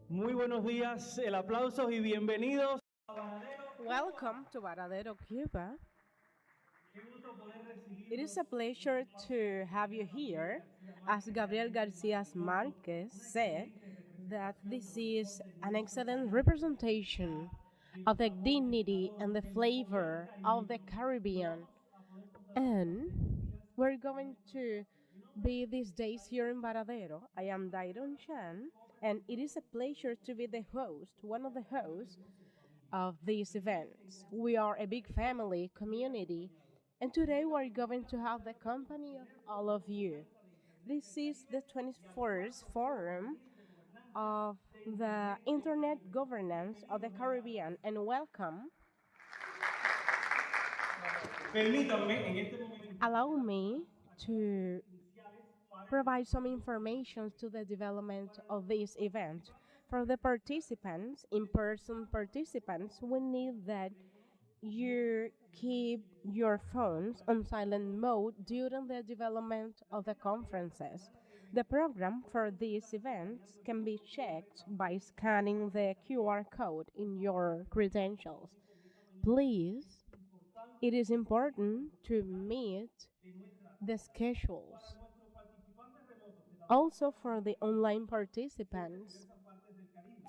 Muy buenos días, el aplauso y bienvenidos. Welcome to Varadero, Cuba. It is a pleasure to have you here. As Gabriel Garcia Marquez said, that this is an excellent representation of the dignity and the flavor of the Caribbean. And we're going to be these days here in Varadero. I am Dairon Chan, and it is a pleasure to be the host, one of the hosts of these events. We are a big family, community, and today we're going to have the company of all of you. This is the 21st Forum of the Internet Governance of the Caribbean, and welcome. Allow me to provide some information to the development of this event. For the participants, in-person participants, we need that you keep your phones on silent mode during the development of the conferences. The program for these events can be checked by scanning the QR code in your credentials. Please, it is important to meet the schedules. Also, for the online participants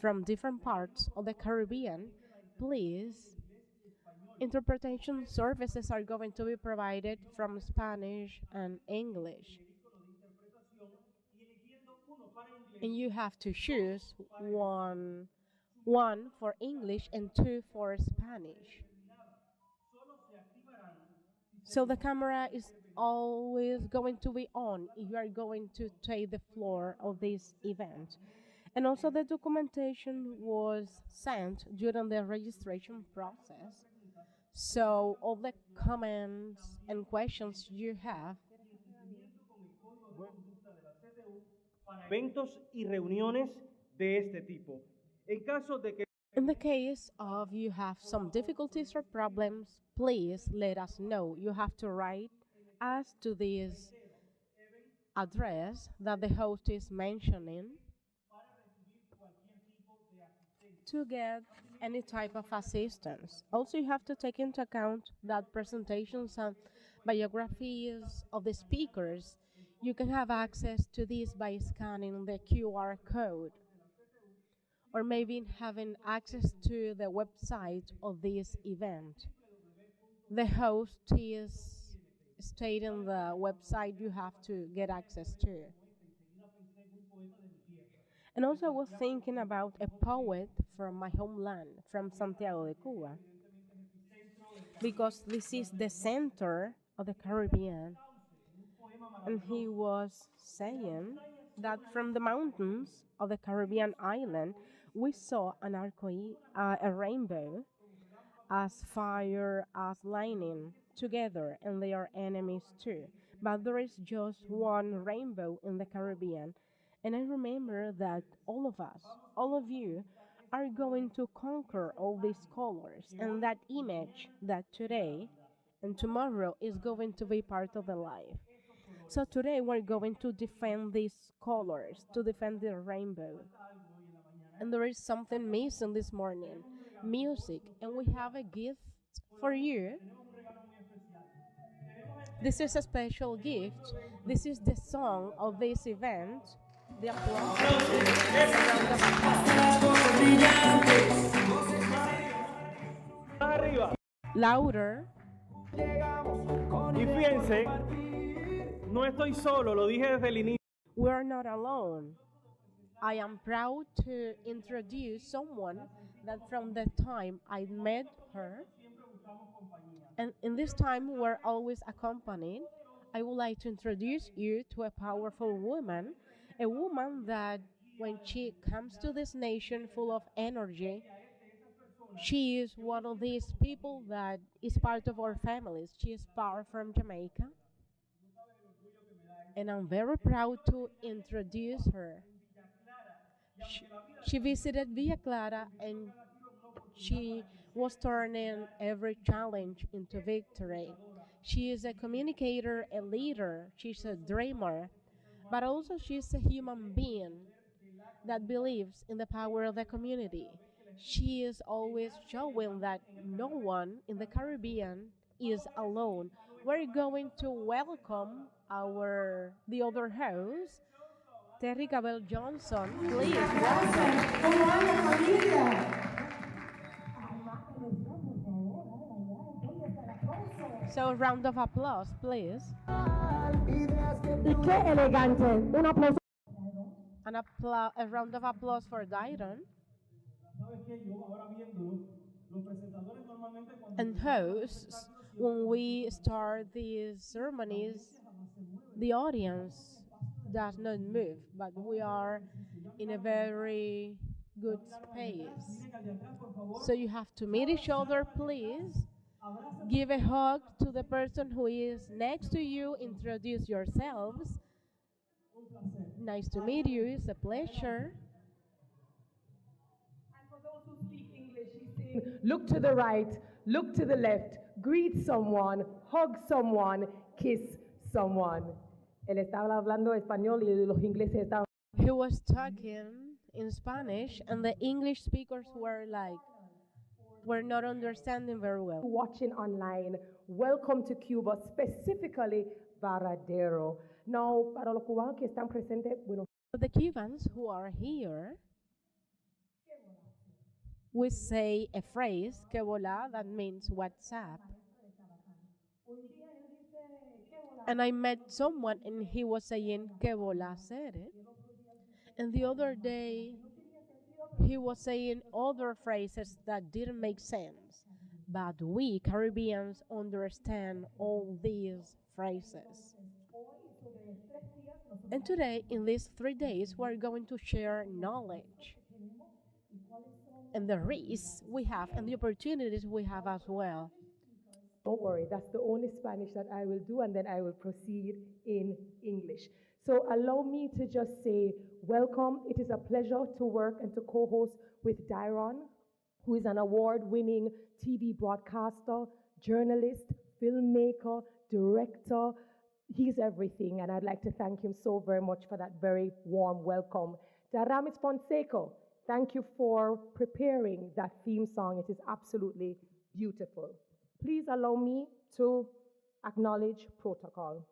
from different parts of the Caribbean, please, interpretation services are going to be provided from Spanish and English. And you have to choose one for English and two for Spanish. So the camera is always going to be on if you are going to take the floor of this event. And also the documentation was sent during the registration process. So all the comments and questions you have. Eventos y reuniones de este tipo. En caso de que In the case of you have some difficulties or problems, please let us know. You have to write us to this address that the host is mentioning to get any type of assistance. Also, you have to take into account that presentations and biographies of the speakers, you can have access to this by scanning the QR code or maybe having access to the website of this event. The host is stating the website you have to get access to. And also I was thinking about a poet from my homeland, from Santiago de Cuba, because this is the center of the Caribbean. And he was saying that from the mountains of the Caribbean island, we saw a rainbow, as fire, as lightning together, and they are enemies too. But there is just one rainbow in the Caribbean. And I remember that all of us, all of you, are going to conquer all these colors and that image that today and tomorrow is going to be part of the life. So today we're going to defend these colors, to defend the rainbow. And there is something missing this morning, music, and we have a gift for you. This is a special gift. This is the song of this event. The applause. arriba. Louder. Y fíjense, no estoy solo, lo dije desde el inicio. We're not alone. I am proud to introduce someone that from the time I met her, and in this time we're always accompanied, I would like to introduce you to a powerful woman, a woman that when she comes to this nation full of energy, she is one of these people that is part of our families. She is far from Jamaica. And I'm very proud to introduce her. She visited Villa Clara and she was turning every challenge into victory. She is a communicator, a leader, she's a dreamer, but also she's a human being that believes in the power of the community. She is always showing that no one in the Caribbean is alone. We're going to welcome the other host, Terry Cabell Johnson. Please welcome. ¿Cómo anda, familia? So, round of applause, please. Y qué elegante. Un aplauso. A round of applause for Dayron. And hosts, when we start these ceremonies, the audience does not move, but we are in a very good space. So you have to meet each other, please. Give a hug to the person who is next to you. Introduce yourselves. Nice to meet you. It's a pleasure. And for those who speak English, you say, look to the right, look to the left, greet someone, hug someone, kiss someone. Él estaba hablando español y los ingleses estaban. He was talking in Spanish, and the English speakers were not understanding very well. Watching online, welcome to Cuba, specifically Varadero. Now, para los cubanos que están presentes, bueno. For the Cubans who are here, we say a phrase, que volá, that means what's up. And I met someone and he was saying, que volá said it. And the other day, he was saying other phrases that didn't make sense. But we Caribbeans understand all these phrases. And today, in these 3 days, we're going to share knowledge and the risks we have and the opportunities we have as well. Don't worry, that's the only Spanish that I will do, and then I will proceed in English. So allow me to just say welcome. It is a pleasure to work and to co-host with Dayron, who is an award-winning TV broadcaster, journalist, filmmaker, director. He's everything, and I'd like to thank him so very much for that very warm welcome. Aramis Fonseca, thank you for preparing that theme song. It is absolutely beautiful. Please allow me to acknowledge protocol.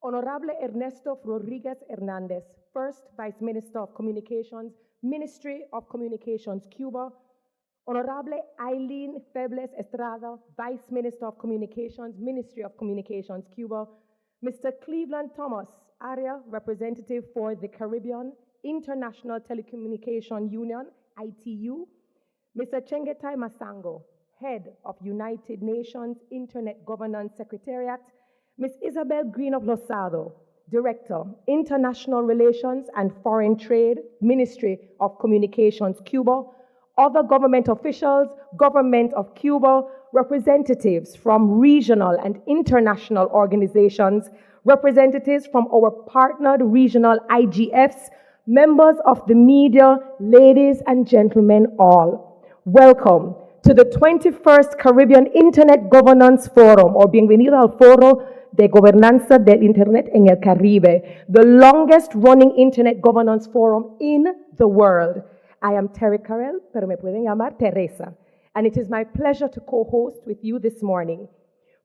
Honorable Ernesto Rodriguez Hernández, First Vice Minister of Communications, Ministry of Communications, Cuba. Honorable Eileen Febles Estrada, Vice Minister of Communications, Ministry of Communications, Cuba. Mr. Cleveland Thomas, Area Representative for the Caribbean, International Telecommunication Union, ITU. Mr. Chengetai Masango, Head of United Nations Internet Governance Secretariat. Ms. Isabel Green of Losado, Director, International Relations and Foreign Trade, Ministry of Communications, Cuba. Other government officials, Government of Cuba, representatives from regional and international organizations, representatives from our partnered regional IGFs, members of the media, ladies and gentlemen all. Welcome to the 21st Caribbean Internet Governance Forum, or bienvenido al Foro de Gobernanza del Internet en el Caribe, the longest running Internet Governance Forum in the world. I am Terry Carell, pero me pueden llamar Teresa, and it is my pleasure to co-host with you this morning.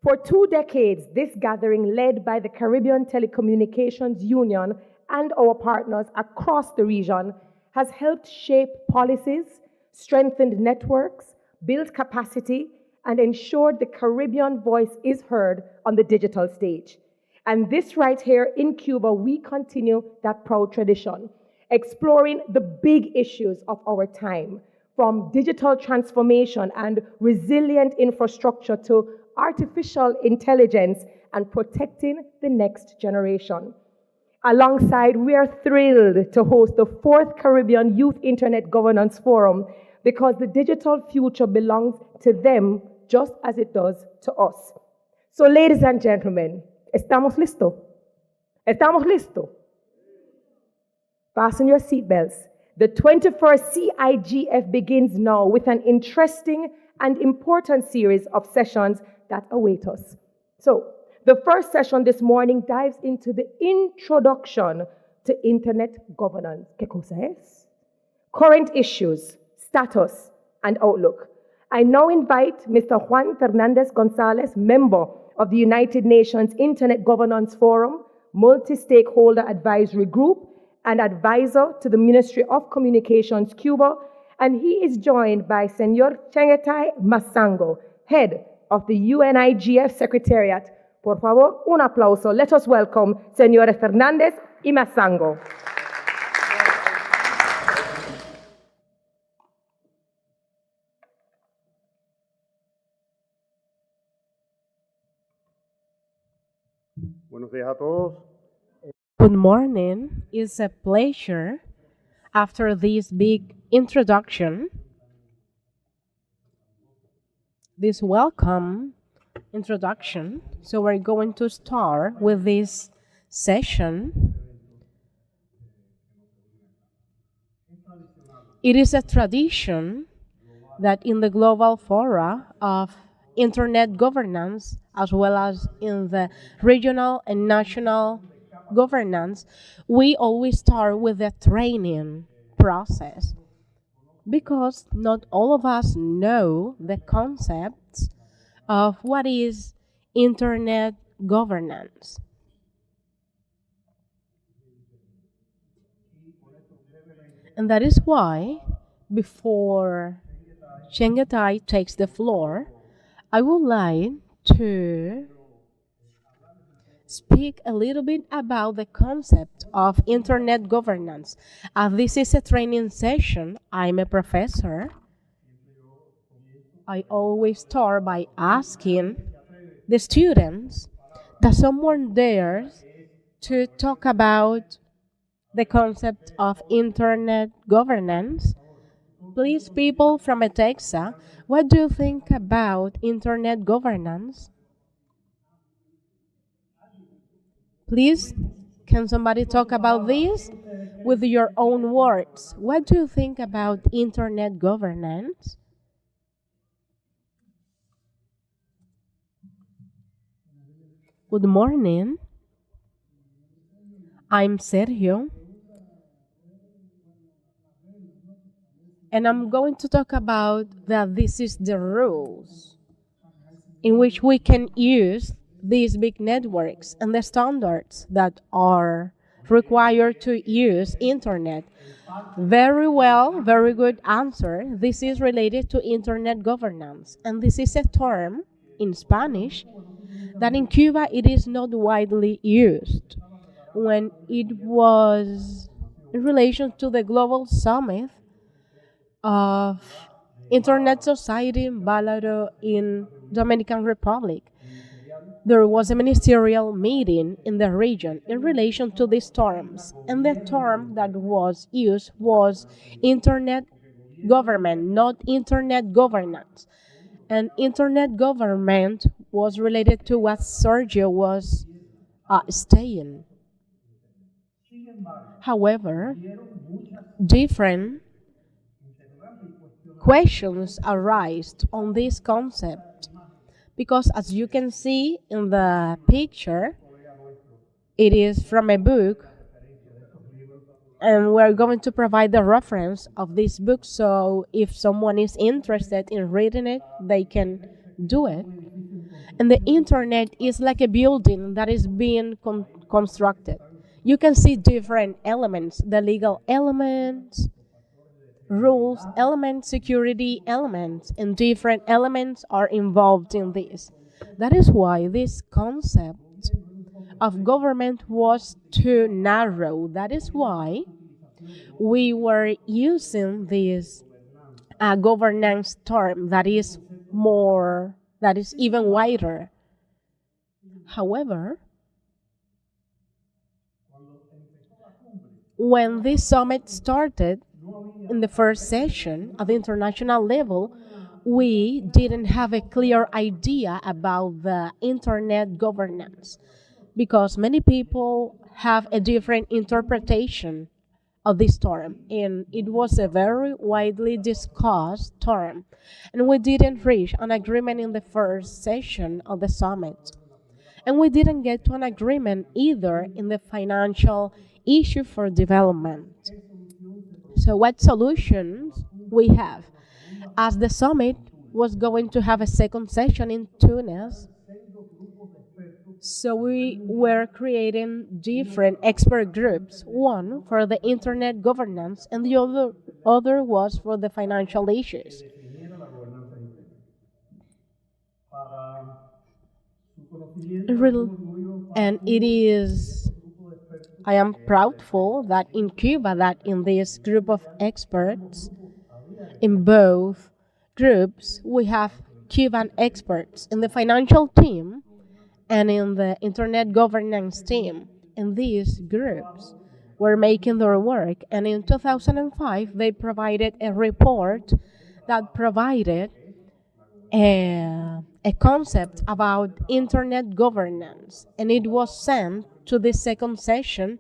For 2 decades, this gathering, led by the Caribbean Telecommunications Union and our partners across the region, has helped shape policies, strengthened networks, build capacity, and ensured the Caribbean voice is heard on the digital stage. And this right here in Cuba, we continue that proud tradition, exploring the big issues of our time, from digital transformation and resilient infrastructure to artificial intelligence and protecting the next generation. Alongside, we are thrilled to host the 4th Caribbean Youth Internet Governance Forum, because the digital future belongs to them just as it does to us. So, ladies and gentlemen, ¿estamos listos? ¿Estamos listos? Fasten your seatbelts. The 21st CIGF begins now with an interesting and important series of sessions that await us. So, the first session this morning dives into the introduction to Internet governance. ¿Qué cosa es? Current issues, status, and outlook. I now invite Mr. Juan Fernández González, member of the United Nations Internet Governance Forum, Multistakeholder Advisory Group, and advisor to the Ministry of Communications, Cuba, and he is joined by Senor Chengetai Masango, head of the UNIGF Secretariat. Por favor, un aplauso. Let us welcome Senores Fernández y Masango. Buenos días a todos. Good morning. It's a pleasure after this big introduction, this welcome introduction. So we're going to start with this session. It is a tradition that in the global fora of Internet governance, as well as in the regional and national governance, we always start with the training process, because not all of us know the concepts of what is Internet governance. And that is why, before Chengetai takes the floor, I would like to speak a little bit about the concept of Internet governance. This is a training session. I'm a professor. I always start by asking the students, does someone dares to talk about the concept of Internet governance? Please, people from Texas, what do you think about Internet governance? Please, can somebody talk about this with your own words? What do you think about Internet governance? Good morning. I'm Sergio. And I'm going to talk about that this is the rules in which we can use these big networks and the standards that are required to use Internet. Very well, very good answer. This is related to Internet governance. And this is a term in Spanish that in Cuba it is not widely used. When it was in relation to the Global Summit of Internet Society in Balado in Dominican Republic, there was a ministerial meeting in the region in relation to these terms, and the term that was used was Internet government, not Internet governance. And Internet government was related to what Sergio was saying. However, different questions arise on this concept, because as you can see in the picture, it is from a book, and we're going to provide the reference of this book, so if someone is interested in reading it, they can do it. And the Internet is like a building that is being constructed. You can see different elements, the legal elements, rules elements, security elements, and different elements are involved in this. That is why this concept of government was too narrow. That is why we were using this governance term that is even wider. However, when this summit started, in the first session at the international level, we didn't have a clear idea about the Internet governance, because many people have a different interpretation of this term, and it was a very widely discussed term, and we didn't reach an agreement in the first session of the summit. And we didn't get to an agreement either in the financial issue for development. So what solutions we have? As the summit was going to have a second session in Tunis, so we were creating different expert groups, one for the internet governance and the other was for the financial issues. And it is, I am proudful that in Cuba, that in this group of experts, in both groups, we have Cuban experts in the financial team and in the internet governance team. And these groups were making their work. And in 2005, they provided a report that provided a concept about internet governance. And it was sent to the second session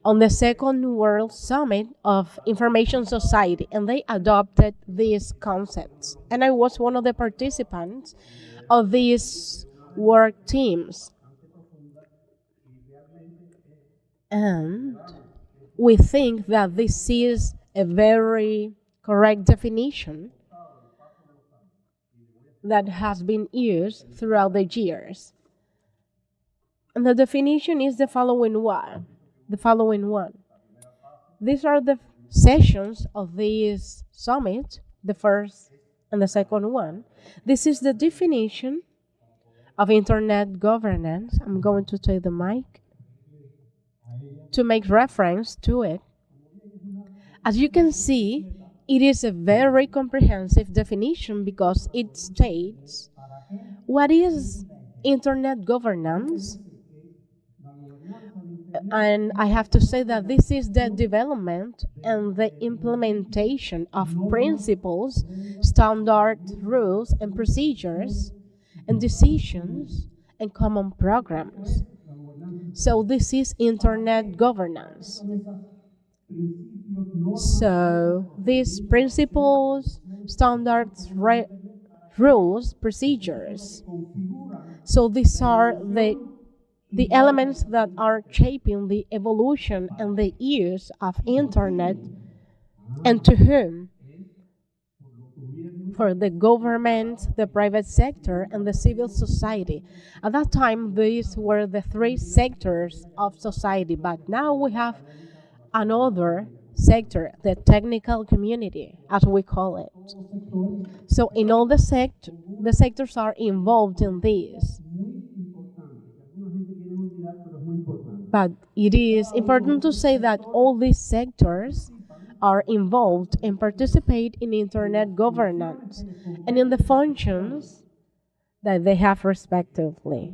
on the Second World Summit of Information Society, and they adopted these concepts. And I was one of the participants of these work teams. And we think that this is a very correct definition that has been used throughout the years. And the definition is the following one. These are the sessions of this summit, the first and the second one. This is the definition of internet governance. I'm going to take the mic to make reference to it. As you can see, it is a very comprehensive definition because it states what is internet governance. And I have to say that this is the development and the implementation of principles, standards, rules, and procedures, and decisions, and common programs. So this is internet governance. So these principles, standards, rules, procedures. So these are the elements that are shaping the evolution and the use of internet, and to whom? For the government, the private sector, and the civil society. At that time, these were the three sectors of society, but now we have another sector, the technical community, as we call it. So in all the sectors are involved in this. But it is important to say that all these sectors are involved and participate in internet governance and in the functions that they have respectively,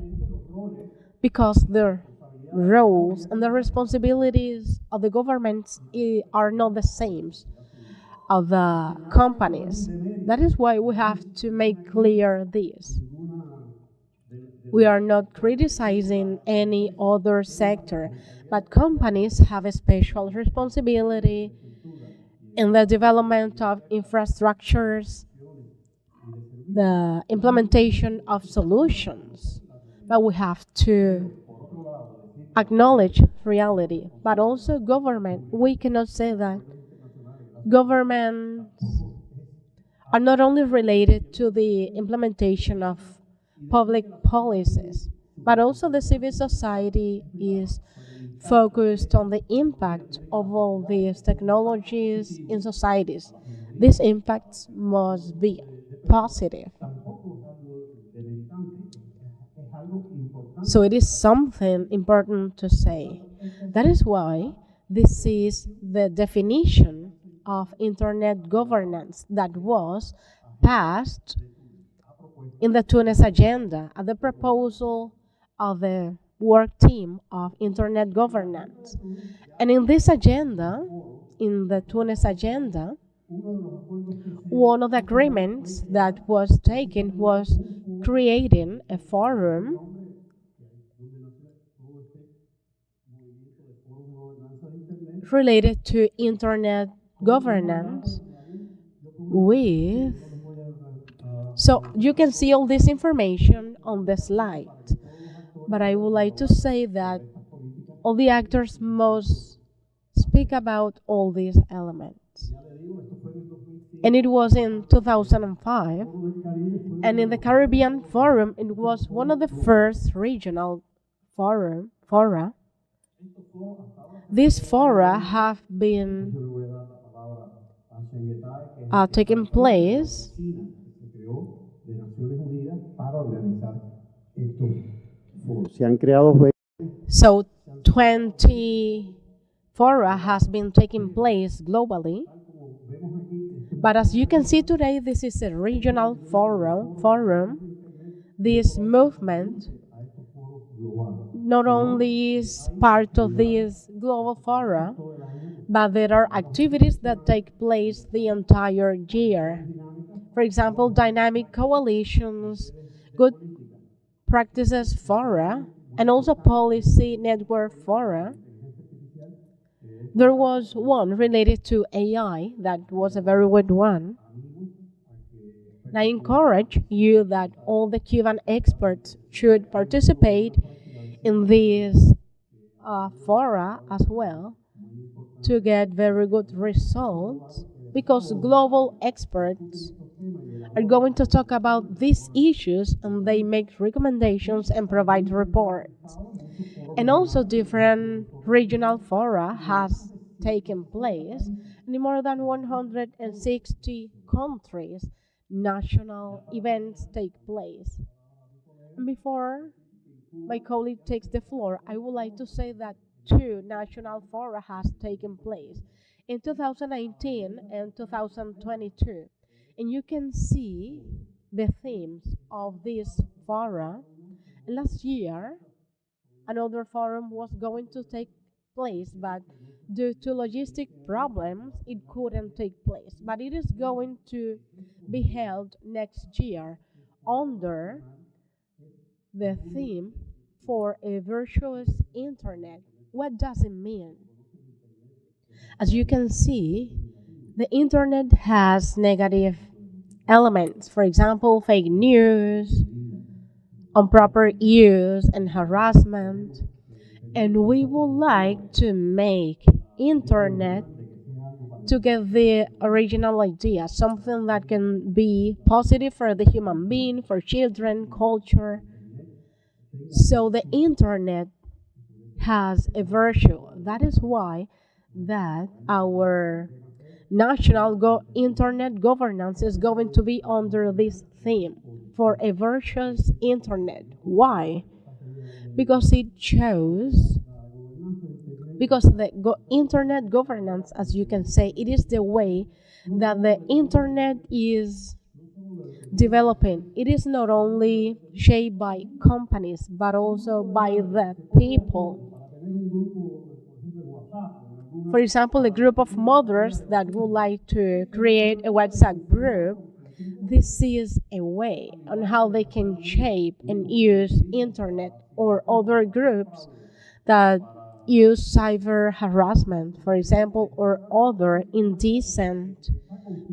because their roles and the responsibilities of the governments are not the same of the companies. That is why we have to make clear this. We are not criticizing any other sector, but companies have a special responsibility in the development of infrastructures, the implementation of solutions. But we have to acknowledge reality. But also government, we cannot say that governments are not only related to the implementation of public policies, but also the civil society is focused on the impact of all these technologies in societies. These impacts must be positive. So it is something important to say. That is why this is the definition of internet governance that was passed in the Tunis agenda at the proposal of the work team of internet governance. And in this agenda, in the Tunis agenda, one of the agreements that was taken was creating a forum related to internet governance with. So you can see all this information on the slide, but I would like to say that all the actors must speak about all these elements. And it was in 2005, and in the Caribbean Forum, it was one of the first regional fora. These fora have been taking place. So 20 fora has been taking place globally. But as you can see today, this is a regional forum. This movement not only is part of this global fora, but there are activities that take place the entire year. For example, dynamic coalitions, good practices fora, and also policy network fora. There was one related to AI that was a very good one. And I encourage you that all the Cuban experts should participate in these fora as well to get very good results, because global experts are going to talk about these issues and they make recommendations and provide reports. And also different regional fora has taken place in more than 160 countries. National events take place. And before my colleague takes the floor, I would like to say that 2 national fora has taken place in 2019 and 2022. And you can see the themes of this fora. Last year, another forum was going to take place, but due to logistic problems, it couldn't take place. But it is going to be held next year under the theme for a virtuous internet. What does it mean? As you can see, the internet has negative elements. For example, fake news, improper use, and harassment. And we would like to make internet to get the original idea, something that can be positive for the human being, for children, culture. So the internet has a virtue. That is why that our national internet governance is going to be under this theme for a virtuous internet. Why? Because it shows, because the internet governance, as you can say, it is the way that the internet is developing. It is not only shaped by companies, but also by the people. For example, a group of mothers that would like to create a WhatsApp group, this is a way on how they can shape and use internet, or other groups that use cyber harassment, for example, or other indecent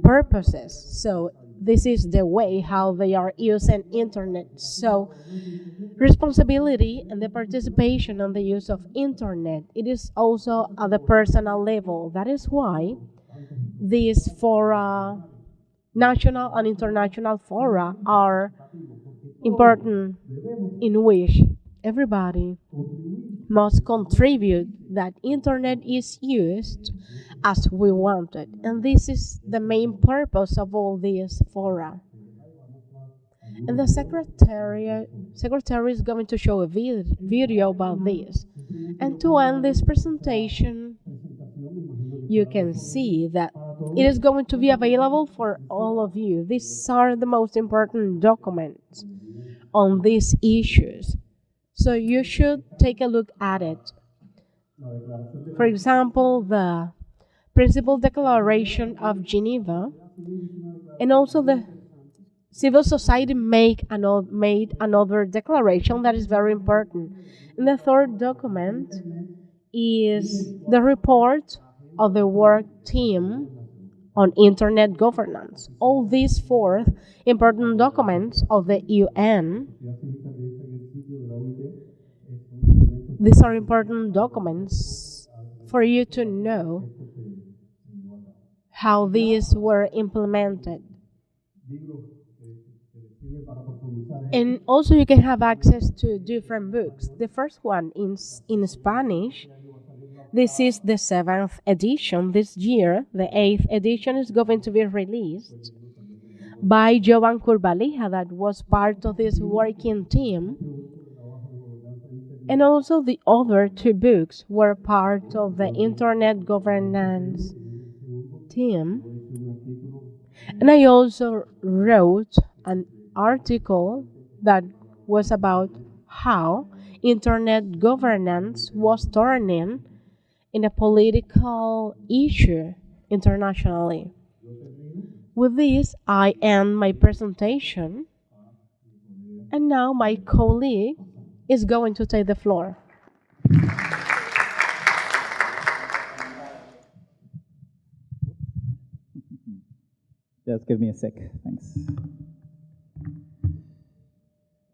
purposes. So this is the way how they are using internet. So responsibility and the participation on the use of internet, it is also at the personal level. That is why these fora, national and international fora, are important, in which everybody must contribute that internet is used as we want it. And this is the main purpose of all these fora. And the secretary is going to show a video about this. And to end this presentation, you can see that it is going to be available for all of you. These are the most important documents on these issues. So you should take a look at it. For example, the Principal Declaration of Geneva, and also the civil society made another declaration that is very important. And the third document is the report of the work team on internet governance. All these 4 important documents of the UN These are important documents for you to know how these were implemented. And also you can have access to different books. The first one is in Spanish. This is the 7th edition this year. The 8th edition is going to be released by Juan that was part of this working team. And also the other 2 books were part of the Internet governance team. And I also wrote an article that was about how Internet governance was turning in a political issue internationally. With this, I end my presentation, and now my colleague is going to take the floor. Just give me a sec, thanks.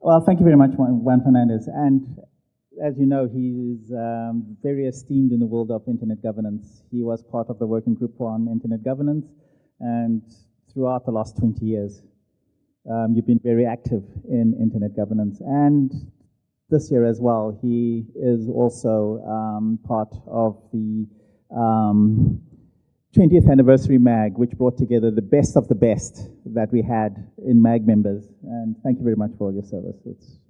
Well, thank you very much, Juan Fernández. And as you know, he is very esteemed in the world of internet governance. He was part of the working group on internet governance, and throughout the last 20 years, you've been very active in internet governance. And this year as well, he is also part of the 20th anniversary MAG, which brought together the best of the best that we had in MAG members. And thank you very much for all your service. It's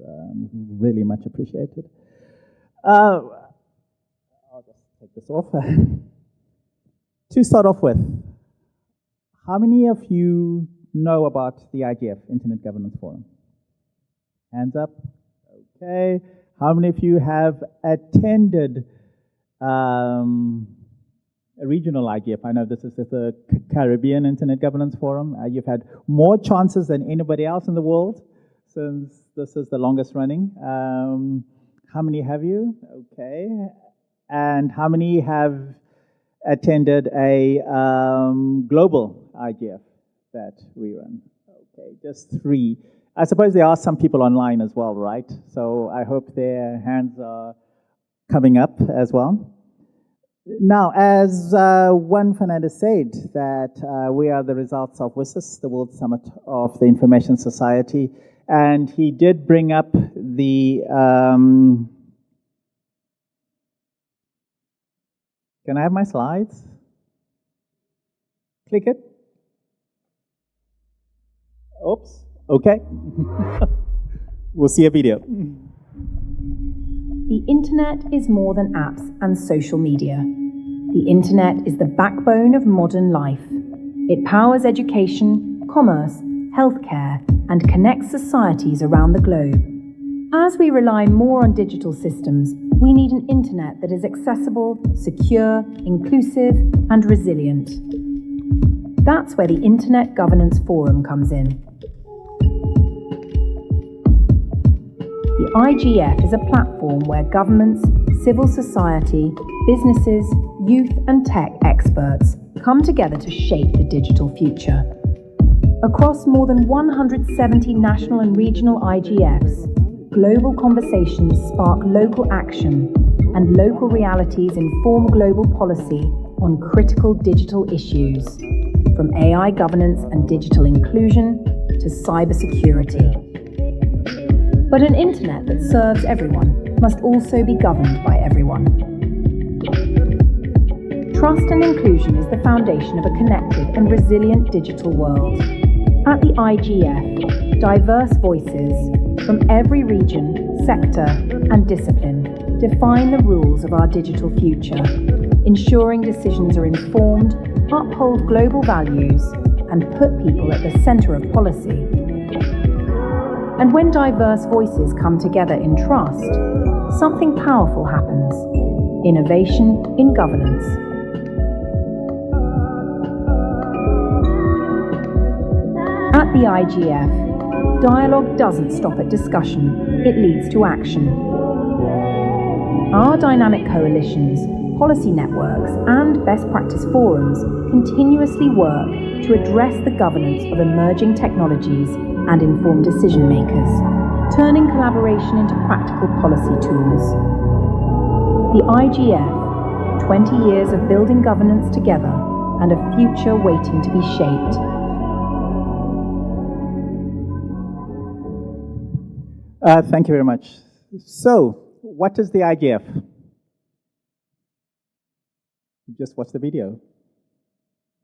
really much appreciated. I'll just take this off. To start off with, how many of you know about the IGF, Internet Governance Forum? Hands up. Okay. How many of you have attended a regional IGF? I know this is the Caribbean Internet Governance Forum. You've had more chances than anybody else in the world, since this is the longest running. How many have you? Okay. And how many have attended a global IGF that we run? Okay, just 3. I suppose there are some people online as well, right? So I hope their hands are coming up as well. Now, as Juan Fernández said, that we are the results of WSIS, the World Summit of the Information Society, and he did bring up the... Can I have my slides? Click it. Oops. Okay. We'll see a video. The internet is more than apps and social media. The internet is the backbone of modern life. It powers education, commerce, healthcare, and connects societies around the globe. As we rely more on digital systems, we need an internet that is accessible, secure, inclusive, and resilient. That's where the Internet Governance Forum comes in. The IGF is a platform where governments, civil society, businesses, youth and tech experts come together to shape the digital future. Across more than 170 national and regional IGFs, global conversations spark local action and local realities inform global policy on critical digital issues, from AI governance and digital inclusion to cybersecurity. But an internet that serves everyone must also be governed by everyone. Trust and inclusion is the foundation of a connected and resilient digital world. At the IGF, diverse voices from every region, sector, and discipline define the rules of our digital future, ensuring decisions are informed, uphold global values, and put people at the center of policy. And when diverse voices come together in trust, something powerful happens: innovation in governance. At the IGF, dialogue doesn't stop at discussion, it leads to action. Our dynamic coalitions, policy networks, and best practice forums continuously work to address the governance of emerging technologies and inform decision makers, turning collaboration into practical policy tools. The IGF, 20 years of building governance together and a future waiting to be shaped. Thank you very much. So, what is the IGF? Just watch the video.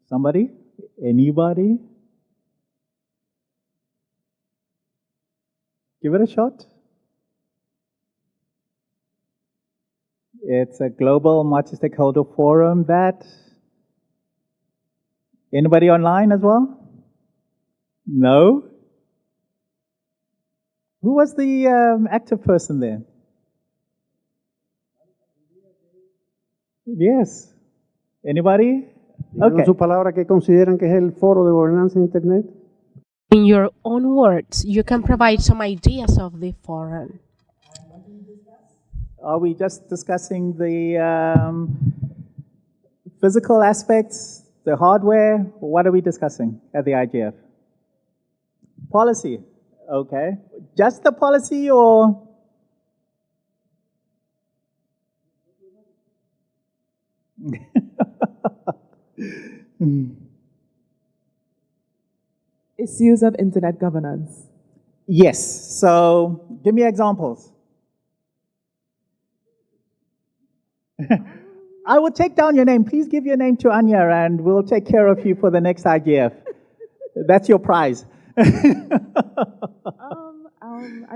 Somebody? Anybody? Give it a shot. It's a global multi-stakeholder forum that... Anybody online as well? No? Who was the active person there? Yes. Anybody? Okay. Su palabra, ¿qué consideran que es el foro de gobernanza en Internet? In your own words, you can provide some ideas of the forum. Are we just discussing the physical aspects, the hardware? What are we discussing at the IGF? Policy. Okay. Just the policy or? Issues of internet governance. Yes. So give me examples. I will take down your name. Please give your name to Anya and we'll take care of you for the next IGF. That's your prize. I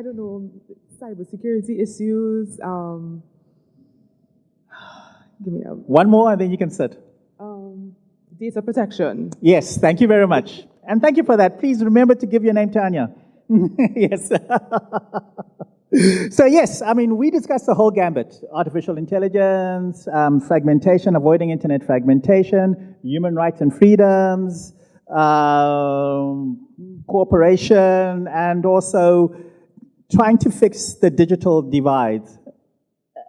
don't know, cybersecurity issues. Give me one more and then you can sit. Data protection. Yes, thank you very much. And thank you for that. Please remember to give your name to Anya. Yes. So yes, I mean, we discussed the whole gambit. Artificial intelligence, fragmentation, avoiding internet fragmentation, human rights and freedoms, cooperation, and also trying to fix the digital divide.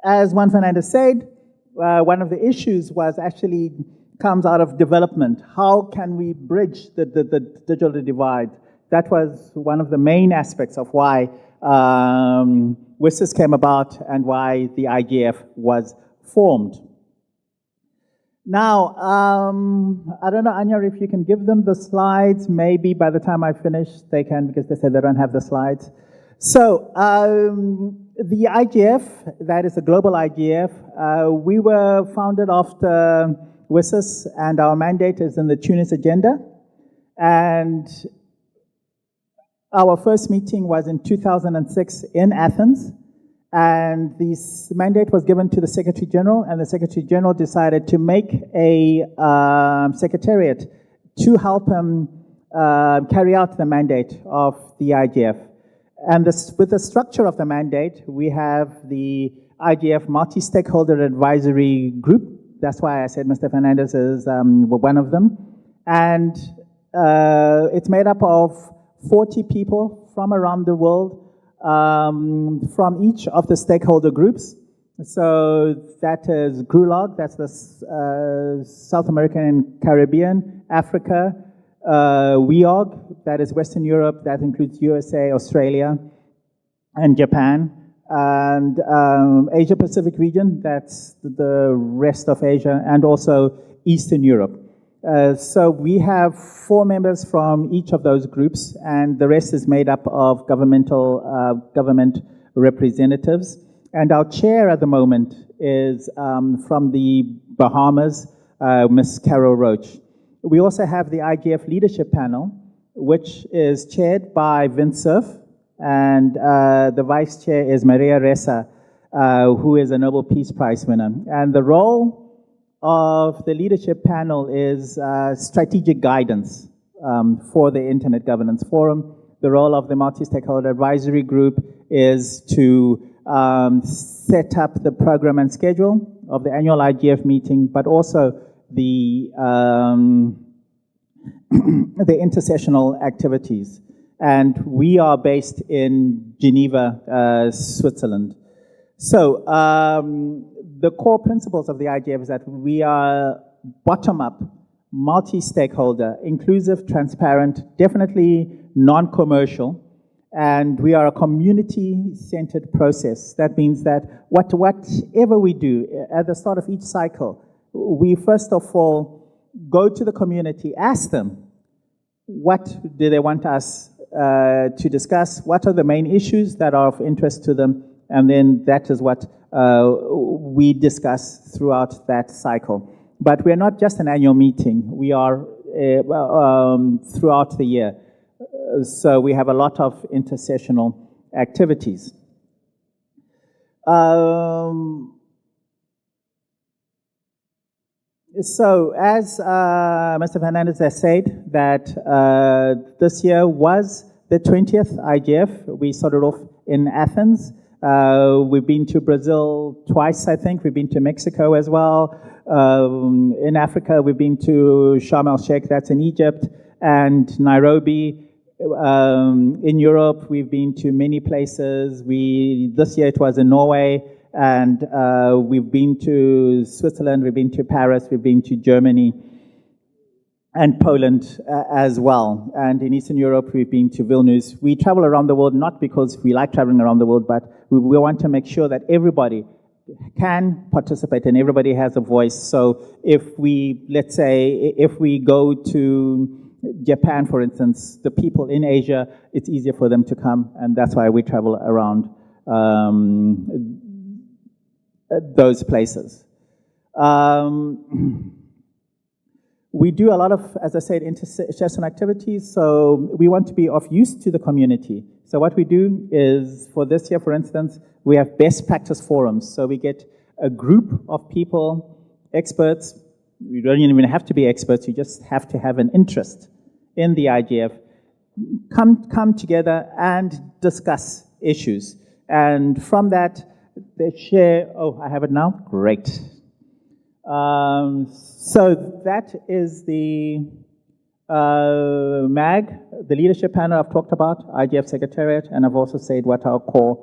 As Juan Fernández said, one of the issues was actually comes out of development. How can we bridge the digital divide? That was one of the main aspects of why WSIS came about and why the IGF was formed. Now, I don't know, Anya, if you can give them the slides. Maybe by the time I finish, they can, because they said they don't have the slides. So, the IGF, that is the global IGF, we were founded after WSIS, and our mandate is in the Tunis agenda. And our first meeting was in 2006 in Athens. And this mandate was given to the Secretary General, and the Secretary General decided to make a secretariat to help him carry out the mandate of the IGF. And with the structure of the mandate, we have the IGF Multi-Stakeholder Advisory Group. That's why I said Mr. Fernández is one of them. And it's made up of 40 people from around the world, from each of the stakeholder groups. So that is GRULOG, that's the South American and Caribbean, Africa, WEOG, that is Western Europe, that includes USA, Australia, and Japan, and Asia Pacific region, that's the rest of Asia, and also Eastern Europe. So we have 4 members from each of those groups, and the rest is made up of government representatives. And our chair at the moment is from the Bahamas, Ms. Carol Roach. We also have the IGF Leadership Panel, which is chaired by Vince Cerf, and the vice chair is Maria Ressa, who is a Nobel Peace Prize winner. And the role of the leadership panel is strategic guidance for the Internet Governance Forum. The role of the Multi-Stakeholder Advisory Group is to set up the program and schedule of the annual IGF meeting, but also the intersessional activities. And we are based in Geneva, Switzerland. So, the core principles of the IGF is that we are bottom-up, multi-stakeholder, inclusive, transparent, definitely non-commercial, And we are a community-centered process. That means that whatever we do at the start of each cycle, we first of all go to the community, ask them, what do they want us to discuss? What are the main issues that are of interest to them? And then that is what we discuss throughout that cycle. But we're not just an annual meeting. We are throughout the year. So we have a lot of intersessional activities. So as Mr. Fernández has said, that this year was the 20th IGF. We started off in Athens. We've been to Brazil twice, I think. We've been to Mexico as well. In Africa, we've been to Sharm el-Sheikh, that's in Egypt, and Nairobi. In Europe, we've been to many places. This year it was in Norway, and we've been to Switzerland, we've been to Paris, we've been to Germany, and Poland as well. And in Eastern Europe, we've been to Vilnius. We travel around the world, not because we like traveling around the world, but we want to make sure that everybody can participate and everybody has a voice. So if we, let's say, if we go to Japan, for instance, the people in Asia, it's easier for them to come, and that's why we travel around those places. We do a lot of, as I said, intersessional activities, so we want to be of use to the community. So what we do is, for this year, for instance, we have best practice forums. So we get a group of people, experts. You don't even have to be experts, you just have to have an interest in the IGF, come together and discuss issues. And from that, they share, oh, I have it now? Great. So that is the MAG, the leadership panel I've talked about, IGF Secretariat, and I've also said what our core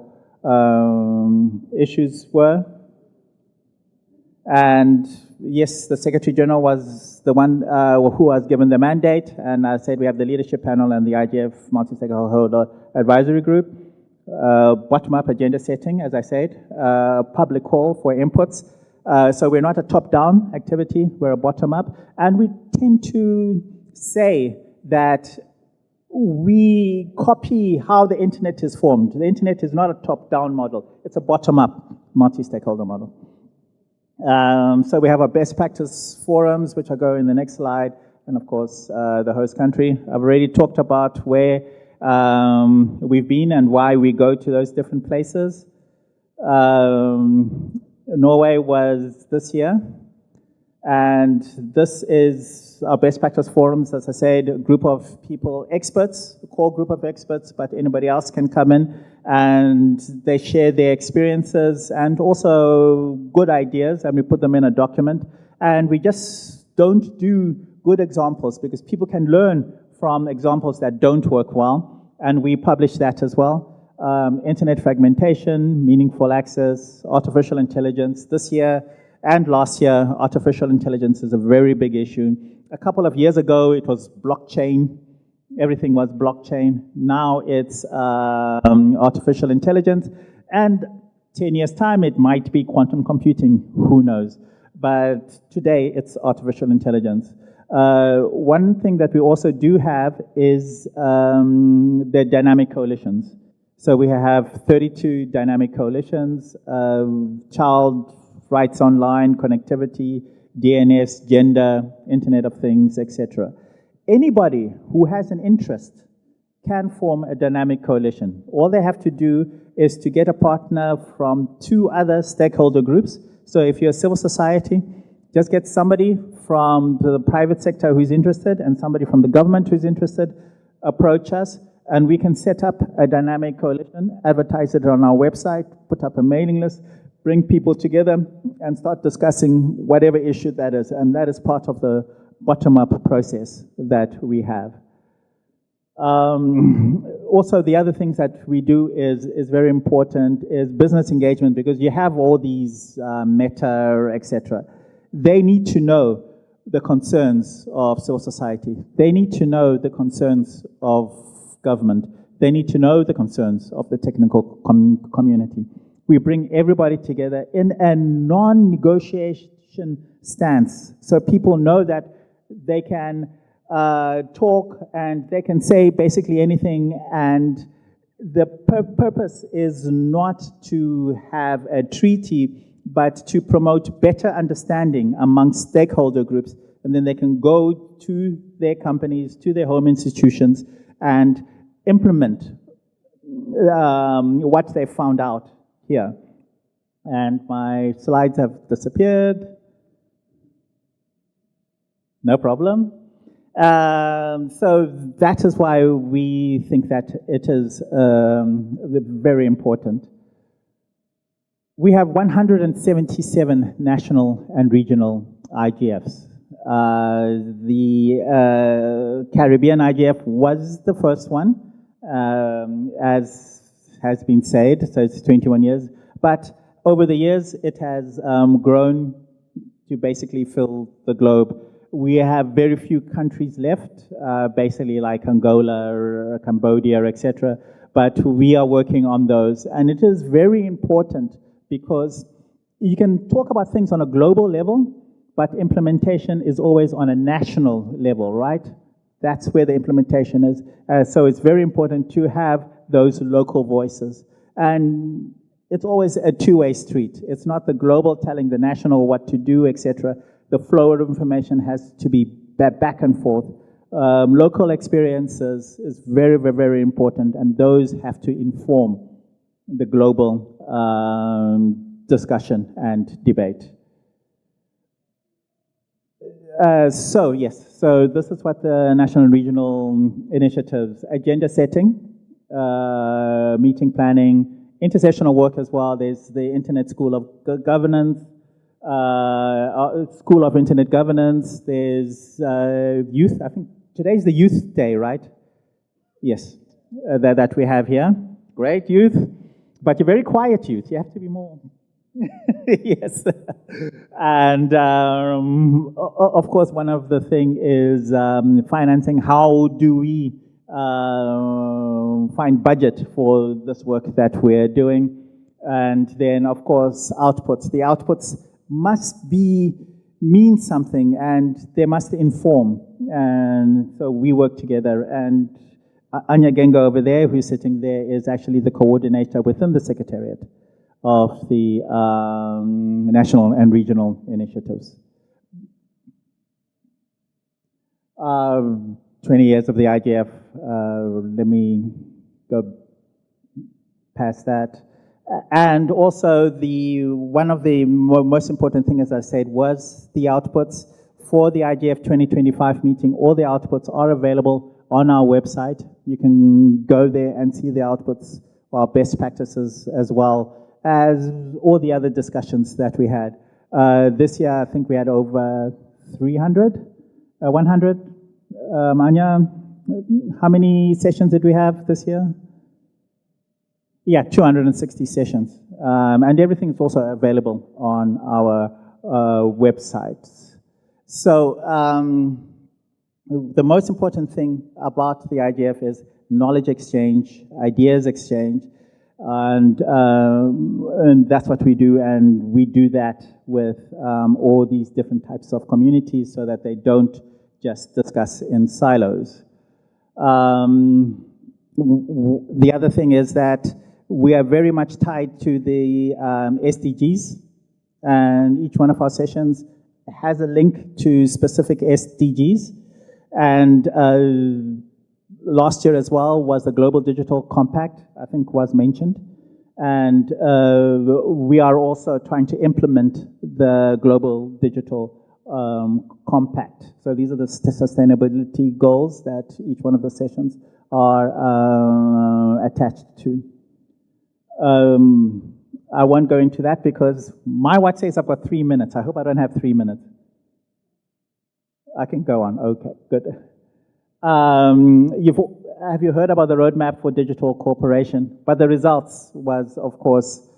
issues were. And yes, the Secretary General was the one who was given the mandate, and I said we have the leadership panel and the IGF Multistakeholder Advisory Group. Bottom-up agenda setting, as I said, public call for inputs. So we're not a top-down activity, we're a bottom-up. And we tend to say that we copy how the internet is formed. The internet is not a top-down model, it's a bottom-up multi-stakeholder model. So we have our best practice forums, which I'll go in the next slide, and of course, the host country. I've already talked about where we've been and why we go to those different places. Norway was this year, and this is our best practice forums, as I said, a group of people, experts, a core group of experts, but anybody else can come in, and they share their experiences and also good ideas, and we put them in a document. And we just don't do good examples, because people can learn from examples that don't work well, and we publish that as well. Internet fragmentation, meaningful access, artificial intelligence. This year and last year, artificial intelligence is a very big issue. A couple of years ago, it was blockchain. Everything was blockchain. Now it's artificial intelligence. And 10 years' time, it might be quantum computing. Who knows? But today, it's artificial intelligence. One thing that we also do have is the dynamic coalitions. So we have 32 dynamic coalitions, child rights online, connectivity, DNS, gender, Internet of Things, etc. Anybody who has an interest can form a dynamic coalition. All they have to do is to get a partner from 2 other stakeholder groups. So if you're civil society, just get somebody from the private sector who's interested and somebody from the government who's interested, approach us, and we can set up a dynamic coalition, advertise it on our website, put up a mailing list, bring people together and start discussing whatever issue that is. And that is part of the bottom-up process that we have. Also, the other things that we do is very important is business engagement, because you have all these Meta, etc. They need to know the concerns of civil society. They need to know the concerns of government. They need to know the concerns of the technical community. We bring everybody together in a non-negotiation stance, so people know that they can talk and they can say basically anything, and the purpose is not to have a treaty, but to promote better understanding amongst stakeholder groups, and then they can go to their companies, to their home institutions, and implement what they found out here. And my slides have disappeared. No problem. So that is why we think that it is very important. We have 177 national and regional IGFs. The Caribbean IGF was the first one, as has been said, so it's 21 years. But over the years, it has grown to basically fill the globe. We have very few countries left, basically like Angola or Cambodia, etc. But we are working on those. And it is very important because you can talk about things on a global level, but implementation is always on a national level, right? That's where the implementation is. So it's very important to have those local voices. And it's always a two-way street. It's not the global telling the national what to do, etc. The flow of information has to be back and forth. Local experiences is very, very, very important, and those have to inform the global discussion and debate. So this is what the national and regional initiatives: agenda setting, meeting planning, intersessional work as well. There's the Internet School of Governance, School of Internet Governance. There's youth. I think today's the Youth Day, right? Yes, that we have here. Great youth, but you're very quiet youth. You have to be more. Yes, and of course, one of the thing is financing. How do we find budget for this work that we're doing? And then, of course, outputs. The outputs must mean something, and they must inform. And so we work together. And Anya Gengo over there, who's sitting there, is actually the coordinator within the Secretariat of the national and regional initiatives. 20 years of the IGF. Let me go past that. And also, one of the most important things, as I said, was the outputs for the IGF 2025 meeting. All the outputs are available on our website. You can go there and see the outputs, our best practices, as well as all the other discussions that we had. This year, I think we had over 100. Anya, how many sessions did we have this year? Yeah, 260 sessions. And everything is also available on our websites. So the most important thing about the IGF is knowledge exchange, ideas exchange, and that's what we do. And we do that with all these different types of communities so that they don't just discuss in silos. The other thing is that we are very much tied to the SDGs, and each one of our sessions has a link to specific SDGs. And last year as well was the Global Digital Compact, I think was mentioned. And we are also trying to implement the Global Digital Compact. So these are the sustainability goals that each one of the sessions are attached to. I won't go into that because my watch says I've got 3 minutes. I hope I don't have 3 minutes. I can go on. Okay, good. Have you heard about the roadmap for digital cooperation? But the results was, of course,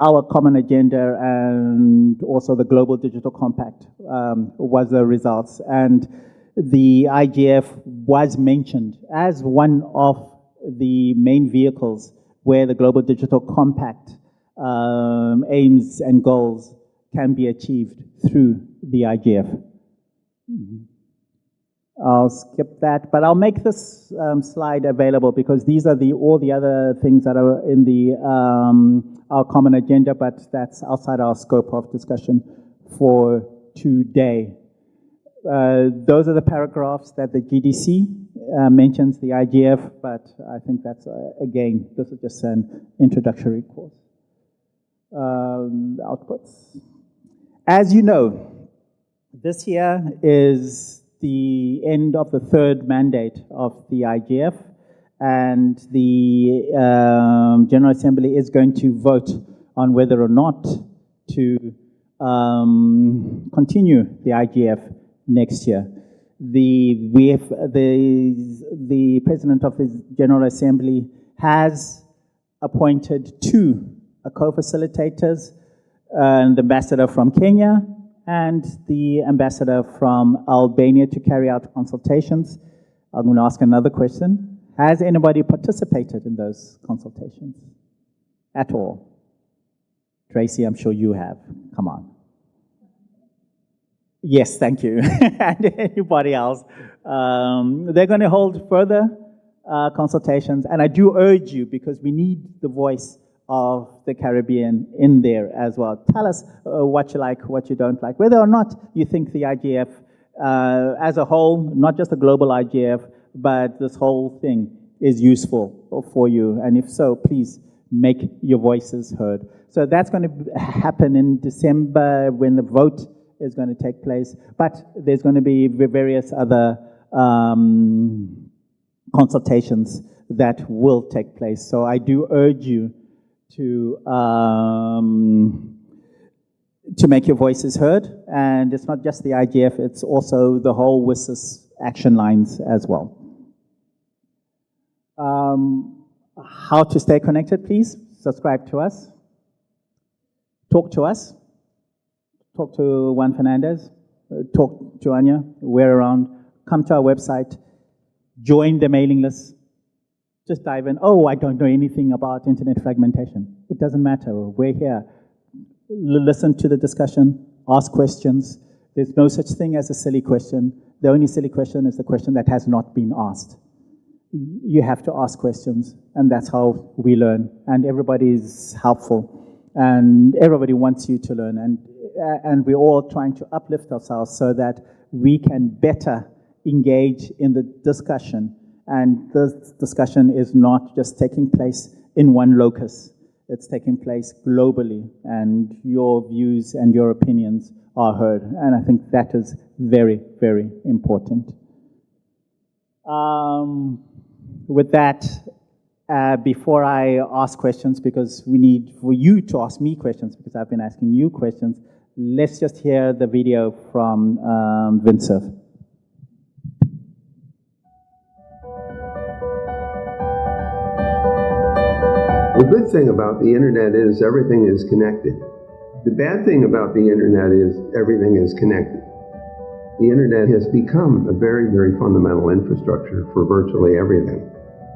our common agenda and also the Global Digital Compact was the results. And the IGF was mentioned as one of the main vehicles where the Global Digital Compact aims and goals can be achieved through the IGF. I'll skip that, but I'll make this slide available because these are all the other things that are in the our common agenda, but that's outside our scope of discussion for today. Those are the paragraphs that the GDC mentions the IGF, but I think that's, again, this is just an introductory course. Outputs. As you know, this year is the end of the third mandate of the IGF, and the General Assembly is going to vote on whether or not to continue the IGF next year. The President of the General Assembly has appointed two co-facilitators, the ambassador from Kenya and the ambassador from Albania, to carry out consultations. I'm going to ask another question. Has anybody participated in those consultations at all? Tracy, I'm sure you have. Come on. Yes, thank you. And anybody else? They're going to hold further consultations, and I do urge you, because we need the voice of the Caribbean in there as well. Tell us what you like, what you don't like, whether or not you think the IGF as a whole, not just the global IGF, but this whole thing is useful for you. And if so, please make your voices heard. So that's going to happen in December when the vote is going to take place. But there's going to be various other consultations that will take place. So I do urge you to make your voices heard. And it's not just the IGF, it's also the whole WSIS action lines as well. How to stay connected, please. Subscribe to us. Talk to us. Talk to Juan Fernández. Talk to Anya. We're around. Come to our website. Join the mailing list. Just dive in. Oh, I don't know anything about internet fragmentation. It doesn't matter. We're here. Listen to the discussion. Ask questions. There's no such thing as a silly question. The only silly question is the question that has not been asked. You have to ask questions, and that's how we learn. And everybody is helpful, and everybody wants you to learn. And we're all trying to uplift ourselves so that we can better engage in the discussion. And this discussion is not just taking place in one locus. It's taking place globally, and your views and your opinions are heard. And I think that is very, very important. With that, before I ask questions, because we need for you to ask me questions, because I've been asking you questions, let's just hear the video from Vincent. The good thing about the internet is everything is connected. The bad thing about the internet is everything is connected. The internet has become a very, very fundamental infrastructure for virtually everything.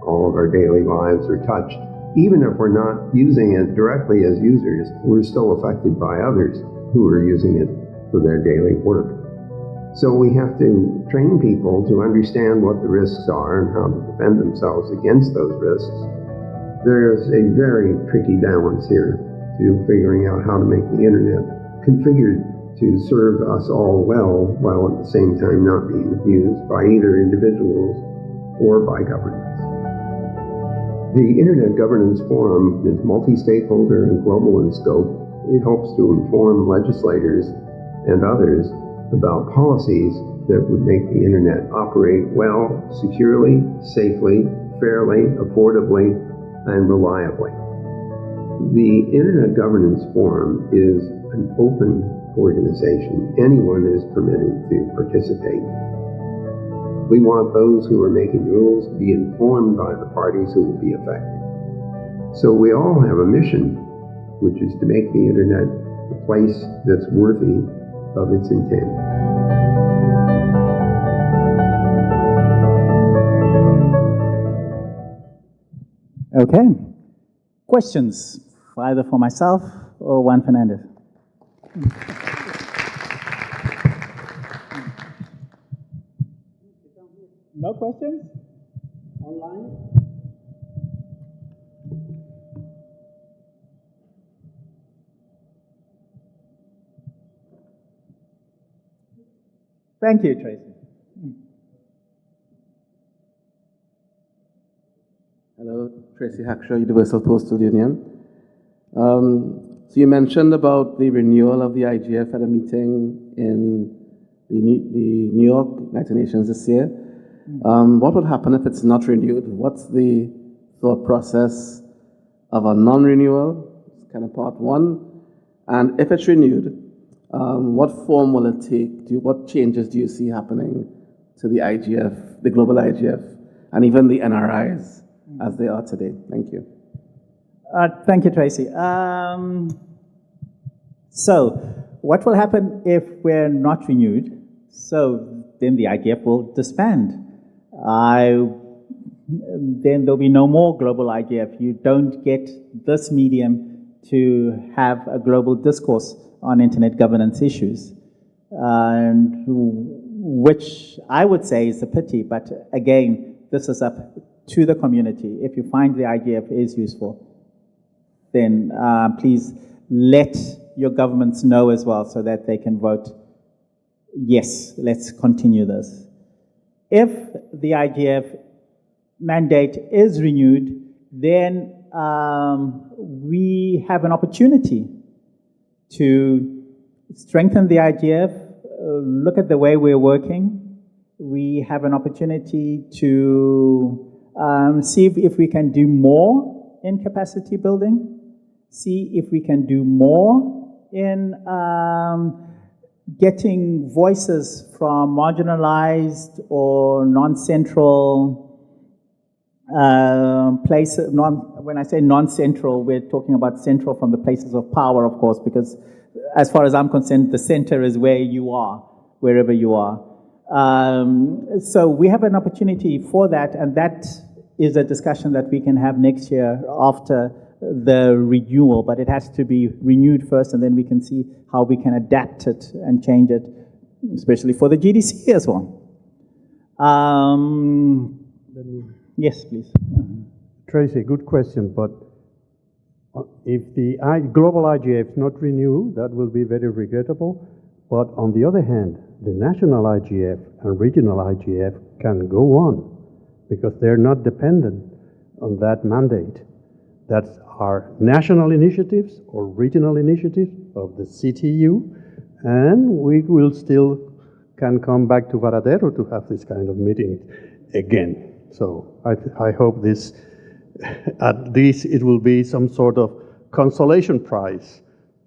All of our daily lives are touched. Even if we're not using it directly as users, we're still affected by others who are using it for their daily work. So we have to train people to understand what the risks are and how to defend themselves against those risks. There's a very tricky balance here to figuring out how to make the internet configured to serve us all well, while at the same time not being abused by either individuals or by governments. The Internet Governance Forum is multi-stakeholder and global in scope. It hopes to inform legislators and others about policies that would make the internet operate well, securely, safely, fairly, affordably, and reliably. The Internet Governance Forum is an open organization. Anyone is permitted to participate. We want those who are making rules to be informed by the parties who will be affected. So we all have a mission, which is to make the internet a place that's worthy of its intent. Okay. Questions, either for myself or Juan Fernández? No questions? Online? Thank you, Tracy. Hello, Tracy Hackshaw, Universal Postal Union. So you mentioned about the renewal of the IGF at a meeting in the New York United Nations this year. What would happen if it's not renewed? What's the thought process of a non-renewal? It's kind of part one. And if it's renewed, what form will it take? What changes do you see happening to the IGF, the global IGF, and even the NRIs as they are today? Thank you. Thank you, Tracy. So, what will happen if we're not renewed? So, then the IGF will disband. Then there'll be no more global IGF. You don't get this medium to have a global discourse on internet governance issues, and which I would say is a pity, but again, this is up to the community. If you find the IGF is useful, then please let your governments know as well so that they can vote, yes, let's continue this. If the IGF mandate is renewed, then we have an opportunity to strengthen the IGF, look at the way we're working. We have an opportunity to see if we can do more in capacity building, see if we can do more in getting voices from marginalized or non-central places. When I say non-central, we're talking about central from the places of power, of course, because as far as I'm concerned, the center is where you are, wherever you are. So we have an opportunity for that, and that is a discussion that we can have next year after the renewal, but it has to be renewed first, and then we can see how we can adapt it and change it, especially for the GDC as well. Yes, please. Tracy, good question, but if the global IGF is not renewed, that will be very regrettable. But on the other hand, the national IGF and regional IGF can go on because they're not dependent on that mandate. That's our national initiatives or regional initiatives of the CTU, and we will still can come back to Varadero to have this kind of meeting again. So I hope this, at least it will be some sort of consolation prize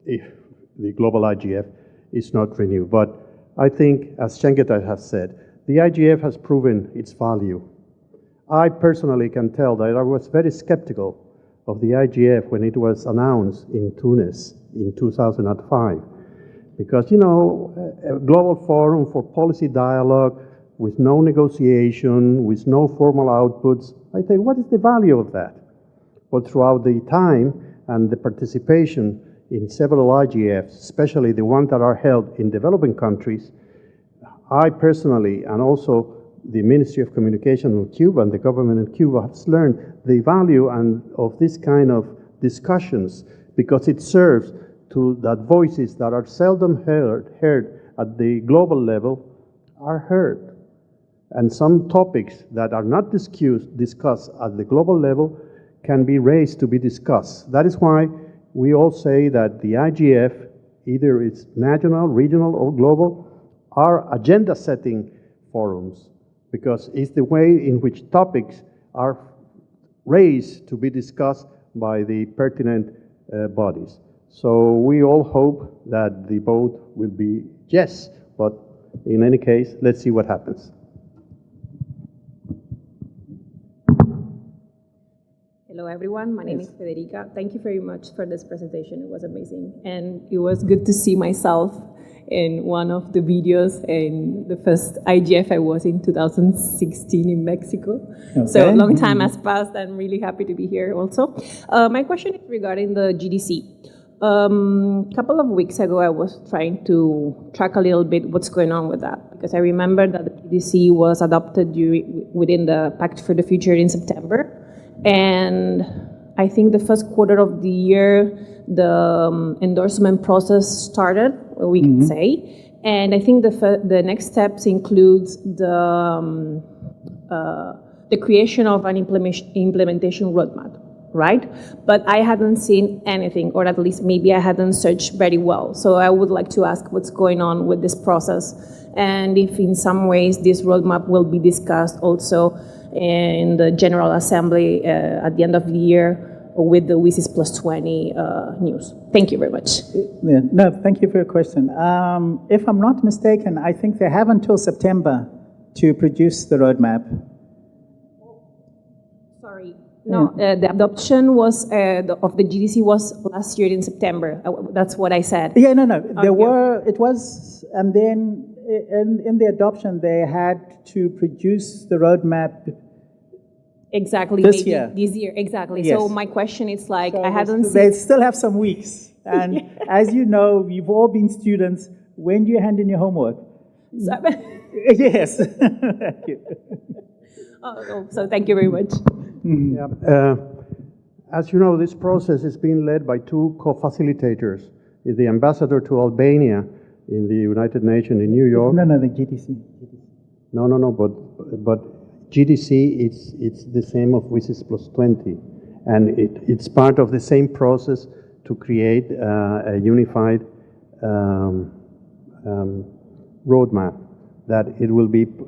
if the global IGF is not renewed. But I think, as Chengetai has said, the IGF has proven its value. I personally can tell that I was very skeptical of the IGF when it was announced in Tunis in 2005. Because, you know, a global forum for policy dialogue with no negotiation, with no formal outputs, I think, what is the value of that? But throughout the time and the participation in several IGFs, especially the ones that are held in developing countries, I personally, and also the Ministry of Communication of Cuba and the government in Cuba has learned the value of this kind of discussions because it serves to that voices that are seldom heard at the global level are heard. And some topics that are not discussed at the global level can be raised to be discussed. That is why we all say that the IGF, either it's national, regional, or global, are agenda-setting forums, because it's the way in which topics are raised to be discussed by the pertinent bodies. So we all hope that the vote will be yes, but in any case, let's see what happens. Hello everyone, my name is Federica. Thank you very much for this presentation. It was amazing. And it was good to see myself in one of the videos in the first IGF I was in 2016 in Mexico. Okay. So a long time has passed. I'm really happy to be here also. My question is regarding the GDC. Couple of weeks ago, I was trying to track a little bit what's going on with that, because I remember that the GDC was adopted within the Pact for the Future in September, and I think the first quarter of the year, the endorsement process started, we can say, and I think the next steps includes the creation of an implementation roadmap. Right? But I hadn't seen anything, or at least maybe I hadn't searched very well. So I would like to ask what's going on with this process, and if in some ways this roadmap will be discussed also in the General Assembly at the end of the year with the WSIS Plus 20 news. Thank you very much. Yeah, no, thank you for your question. If I'm not mistaken, I think they have until September to produce the roadmap. Sorry. No, the adoption was of the GDC was last year in September. That's what I said. Yeah, no. It was, and then in the adoption, they had to produce the roadmap. Exactly. This year, exactly. Yes. So my question is like, so I hadn't seen. They still have some weeks. And as you know, you've all been students. When do you hand in your homework? Yes. Thank you. So thank you very much. Yeah. As you know, this process is being led by two co-facilitators. The ambassador to Albania in the United Nations in New York. No, the GDC. No, but GDC, it's the same of WSIS Plus 20. And it's part of the same process to create a unified roadmap. That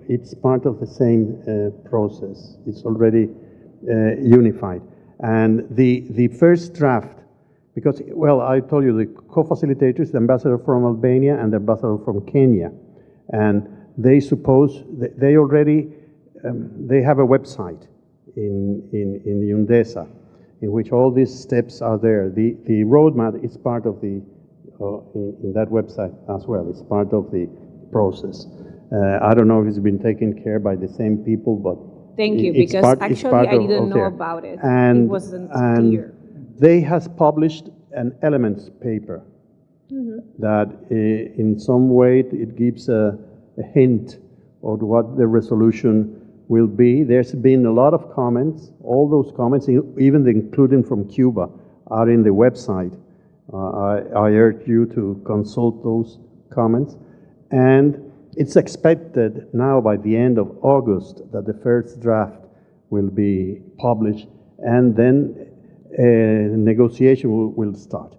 it's part of the same process. It's already unified. And the first draft, because, well, I told you the co-facilitators, the ambassador from Albania and the ambassador from Kenya. And they already, they have a website in UNDESA in which all these steps are there. The roadmap is part of in that website as well. It's part of the process. I don't know if it's been taken care by the same people, but thank you, because actually I didn't know about it. And, it wasn't clear. They has published an elements paper that in some way it gives a hint of what the resolution will be. There's been a lot of comments. All those comments, even including from Cuba, are in the website. I urge you to consult those comments. And it's expected now by the end of August that the first draft will be published, and then negotiation will start.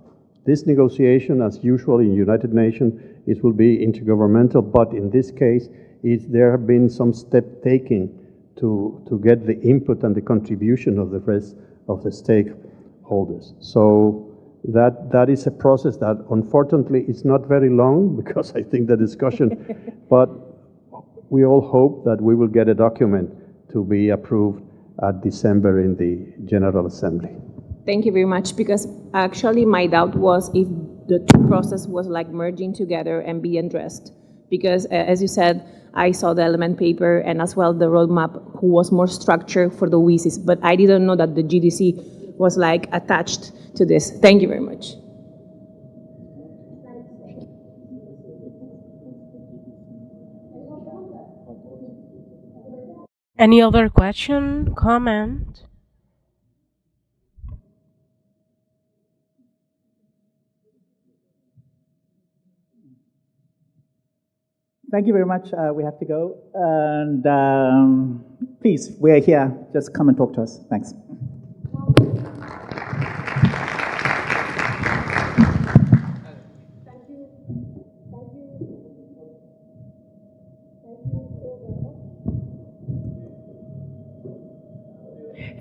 This negotiation, as usual in United Nations, it will be intergovernmental, but in this case, there have been some step taken to get the input and the contribution of the rest of the stakeholders. So that is a process that unfortunately is not very long, because I think the discussion, but we all hope that we will get a document to be approved at December in the General Assembly. Thank you very much, because actually my doubt was if the two process was like merging together and be addressed. Because as you said, I saw the element paper and as well the roadmap who was more structured for the WSIS, but I didn't know that the GDC was like attached to this. Thank you very much. Any other question, comment? Thank you very much. We have to go. And please, we're here. Just come and talk to us. Thanks.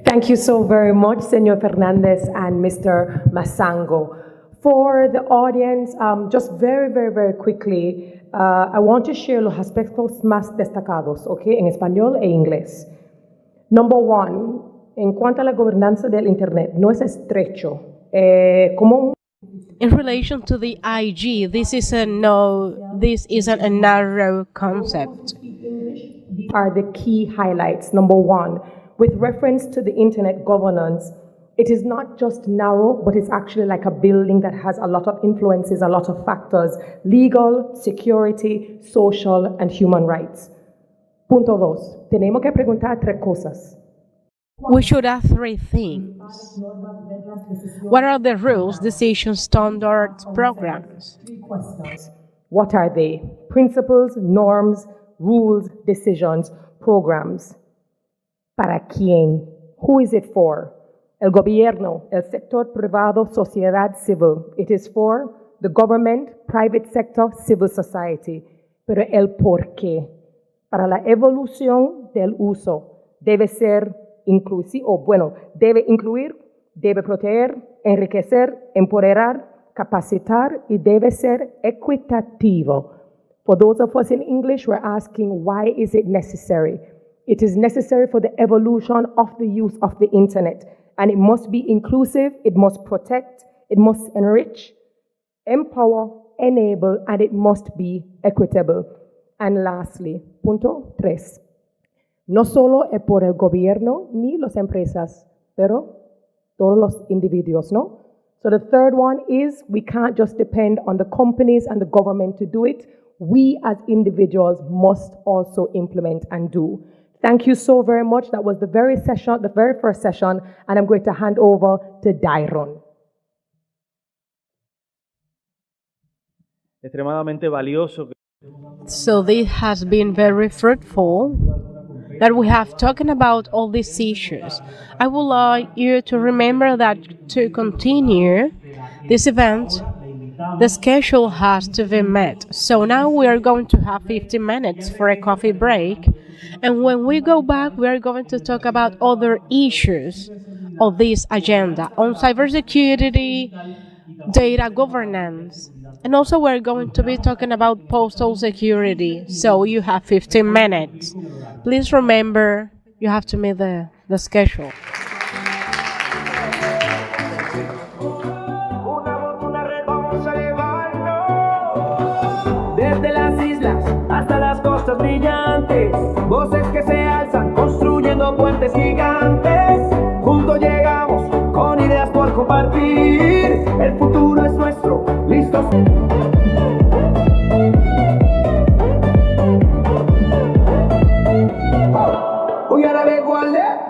Thank you so very much, Senor Fernández and Mr. Masango. For the audience, just very, very, very quickly, I want to share los aspectos más destacados, okay, en español e inglés. Number one, en cuanto a la gobernanza del Internet, no es estrecho. Como In relation to the IG, this isn't a narrow concept. Are the key highlights. Number one, with reference to the internet governance, it is not just narrow, but it's actually like a building that has a lot of influences, a lot of factors: legal, security, social, and human rights. Punto dos. Tenemos que preguntar tres cosas. We should ask three things. What are the rules, decisions, standards, programs? What are they? Principles, norms, rules, decisions, programs. ¿Para quién? Who is it for? El gobierno, el sector privado, sociedad civil. It is for the government, private sector, civil society. Pero el por qué. Para la evolución del uso debe ser inclusivo, debe incluir, debe proteger, enriquecer, empoderar, capacitar y debe ser equitativo. For those of us in English, we're asking, why is it necessary? It is necessary for the evolution of the use of the internet, and it must be inclusive, it must protect, it must enrich, empower, enable, and it must be equitable. And lastly, punto 3. No solo es por el gobierno ni las empresas, pero todos los individuos, ¿no? So the third one is we can't just depend on the companies and the government to do it. We as individuals must also implement and do. Thank you so very much. That was the very first session, and I'm going to hand over to Dairon. Extremadamente valioso. So this has been very fruitful that we have talking about all these issues. I would like you to remember that to continue this event, the schedule has to be met. So now we are going to have 15 minutes for a coffee break. And when we go back, we are going to talk about other issues of this agenda on cybersecurity, data governance. And also we're going to be talking about postal security. So you have 15 minutes. Please remember, you have to meet the schedule. Desde las islas hasta las costas brillantes, voces que se alzan construyendo puentes gigantes. Juntos llegamos con ideas por compartir. El futuro es nuestro, listos. Hoy ahora vengo a leer.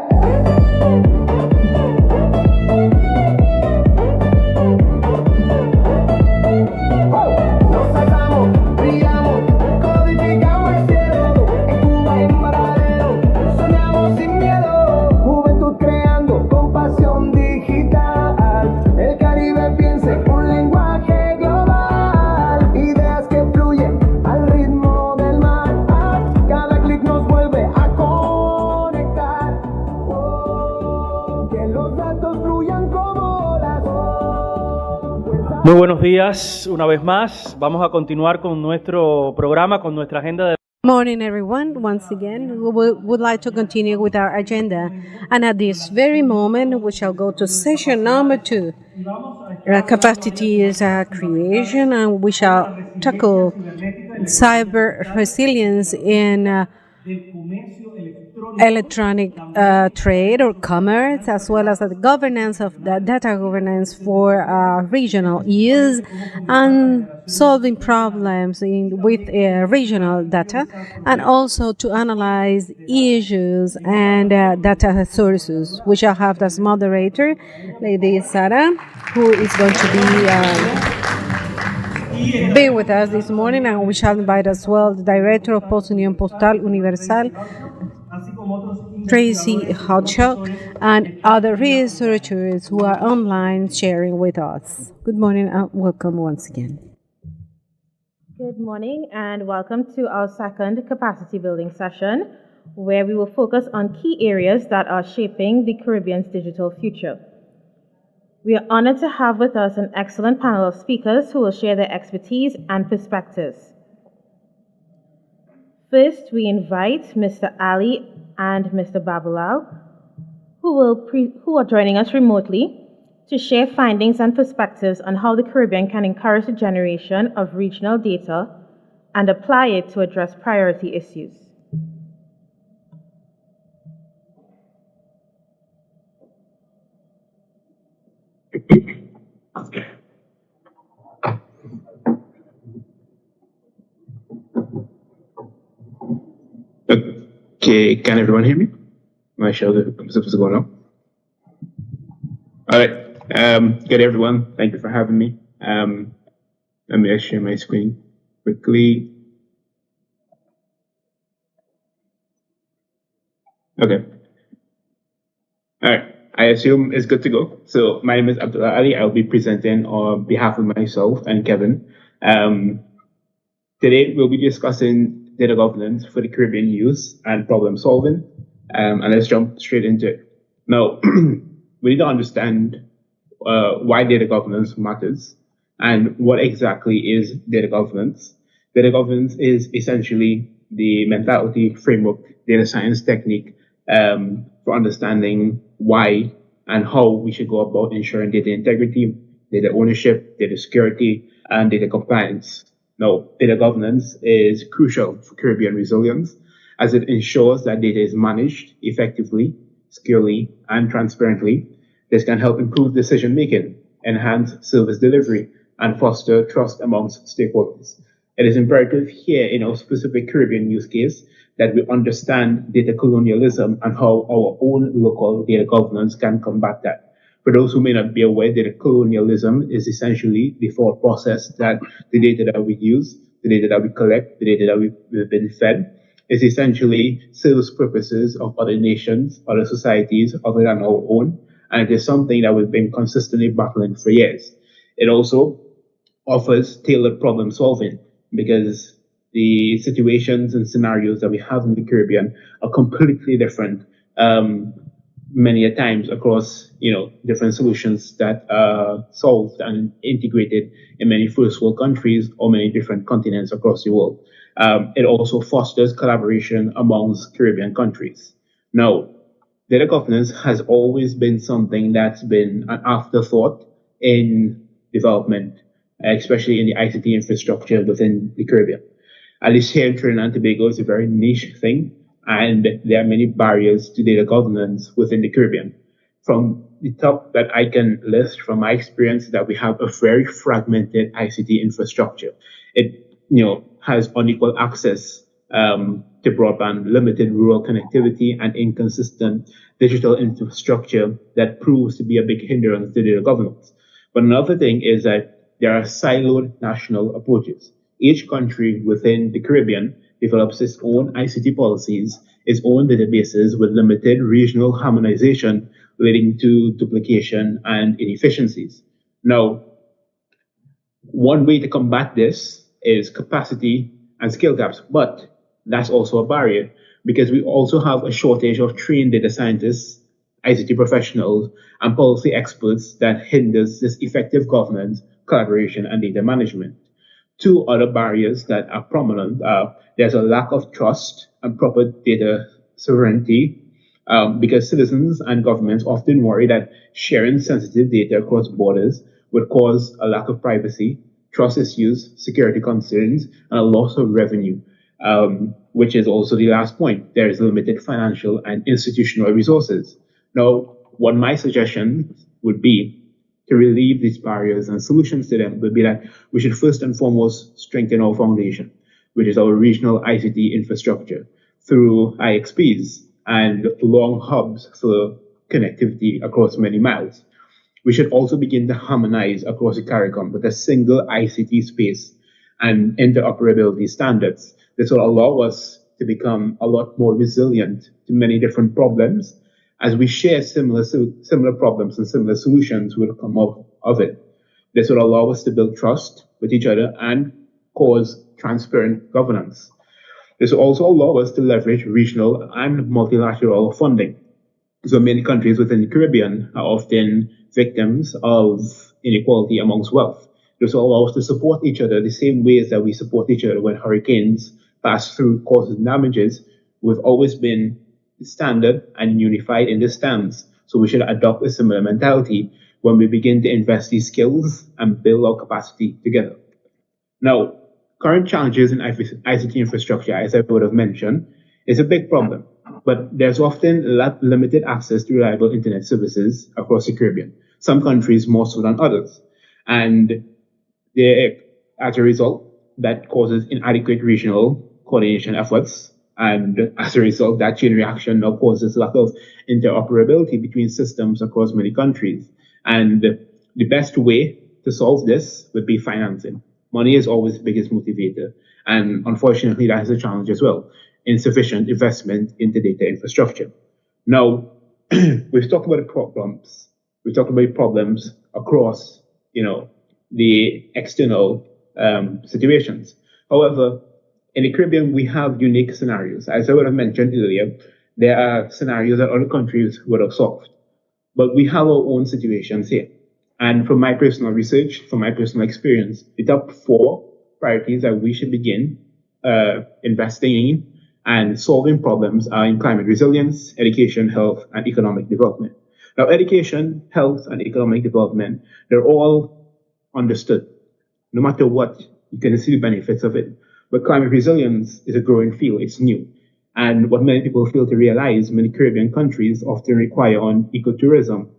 Muy buenos días, una vez más. Vamos a continuar con nuestro programa, con nuestra agenda de... Morning, everyone. Once again, we would like to continue with our agenda. And at this very moment, we shall go to session number 2, capacities creation, and we shall tackle cyber resilience in electronic trade or commerce, as well as the governance of the data governance for regional use and solving problems with regional data, and also to analyze issues and data sources. We shall have as moderator Lady Sara, who is going to be with us this morning, and we shall invite as well the Director of Post Unión Postal Universal, Tracy Hodgsock, and other researchers who are online sharing with us. Good morning and welcome once again. Good morning and welcome to our second capacity building session, where we will focus on key areas that are shaping the Caribbean's digital future. We are honored to have with us an excellent panel of speakers who will share their expertise and perspectives. First, we invite Mr. Ali and Mr. Babulal, who are joining us remotely, to share findings and perspectives on how the Caribbean can encourage the generation of regional data and apply it to address priority issues. Okay, can everyone hear me? Am I sure that I'm supposed to go now? All right. Good everyone. Thank you for having me. Let me just share my screen quickly. Okay. All right. I assume it's good to go. So my name is Abdullah Ali. I'll be presenting on behalf of myself and Kevin. Today we'll be discussing data governance for the Caribbean use and problem solving. And let's jump straight into it. Now, we need to understand why data governance matters and what exactly is data governance. Data governance is essentially the mentality, framework, data science technique for understanding why and how we should go about ensuring data integrity, data ownership, data security, and data compliance. Now, data governance is crucial for Caribbean resilience as it ensures that data is managed effectively, securely, and transparently. This can help improve decision making, enhance service delivery, and foster trust amongst stakeholders. It is imperative here in our specific Caribbean use case that we understand data colonialism and how our own local data governance can combat that. For those who may not be aware, data colonialism is essentially the thought process that the data that we use, the data that we collect, the data that we've been fed, is essentially serves purposes of other nations, other societies other than our own, and it is something that we've been consistently battling for years. It also offers tailored problem solving because the situations and scenarios that we have in the Caribbean are completely different many a times across different solutions that are solved and integrated in many first world countries or many different continents across the world. It also fosters collaboration amongst Caribbean countries. Now, data governance has always been something that's been an afterthought in development, especially in the ICT infrastructure within the Caribbean. At least here in Trinidad and Tobago, it's a very niche thing, and there are many barriers to data governance within the Caribbean. From the top that I can list from my experience that we have a very fragmented ICT infrastructure. It has unequal access to broadband, limited rural connectivity, and inconsistent digital infrastructure that proves to be a big hindrance to data governance. But another thing is that there are siloed national approaches. Each country within the Caribbean develops its own ICT policies, its own databases with limited regional harmonization leading to duplication and inefficiencies. Now, one way to combat this is capacity and skill gaps, but that's also a barrier because we also have a shortage of trained data scientists, ICT professionals, and policy experts that hinders this effective governance, collaboration, and data management. Two other barriers that are prominent are there's a lack of trust and proper data sovereignty because citizens and governments often worry that sharing sensitive data across borders would cause a lack of privacy, trust issues, security concerns, and a loss of revenue, which is also the last point. There is limited financial and institutional resources. Now, what my suggestion would be to relieve these barriers and solutions to them would be that we should first and foremost strengthen our foundation, which is our regional ICT infrastructure through IXPs and long hubs for connectivity across many miles. We should also begin to harmonize across the CARICOM with a single ICT space and interoperability standards. This will allow us to become a lot more resilient to many different problems as we share similar problems and similar solutions will come out of it. This will allow us to build trust with each other and cause transparent governance. This will also allow us to leverage regional and multilateral funding. So many countries within the Caribbean are often victims of inequality amongst wealth. This will allow us to support each other the same ways that we support each other when hurricanes pass through causing damages. We've always been standard and unified in this stance. So we should adopt a similar mentality when we begin to invest these skills and build our capacity together. Now, current challenges in ICT infrastructure, as I would have mentioned, is a big problem, but there's often limited access to reliable internet services across the Caribbean, some countries more so than others. And as a result, that causes inadequate regional coordination efforts. And as a result, that chain reaction now causes lack of interoperability between systems across many countries. And the best way to solve this would be financing. Money is always the biggest motivator. And unfortunately, that is a challenge as well. Insufficient investment into data infrastructure. Now, we've talked about the problems. We've talked about problems across, the external situations. However, in the Caribbean, we have unique scenarios. As I would have mentioned earlier, there are scenarios that other countries would have solved. But we have our own situations here. And from my personal research, from my personal experience, the top 4 priorities that we should begin investing in and solving problems are in climate resilience, education, health, and economic development. Now, education, health, and economic development, they're all understood. No matter what, you can see the benefits of it. But climate resilience is a growing field, it's new. And what many people fail to realize, many Caribbean countries often rely on ecotourism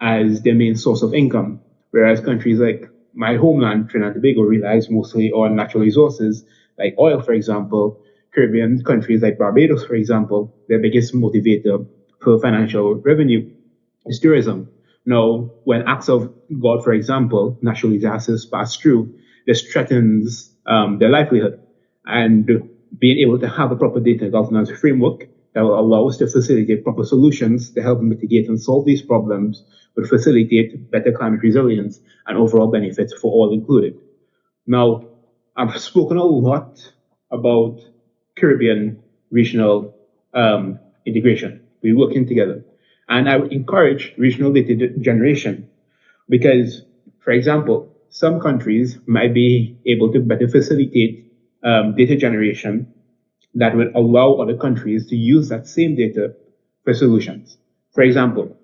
as their main source of income, whereas countries like my homeland, Trinidad and Tobago, relies mostly on natural resources like oil, for example. Caribbean countries like Barbados, for example, their biggest motivator for financial revenue is tourism. Now, when acts of God, for example, natural disasters pass through, this threatens their livelihood. And being able to have a proper data governance framework that will allow us to facilitate proper solutions to help mitigate and solve these problems would facilitate better climate resilience and overall benefits for all included. Now, I've spoken a lot about Caribbean regional integration. We're working together. And I would encourage regional data generation because, for example, some countries might be able to better facilitate data generation that would allow other countries to use that same data for solutions. For example,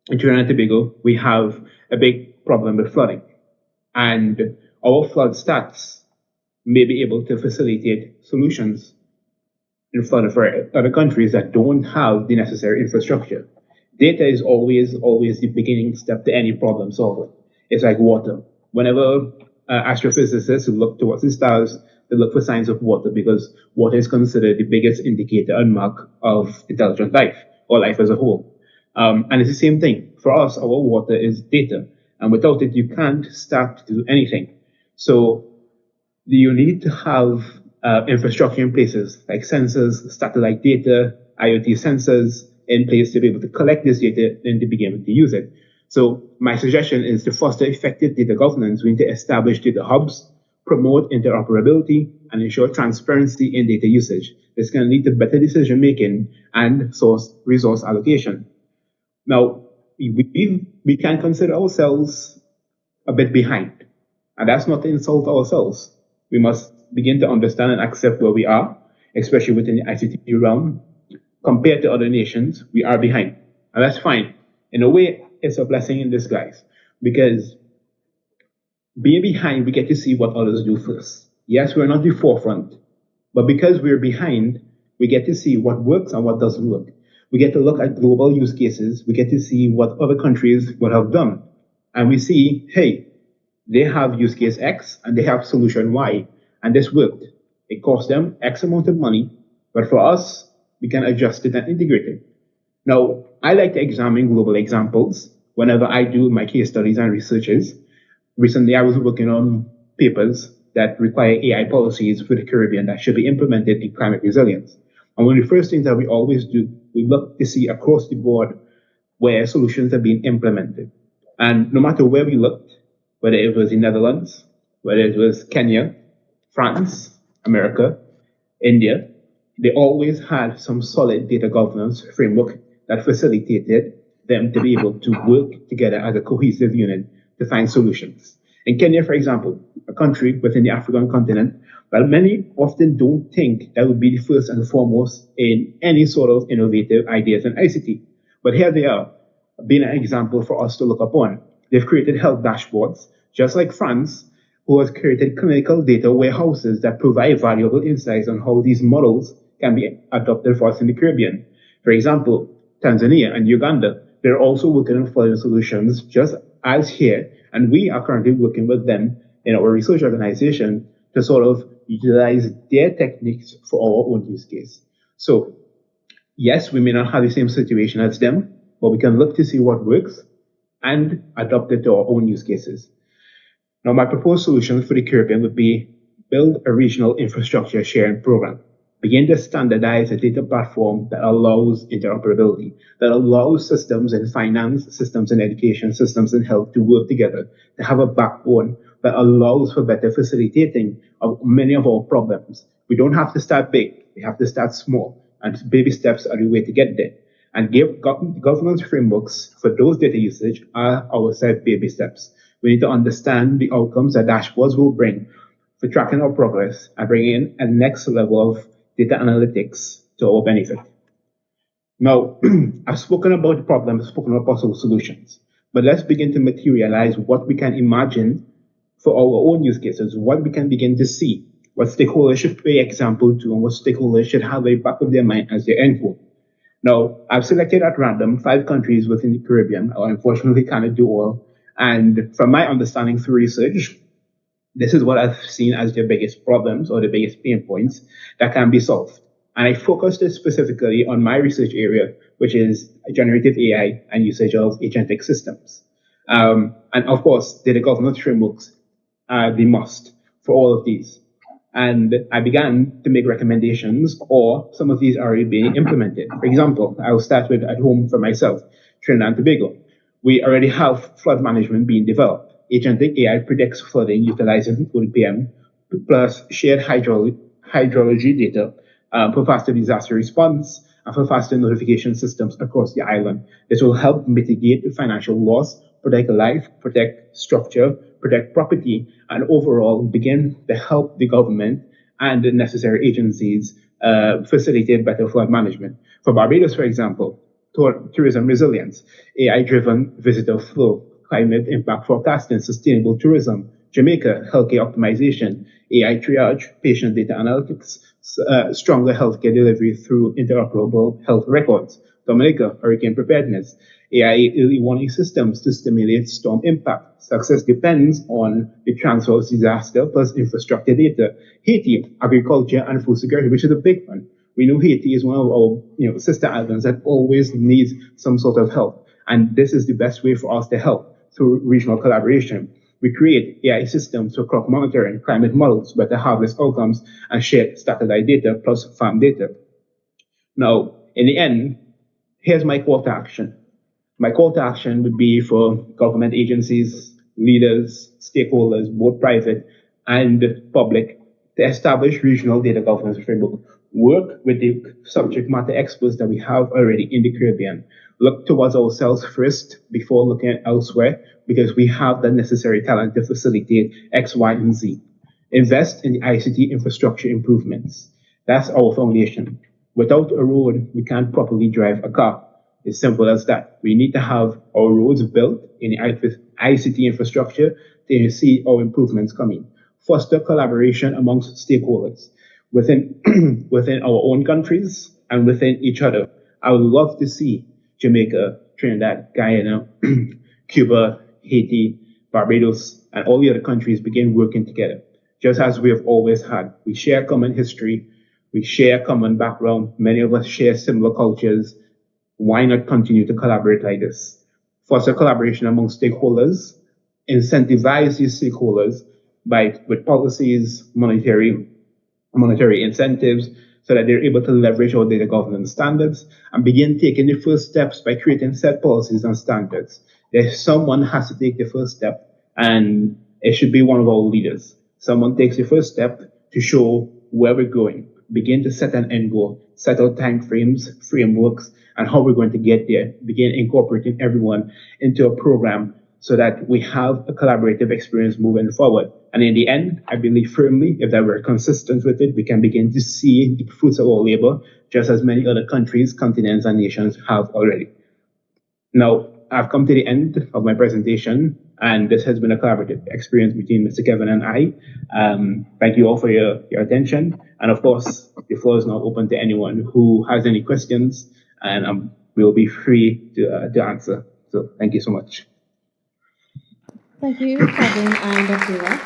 in Trinidad and Tobago, we have a big problem with flooding. And our flood stats may be able to facilitate solutions in flood for other countries that don't have the necessary infrastructure. Data is always the beginning step to any problem solving. It's like water. Whenever astrophysicists look towards the stars, they look for signs of water because water is considered the biggest indicator and mark of intelligent life or life as a whole. And it's the same thing. For us, our water is data. And without it, you can't start to do anything. So you need to have infrastructure in places like sensors, satellite data, IoT sensors in place to be able to collect this data and to begin to use it. So my suggestion is to foster effective data governance. We need to establish data hubs, promote interoperability, and ensure transparency in data usage. This can lead to better decision making and resource allocation. Now, we can consider ourselves a bit behind, and that's not to insult ourselves. We must begin to understand and accept where we are, especially within the ICT realm. Compared to other nations, we are behind, and that's fine. In a way, it's a blessing in disguise because being behind, we get to see what others do first. Yes, we're not the forefront, but because we're behind, we get to see what works and what doesn't work. We get to look at global use cases. We get to see what other countries would have done. And we see, hey, they have use case X and they have solution Y, and this worked. It cost them X amount of money, but for us, we can adjust it and integrate it. Now, I like to examine global examples whenever I do my case studies and researches. Recently, I was working on papers that require AI policies for the Caribbean that should be implemented in climate resilience. And one of the first things that we always do, we look to see across the board where solutions are being implemented. And no matter where we looked, whether it was the Netherlands, whether it was Kenya, France, America, India, they always had some solid data governance framework that facilitated them to be able to work together as a cohesive unit to find solutions. In Kenya, for example, a country within the African continent, well, many often don't think that would be the first and foremost in any sort of innovative ideas in ICT. But here they are, being an example for us to look upon. They've created health dashboards, just like France, who has created clinical data warehouses that provide valuable insights on how these models can be adopted for us in the Caribbean. For example, Tanzania and Uganda, they're also working on flooding solutions just as here, and we are currently working with them in our research organization to sort of utilize their techniques for our own use case. So yes, we may not have the same situation as them, but we can look to see what works and adopt it to our own use cases. Now, my proposed solution for the Caribbean would be build a regional infrastructure sharing program. Begin to standardize a data platform that allows interoperability, that allows systems in finance, systems in education, systems in health to work together, to have a backbone that allows for better facilitating of many of our problems. We don't have to start big, we have to start small, and baby steps are the way to get there. And give governance frameworks for those data usage are our said baby steps. We need to understand the outcomes that dashboards will bring for tracking our progress and bringing in a next level of data analytics to our benefit. Now, I've spoken about the problems, I've spoken about possible solutions, but let's begin to materialize what we can imagine for our own use cases, what we can begin to see, what stakeholders should pay example to, and what stakeholders should have at the back of their mind as their end goal. Now, I've selected at random 5 countries within the Caribbean. I unfortunately cannot do all. And from my understanding through research, this is what I've seen as the biggest problems or the biggest pain points that can be solved. And I focused it specifically on my research area, which is generative AI and usage of agentic systems. And of course, data governance frameworks are the must for all of these. And I began to make recommendations, or some of these are already being implemented. For example, I will start with at home for myself, Trinidad and Tobago. We already have flood management being developed. Agentic AI predicts flooding utilizing ODPM plus shared hydrology data for faster disaster response and for faster notification systems across the island. This will help mitigate the financial loss, protect life, protect structure, protect property, and overall begin to help the government and the necessary agencies facilitate better flood management. For Barbados, for example, tourism resilience, AI-driven visitor flow, climate impact forecasting, sustainable tourism. Jamaica, healthcare optimization, AI triage, patient data analytics, stronger healthcare delivery through interoperable health records. Dominica, hurricane preparedness, AI early warning systems to stimulate storm impact. Success depends on the transfer of disaster plus infrastructure data. Haiti, agriculture and food security, which is a big one. We know Haiti is one of our sister islands that always needs some sort of help. And this is the best way for us to help through regional collaboration. We create AI systems for crop monitoring, climate models, better harvest outcomes, and share standardized data plus farm data. Now, in the end, here's my call to action. My call to action would be for government agencies, leaders, stakeholders, both private and public, to establish regional data governance framework. Work with the subject matter experts that we have already in the Caribbean. Look towards ourselves first before looking at elsewhere, because we have the necessary talent to facilitate X, Y, and Z. Invest in the ICT infrastructure improvements. That's our foundation. Without a road, we can't properly drive a car. It's simple as that. We need to have our roads built in the ICT infrastructure to see our improvements coming. Foster collaboration amongst stakeholders within our own countries and within each other. I would love to see Jamaica, Trinidad, Guyana, Cuba, Haiti, Barbados, and all the other countries begin working together, just as we have always had. We share common history, we share common background, many of us share similar cultures. Why not continue to collaborate like this? Foster collaboration among stakeholders, incentivize these stakeholders with policies, monetary incentives, so that they're able to leverage our data governance standards and begin taking the first steps by creating set policies and standards. Someone has to take the first step, and it should be one of our leaders. Someone takes the first step to show where we're going, begin to set an end goal, set out time frames, frameworks, and how we're going to get there, begin incorporating everyone into a program so that we have a collaborative experience moving forward. And in the end, I believe firmly, if that we're consistent with it, we can begin to see the fruits of our labor, just as many other countries, continents, and nations have already. Now, I've come to the end of my presentation, and this has been a collaborative experience between Mr. Kevin and I. Thank you all for your attention. And of course, the floor is now open to anyone who has any questions, and we'll be free to answer. So thank you so much. Thank you, Kevin and Abdullah.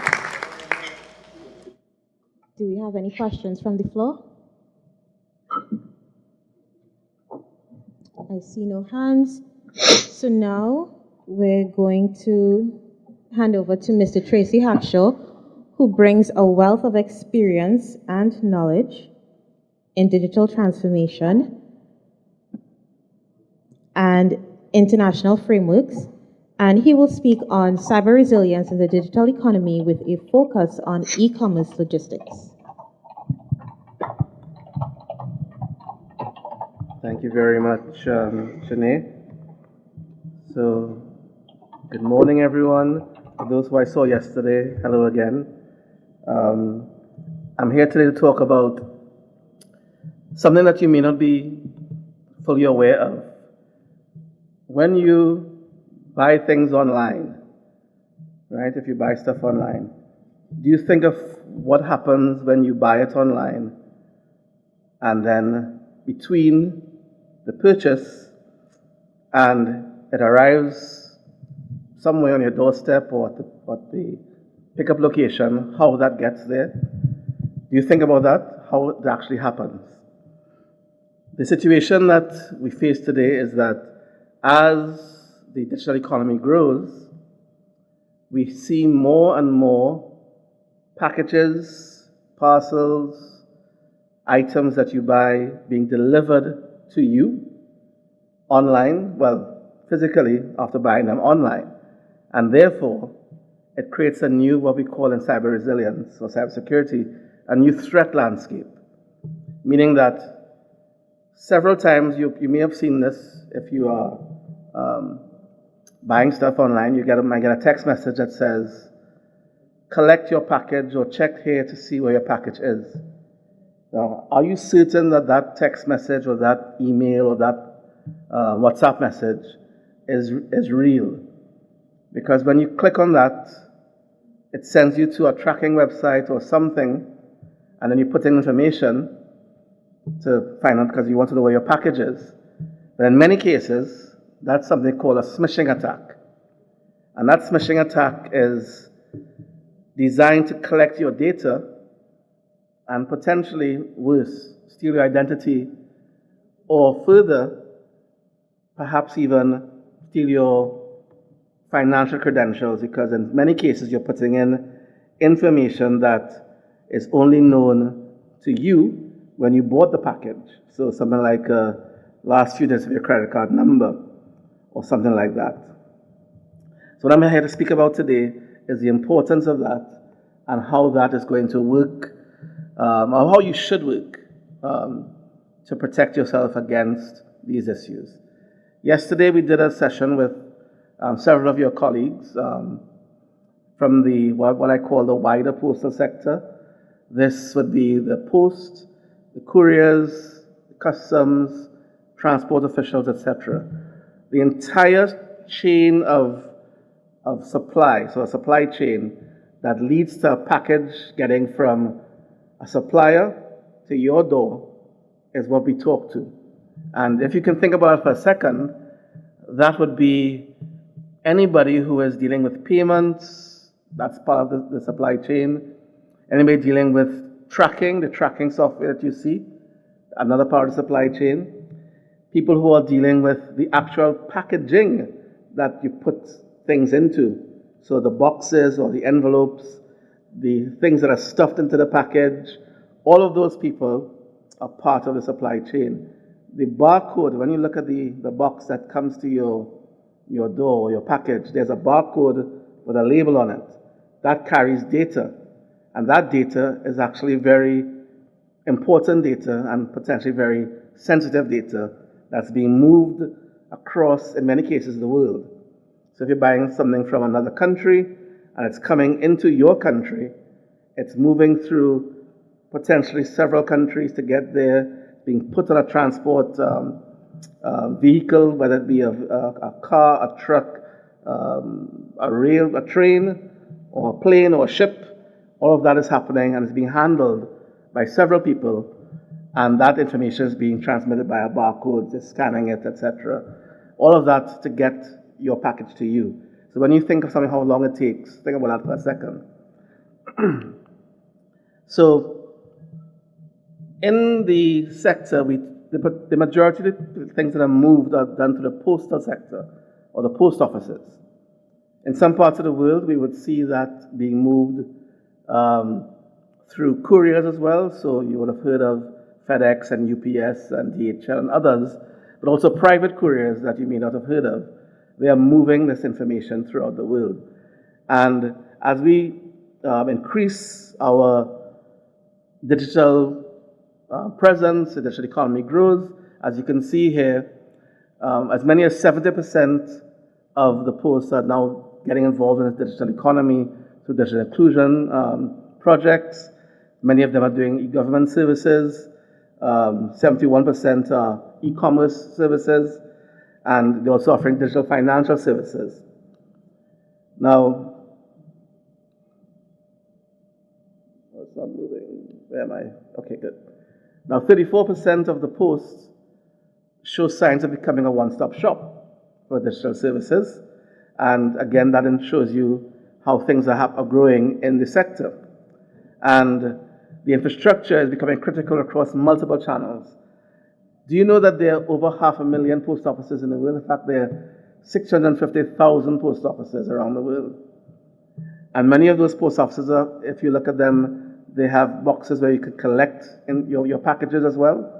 Do we have any questions from the floor? I see no hands. So now we're going to hand over to Mr. Tracy Hackshaw, who brings a wealth of experience and knowledge in digital transformation and international frameworks. And he will speak on cyber resilience in the digital economy with a focus on e-commerce logistics. Thank you very much, Shanae. So, good morning, everyone. For those who I saw yesterday, hello again. I'm here today to talk about something that you may not be fully aware of. When you buy things online, right? If you buy stuff online, do you think of what happens when you buy it online and then between the purchase and it arrives somewhere on your doorstep or at the pickup location, how that gets there? Do you think about that? How it actually happens? The situation that we face today is that as the digital economy grows, we see more and more packages, parcels, items that you buy being delivered to you online, well, physically after buying them online. And therefore, it creates a new, what we call in cyber resilience or cybersecurity, a new threat landscape. Meaning that several times you may have seen this if you are buying stuff online, you might get a text message that says, collect your package or check here to see where your package is. Now, are you certain that that text message or that email or that WhatsApp message is real? Because when you click on that, it sends you to a tracking website or something, and then you put in information to find out because you want to know where your package is. But in many cases, that's something called a smishing attack. And that smishing attack is designed to collect your data and potentially worse, steal your identity, or further, perhaps even steal your financial credentials, because in many cases you're putting in information that is only known to you when you bought the package. So something like last few digits of your credit card number or something like that. So what I'm here to speak about today is the importance of that and how that is going to work, or how you should work to protect yourself against these issues. Yesterday we did a session with several of your colleagues from the what I call the wider postal sector. This would be the post, the couriers, the customs, transport officials, etc. The entire chain of supply, so a supply chain that leads to a package getting from a supplier to your door is what we talk to. And if you can think about it for a second, that would be anybody who is dealing with payments, that's part of the supply chain. Anybody dealing with tracking, the tracking software that you see, another part of the supply chain. People who are dealing with the actual packaging that you put things into. So the boxes or the envelopes, the things that are stuffed into the package, all of those people are part of the supply chain. The barcode, when you look at the box that comes to your door or your package, there's a barcode with a label on it. That carries data. And that data is actually very important data and potentially very sensitive data that's being moved across, in many cases, the world. So if you're buying something from another country and it's coming into your country, it's moving through potentially several countries to get there, being put on a transport vehicle, whether it be a car, a truck, a rail, a train, or a plane or a ship. All of that is happening and is being handled by several people, and that information is being transmitted by a barcode, just scanning it, etc. All of that to get your package to you. So when you think of something, how long it takes, think about that for a second. So in the sector, the majority of the things that are moved are done to the postal sector or the post offices. In some parts of the world, we would see that being moved through couriers as well. So you would have heard of FedEx and UPS and DHL and others, but also private couriers that you may not have heard of. They are moving this information throughout the world. And as we increase our digital presence, the digital economy grows. As you can see here, as many as 70% of the posts are now getting involved in the digital economy through digital inclusion projects. Many of them are doing e-government services. 71% are e-commerce services, and they're also offering digital financial services. Now, it's not moving. Where am I? Okay, good. Now, 34% of the posts show signs of becoming a one-stop shop for digital services. And again, that shows you how things are growing in the sector. And the infrastructure is becoming critical across multiple channels. Do you know that there are over 500,000 post offices in the world? In fact, there are 650,000 post offices around the world. And many of those post offices are, if you look at them, they have boxes where you can collect in your packages as well.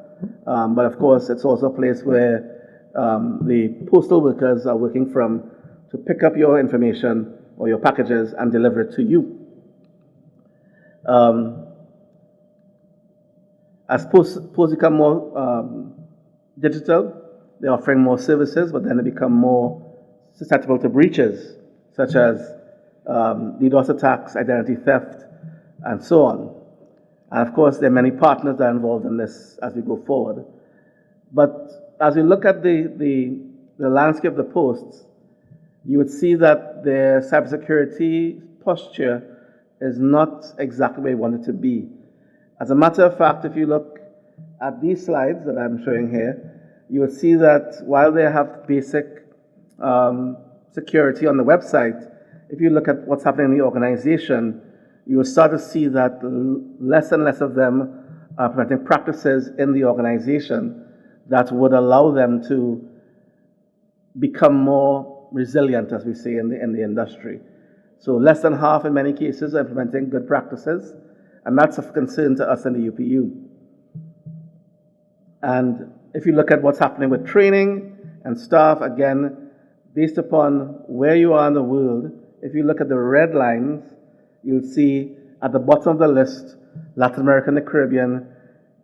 But of course, it's also a place where the postal workers are working from to pick up your information or your packages and deliver it to you. As posts become more digital, they're offering more services, but then they become more susceptible to breaches, such as DDoS attacks, identity theft, and so on. And of course, there are many partners that are involved in this as we go forward. But as we look at the landscape of the posts, you would see that their cybersecurity posture is not exactly where we want it to be. As a matter of fact, if you look at these slides that I'm showing here, you will see that while they have basic security on the website, if you look at what's happening in the organization, you will start to see that less and less of them are implementing practices in the organization that would allow them to become more resilient, as we say in the industry. So less than half in many cases are implementing good practices, and that's of concern to us in the UPU. And if you look at what's happening with training and staff, again, based upon where you are in the world, if you look at the red lines, you'll see at the bottom of the list, Latin America and the Caribbean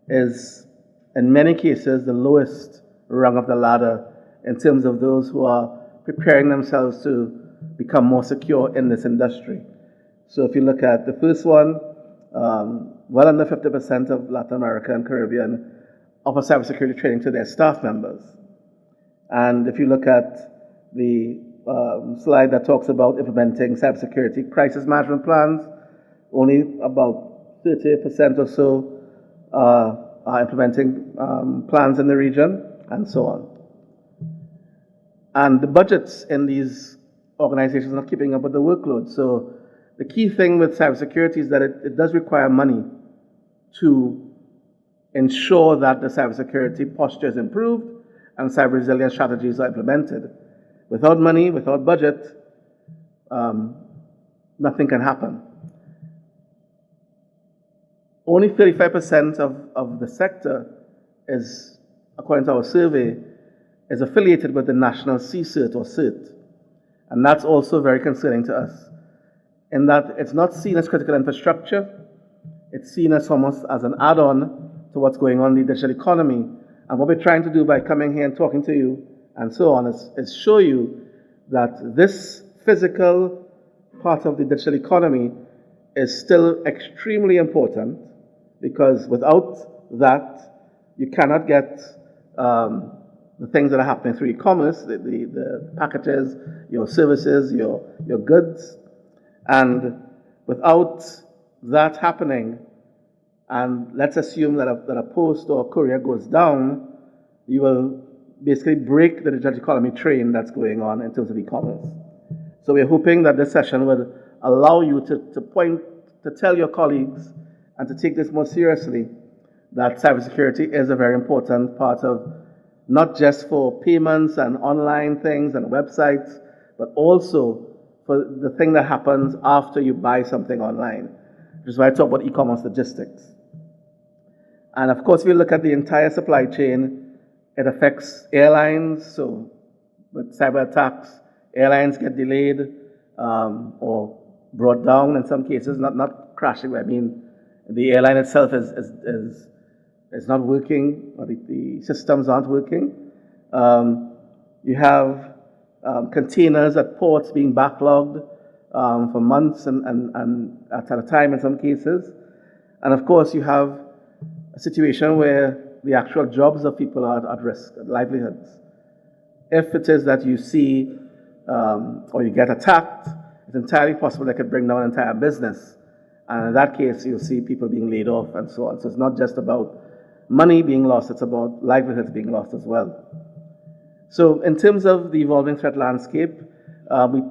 is, in many cases, the lowest rung of the ladder in terms of those who are preparing themselves to become more secure in this industry. So if you look at the first one, well under 50% of Latin America and Caribbean offer cybersecurity training to their staff members. And if you look at the slide that talks about implementing cybersecurity crisis management plans, only about 30% or so are implementing plans in the region, and so on. And the budgets in these organizations are not keeping up with the workload. So the key thing with cybersecurity is that it does require money to ensure that the cybersecurity posture is improved and cyber resilience strategies are implemented. Without money, without budget, nothing can happen. Only 35% of the sector is, according to our survey, is affiliated with the national CCERT or CERT. And that's also very concerning to us, in that it's not seen as critical infrastructure, it's seen as almost as an add-on to what's going on in the digital economy. And what we're trying to do by coming here and talking to you and so on is show you that this physical part of the digital economy is still extremely important, because without that, you cannot get the things that are happening through e-commerce, the packages, your services, your goods. And without that happening, and let's assume that a post or a courier goes down, you will basically break the digital economy train that's going on in terms of e-commerce. So we're hoping that this session will allow you to tell your colleagues and to take this more seriously, that cybersecurity is a very important part of not just for payments and online things and websites, but also for the thing that happens after you buy something online, which is why I talk about e-commerce logistics. And of course, if you look at the entire supply chain, it affects airlines. So with cyber attacks, airlines get delayed or brought down in some cases, not crashing. I mean, the airline itself is not working, or the systems aren't working. You have containers at ports being backlogged for months and at a time in some cases. And of course, you have a situation where the actual jobs of people are at risk, livelihoods. If it is that you see or you get attacked, it's entirely possible that could bring down an entire business. And in that case, you'll see people being laid off and so on. So it's not just about money being lost, it's about livelihoods being lost as well. So in terms of the evolving threat landscape,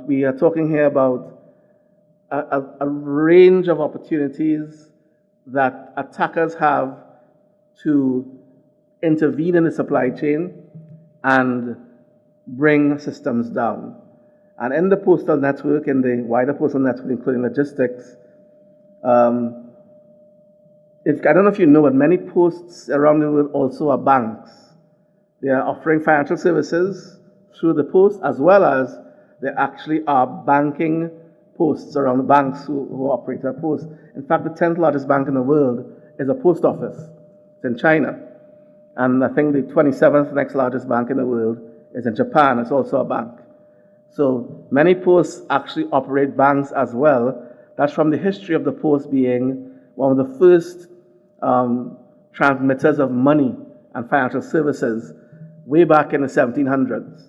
we are talking here about a range of opportunities that attackers have to intervene in the supply chain and bring systems down. And in the postal network, in the wider postal network, including logistics, I don't know if you know, but many posts around the world also are banks. They are offering financial services through the post, as well as there actually are banking posts around the banks who operate a post. In fact, the 10th largest bank in the world is a post office. It's in China. And I think the 27th next largest bank in the world is in Japan. It's also a bank. So many posts actually operate banks as well. That's from the history of the post being one of the first transmitters of money and financial services way back in the 1700s.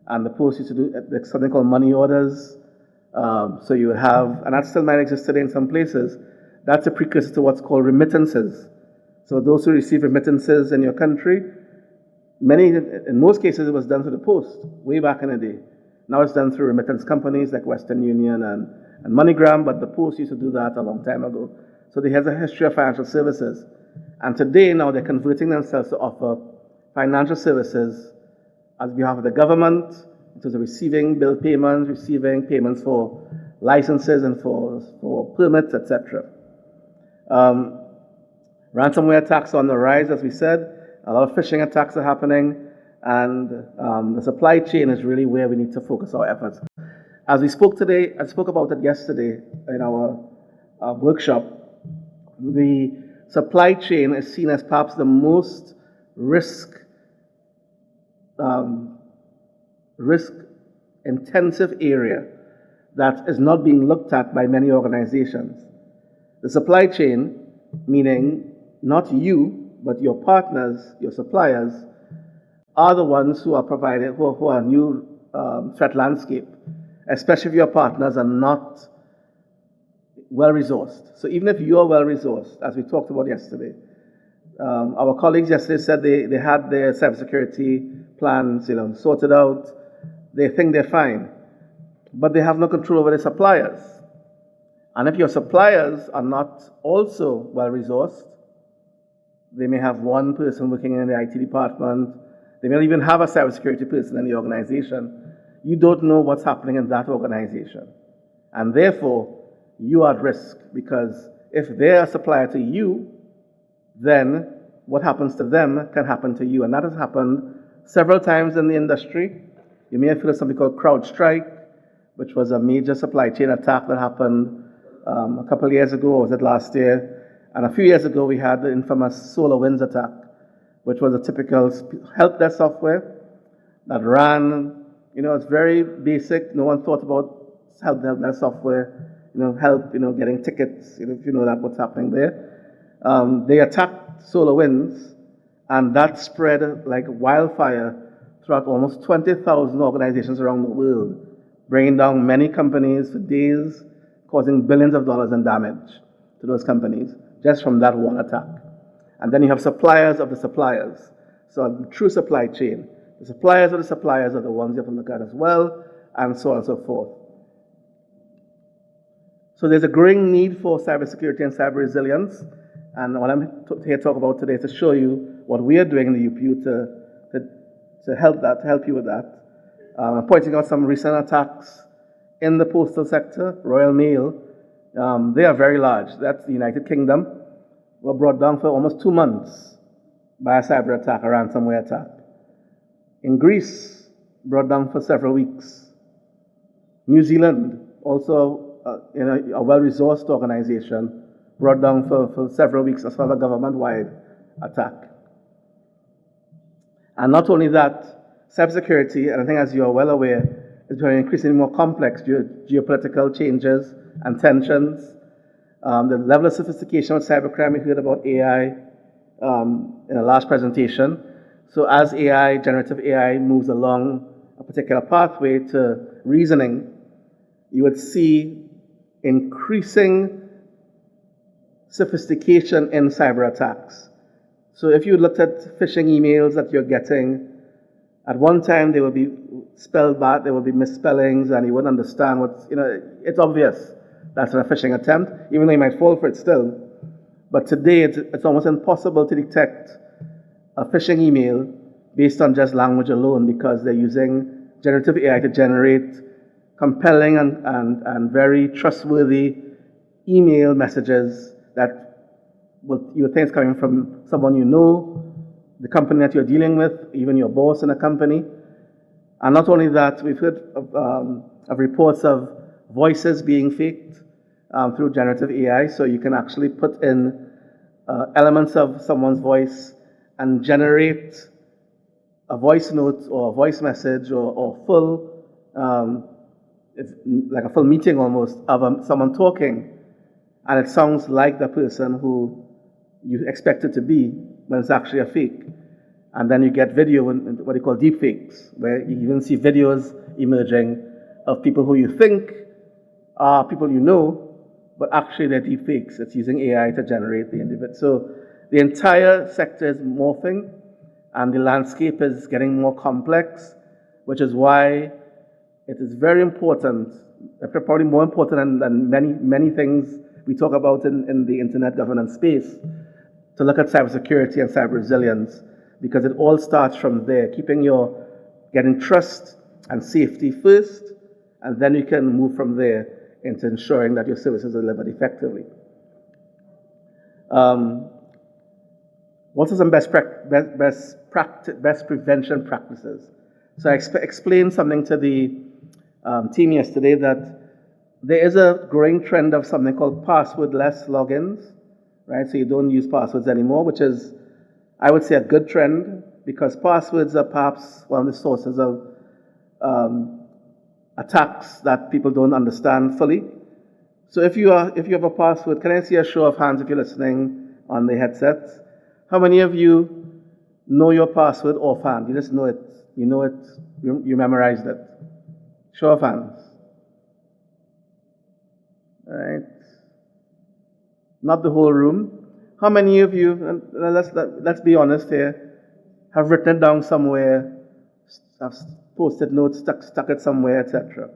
And the post used to do something called money orders. So you would have, and that still might exist today in some places, that's a precursor to what's called remittances. So those who receive remittances in your country, in most cases it was done through the post way back in the day. Now it's done through remittance companies like Western Union and MoneyGram, but the post used to do that a long time ago. So they have a history of financial services. And today now they're converting themselves to offer financial services on behalf of the government, in terms of receiving bill payments, receiving payments for licenses and for permits, etc. Ransomware attacks are on the rise, as we said. A lot of phishing attacks are happening, and the supply chain is really where we need to focus our efforts. As we spoke today, I spoke about it yesterday in our workshop, the supply chain is seen as perhaps the most risk-intensive area that is not being looked at by many organizations. The supply chain, meaning not you, but your partners, your suppliers, are the ones who are providing, who are new threat landscape, especially if your partners are not well-resourced. So even if you are well-resourced, as we talked about yesterday, our colleagues yesterday said they had their cybersecurity plans, sorted out. They think they're fine, but they have no control over their suppliers. And if your suppliers are not also well-resourced, they may have one person working in the IT department. They may not even have a cybersecurity person in the organization. You don't know what's happening in that organization. And therefore, you are at risk, because if they're a supplier to you, then what happens to them can happen to you. And that has happened several times in the industry. You may have heard of something called CrowdStrike, which was a major supply chain attack that happened a couple of years ago, or was it last year? And a few years ago, we had the infamous SolarWinds attack, which was a typical help desk software that ran, it's very basic. No one thought about help desk software, getting tickets, if you know that, what's happening there. They attacked SolarWinds, and that spread like wildfire throughout almost 20,000 organizations around the world, bringing down many companies for days, causing billions of dollars in damage to those companies just from that one attack. And then you have suppliers of the suppliers. So the true supply chain. The suppliers of the suppliers are the ones you have to look at as well, and so on and so forth. So there's a growing need for cybersecurity and cyber resilience. And what I'm here to talk about today is to show you what we are doing in the UPU to help you with that. I'm pointing out some recent attacks in the postal sector. Royal Mail, they are very large. That's the United Kingdom. Were brought down for almost 2 months by a cyber attack, a ransomware attack. In Greece, brought down for several weeks. New Zealand, also a well-resourced organization, brought down for several weeks as part of a government-wide attack. And not only that, cybersecurity, and I think as you are well aware, is becoming increasingly more complex due to geopolitical changes and tensions. The level of sophistication of cybercrime, we heard about AI in a last presentation. So as AI, generative AI, moves along a particular pathway to reasoning, you would see increasing sophistication in cyber attacks. So if you looked at phishing emails that you're getting, at one time they will be spelled bad, there will be misspellings, and you wouldn't understand what's, it's obvious that's a phishing attempt, even though you might fall for it still. But today it's almost impossible to detect a phishing email based on just language alone, because they're using generative AI to generate compelling and very trustworthy email messages that you think is coming from someone you know, the company that you're dealing with, even your boss in a company. And not only that, we've heard of reports of voices being faked through generative AI, so you can actually put in elements of someone's voice and generate a voice note or a voice message or full, it's like a full meeting almost of someone talking, and it sounds like the person who you expect it to be, when it's actually a fake. And then you get video, what they call deep fakes, where you even see videos emerging of people who you think are people you know, but actually they're deep fakes. It's using AI to generate the individual. So the entire sector is morphing, and the landscape is getting more complex, which is why it is very important, probably more important than many things we talk about in the internet governance space, to look at cybersecurity and cyber resilience, because it all starts from there, getting trust and safety first, and then you can move from there into ensuring that your services are delivered effectively. What are some best prevention practices? So I explained something to the team yesterday, that there is a growing trend of something called password-less logins, right? So you don't use passwords anymore, which is, I would say, a good trend, because passwords are perhaps one of the sources of attacks that people don't understand fully. So if you have a password, can I see a show of hands if you're listening on the headsets? How many of you know your password offhand? You just know it. You know it. You memorized it. Show of hands. All right. Not the whole room. How many of you, and let's be honest here, have written it down somewhere, have posted notes, stuck it somewhere, etc.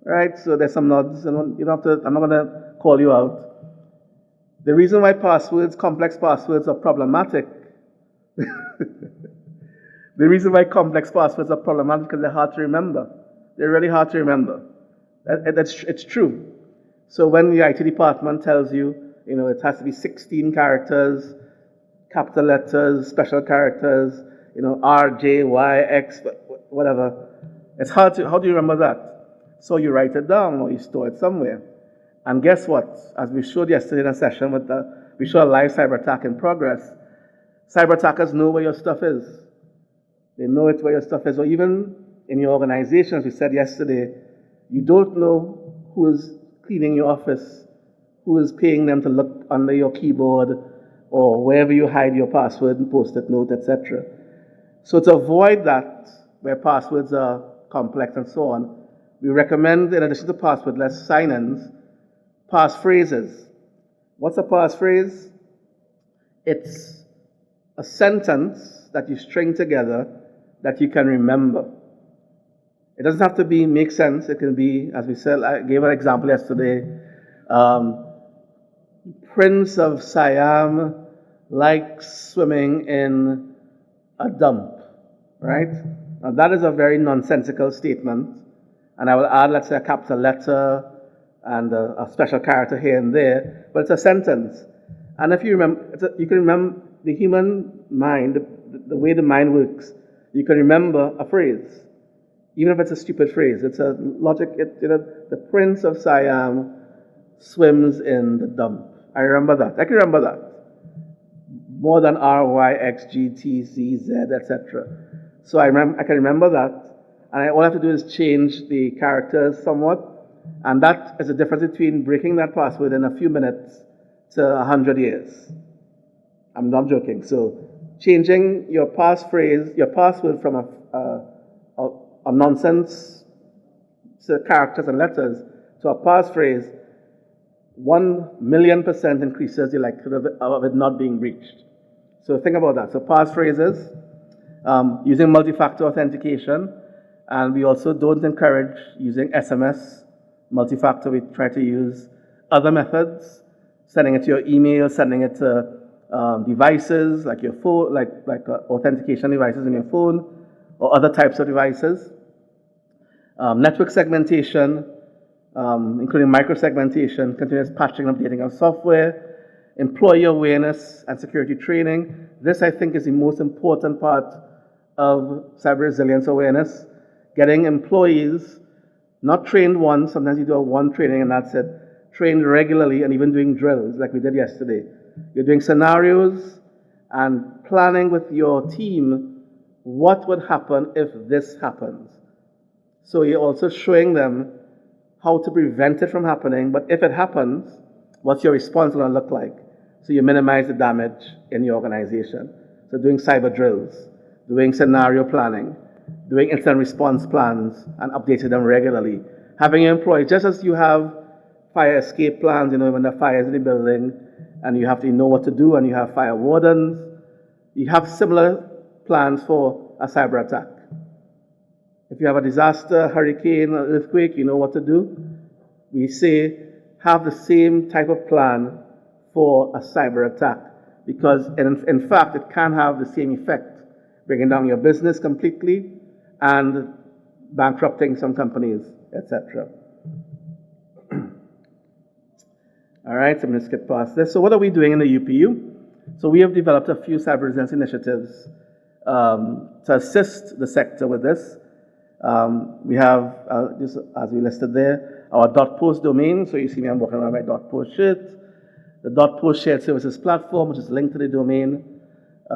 Right? So there's some nods. You don't have to. I'm not going to call you out. The reason why complex passwords are problematic, the reason why complex passwords are problematic because they're hard to remember. They're really hard to remember. It's true. So when the IT department tells you, it has to be 16 characters, capital letters, special characters, R, J, Y, X, whatever, it's hard to, how do you remember that? So you write it down or you store it somewhere. And guess what? As we showed yesterday in a session we showed a live cyber attack in progress. Cyber attackers know where your stuff is. They know it where your stuff is. Or even in your organization, as we said yesterday, you don't know who is cleaning your office, who is paying them to look under your keyboard or wherever you hide your password and post-it note, etc. So to avoid that, where passwords are complex and so on, we recommend, in addition to passwordless sign-ins, passphrases. What's a passphrase? It's a sentence that you string together that you can remember. It doesn't have to make sense. It can be, as we said, I gave an example yesterday, Prince of Siam likes swimming in a dump, right? Now that is a very nonsensical statement, and I will add, let's say, a capital letter and a special character here and there, but it's a sentence. And if you remember, you can remember the human mind, the way the mind works, you can remember a phrase, even if it's a stupid phrase. It's a logic, the Prince of Siam swims in the dump. I remember that. I can remember that. More than R, Y, X, G, T, C, Z, etc. So I can remember that, and all I have to do is change the characters somewhat, and that is the difference between breaking that password in a few minutes to 100 years. I'm not joking. So changing your passphrase, your password from a nonsense to characters and letters to a passphrase, 1,000,000% increases the likelihood of it not being breached. So think about that. So passphrases, using multi-factor authentication, and we also don't encourage using SMS, multi-factor. We try to use other methods, sending it to your email, sending it to devices like your phone, like authentication devices in your phone, or other types of devices. Network segmentation, including microsegmentation, continuous patching and updating of software, employee awareness and security training. This, I think, is the most important part of cyber resilience awareness. Getting employees not trained once, sometimes you do a one training and that's it, trained regularly and even doing drills like we did yesterday. You're doing scenarios and planning with your team what would happen if this happens. So you're also showing them how to prevent it from happening, but if it happens, what's your response going to look like? So you minimize the damage in your organization. So doing cyber drills, doing scenario planning, doing incident response plans and updating them regularly. Having your employees, just as you have fire escape plans, when the fire is in the building and you have to know what to do and you have fire wardens, you have similar plans for a cyber attack. If you have a disaster, hurricane, or earthquake, you know what to do. We say have the same type of plan for a cyber attack because in fact it can have the same effect, bringing down your business completely and bankrupting some companies, etc. All right, so I'm going to skip past this. So what are we doing in the UPU? So we have developed a few cyber resilience initiatives to assist the sector with this. We have, just as we listed there, our .post domain. So you see me, I'm walking around my .post shirt. The .post shared services platform, which is linked to the domain.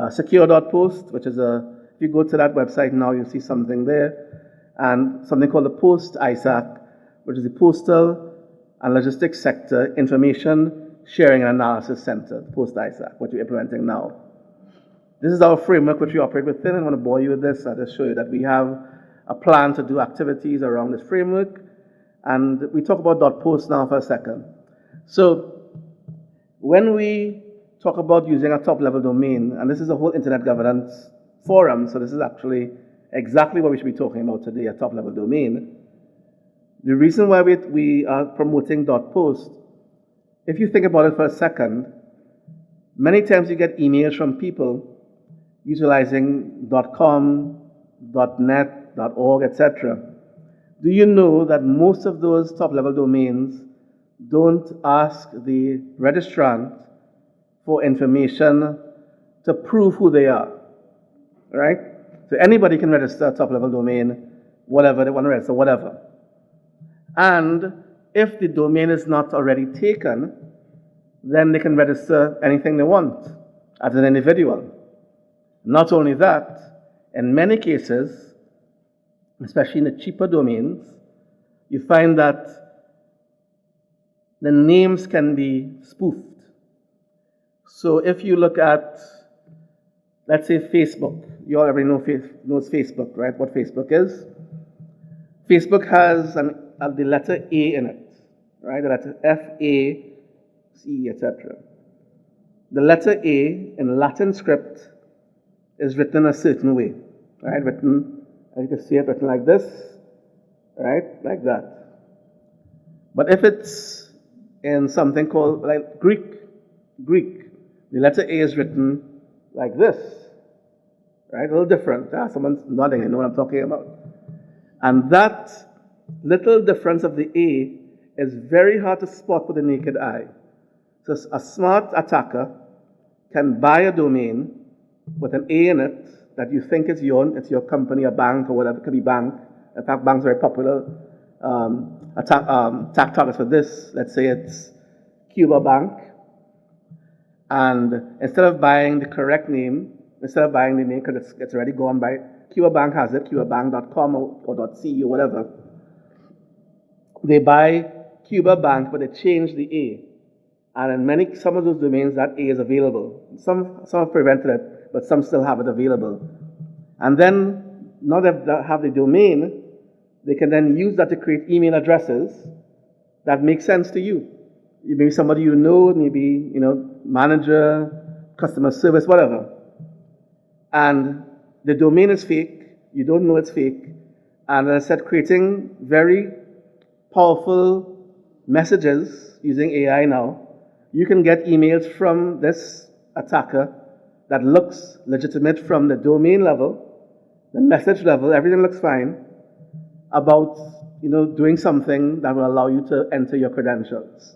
Secure.post, which is if you go to that website now, you'll see something there. And something called the Post ISAC, which is the Postal and Logistics Sector Information Sharing and Analysis Center, the Post ISAC, which we're implementing now. This is our framework which we operate within. I'm going to bore you with this. I'll just show you that we have a plan to do activities around this framework. And we talk about .post now for a second. So when we talk about using a top-level domain, and this is a whole internet governance forum, so this is actually exactly what we should be talking about today, a top-level domain. The reason why we are promoting .post, if you think about it for a second, many times you get emails from people utilizing .com, .net, .org, etc. Do you know that most of those top-level domains don't ask the registrant for information to prove who they are, right? So anybody can register a top-level domain, whatever they want to register, whatever. And if the domain is not already taken, then they can register anything they want as an individual. Not only that, in many cases, especially in the cheaper domains, you find that the names can be spoofed. So if you look at let's say Facebook. You all already knows Facebook, right? What Facebook is. Facebook has the letter A in it, right? The letter F-A-C, etc. The letter A in Latin script is written a certain way, right? Written, as you can see it, written like this, right? Like that. But if it's in something called like Greek, the letter A is written like this, right? A little different. Someone's nodding, you know what I'm talking about. And that little difference of the A is very hard to spot with the naked eye. So a smart attacker can buy a domain with an A in it that you think is it's your company, a bank, or whatever. It could be bank. In fact, banks are very popular attack targets for this. Let's say it's Cuba Bank. And instead of buying the correct name, instead of buying the name because it's already gone by, Cuba Bank has it, cubabank.com or .ce or whatever. They buy Cuba Bank, but they change the A. And in some of those domains, that A is available. Some have prevented it, but some still have it available. And then, now that they have the domain, they can then use that to create email addresses that make sense to you. Maybe somebody you know, maybe, manager, customer service, whatever. And the domain is fake. You don't know it's fake. And as I said, creating very powerful messages using AI now. You can get emails from this attacker that looks legitimate from the domain level, the message level, everything looks fine, about doing something that will allow you to enter your credentials.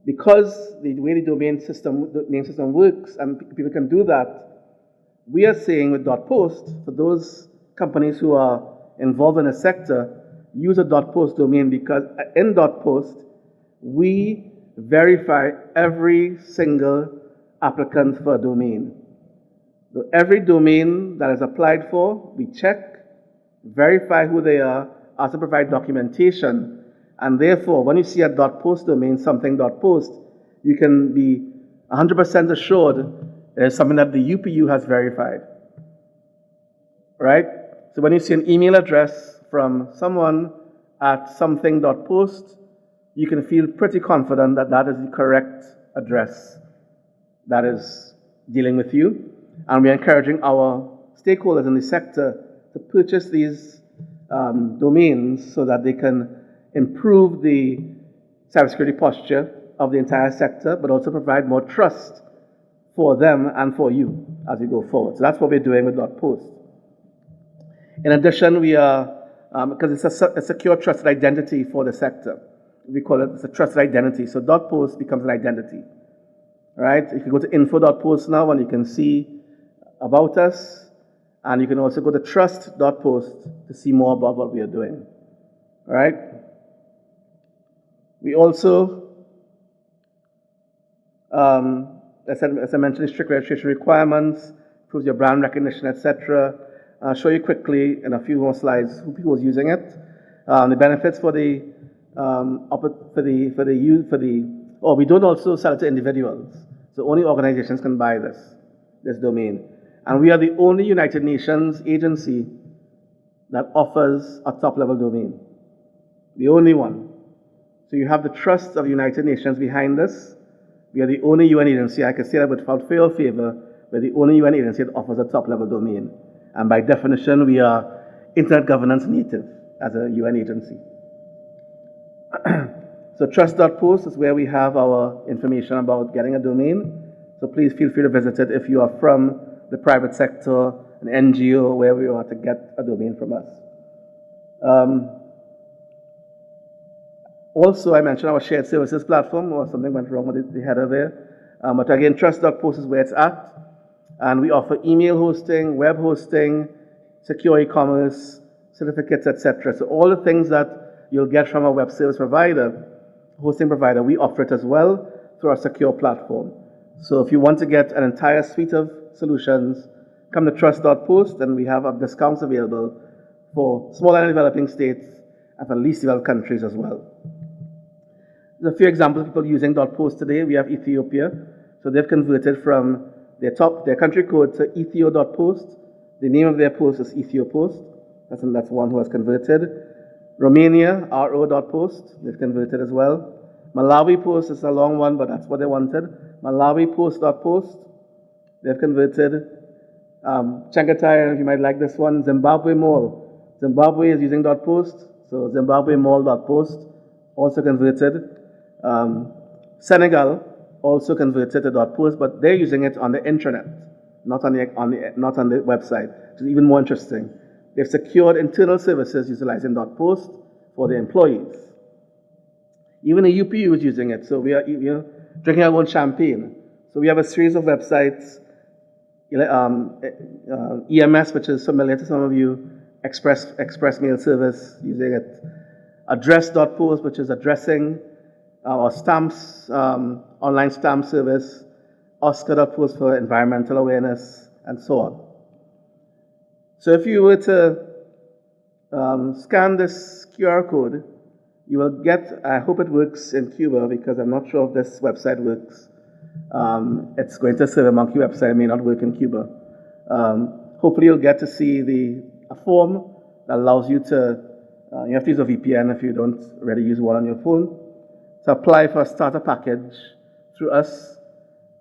Because the way the name system works, and people can do that, we are saying with .post, for those companies who are involved in the sector, use a .post domain, because in .post, we verify every single applicant for a domain. So every domain that is applied for, we check, verify who they are, also provide documentation, and therefore, when you see a .post domain, something .post, you can be 100% assured it's something that the UPU has verified, right? So when you see an email address from someone at something.post, you can feel pretty confident that that is the correct address that is dealing with you. And we're encouraging our stakeholders in the sector to purchase these domains so that they can improve the cybersecurity posture of the entire sector, but also provide more trust for them and for you as we go forward. So that's what we're doing with .post. In addition, we are, because it's a secure trusted identity for the sector, we call it a trusted identity. So .post becomes an identity, right? If you go to info.post now, and you can see about us, and you can also go to trust.post to see more about what we are doing, right? We also, as I mentioned, strict registration requirements, proves your brand recognition, etc. I'll show you quickly in a few more slides who is using it. The benefits for we don't also sell it to individuals. So only organizations can buy this domain. And we are the only United Nations agency that offers a top-level domain. The only one. So you have the trust of the United Nations behind this. We are the only UN agency, I can say that without fail or favor, we're the only UN agency that offers a top-level domain. And by definition, we are internet governance native as a UN agency. So trust.post is where we have our information about getting a domain. So please feel free to visit it if you are from the private sector, an NGO, wherever you are, to get a domain from us. Also, I mentioned our shared services platform, or something went wrong with the header there. But again, trust.post is where it's at. And we offer email hosting, web hosting, secure e-commerce, certificates, etc. So all the things that you'll get from a web service provider, hosting provider, we offer it as well through our secure platform. So if you want to get an entire suite of solutions, come to trust.post, and we have discounts available for small and developing states and for least developed countries as well. There's a few examples of people using .post today. We have Ethiopia. So they've converted from their country code to ethio.post. The name of their post is ethiopost. That's one who has converted. Romania, ro.post, they've converted as well. Malawi post is a long one, but that's what they wanted. Malawi post.post, they've converted. Chengetai, you might like this one. Zimbabwe Mall. Zimbabwe is using .post, so Zimbabwe Mall.post, also converted. Senegal also converted to .post, but they're using it on the intranet, not on the website, which is even more interesting. They've secured internal services utilizing .post for their employees. Even the UPU is using it, so we are drinking our own champagne. So we have a series of websites, EMS, which is familiar to some of you, Express Mail Service, using it, Address.post, which is addressing, or stamps, online stamp service, Oscar.post for environmental awareness, and so on. So if you were to scan this QR code, you will get, I hope it works in Cuba, because I'm not sure if this website works. It's going to serve a monkey website, it may not work in Cuba. Hopefully you'll get to see a form that allows you to, you have to use a VPN if you don't already use one on your phone, to apply for a starter package through us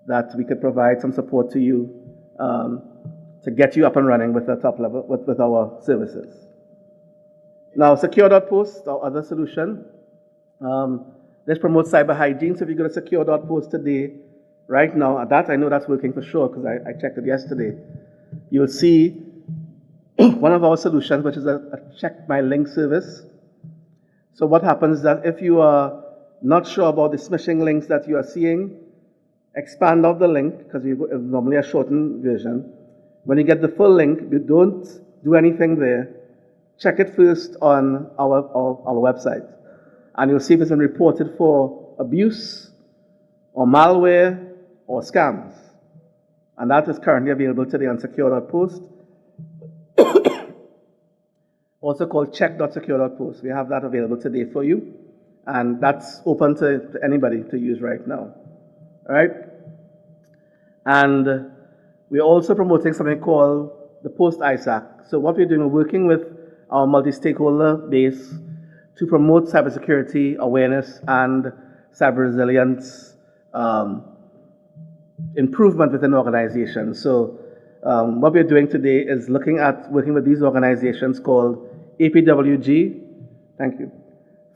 that we could provide some support to you to get you up and running with the top level, with our services. Now, Secure.post, our other solution, let's promote cyber hygiene. So if you go to Secure.post today, right now, I know that's working for sure because I checked it yesterday. You'll see one of our solutions, which is a check my link service. So what happens is that if you are not sure about the smishing links that you are seeing, expand out the link, because it's normally a shortened version. When you get the full link, you don't do anything there. Check it first on our website, and you'll see if it's been reported for abuse or malware or scams. And that is currently available today on Secure.post. Also called check.secure.post. We have that available today for you, and that's open to anybody to use right now. All right? And we're also promoting something called the Post ISAC. So what we're doing, we're working with our multi-stakeholder base to promote cybersecurity awareness and cyber resilience improvement within organizations. So what we're doing today is looking at working with these organizations called APWG. Thank you.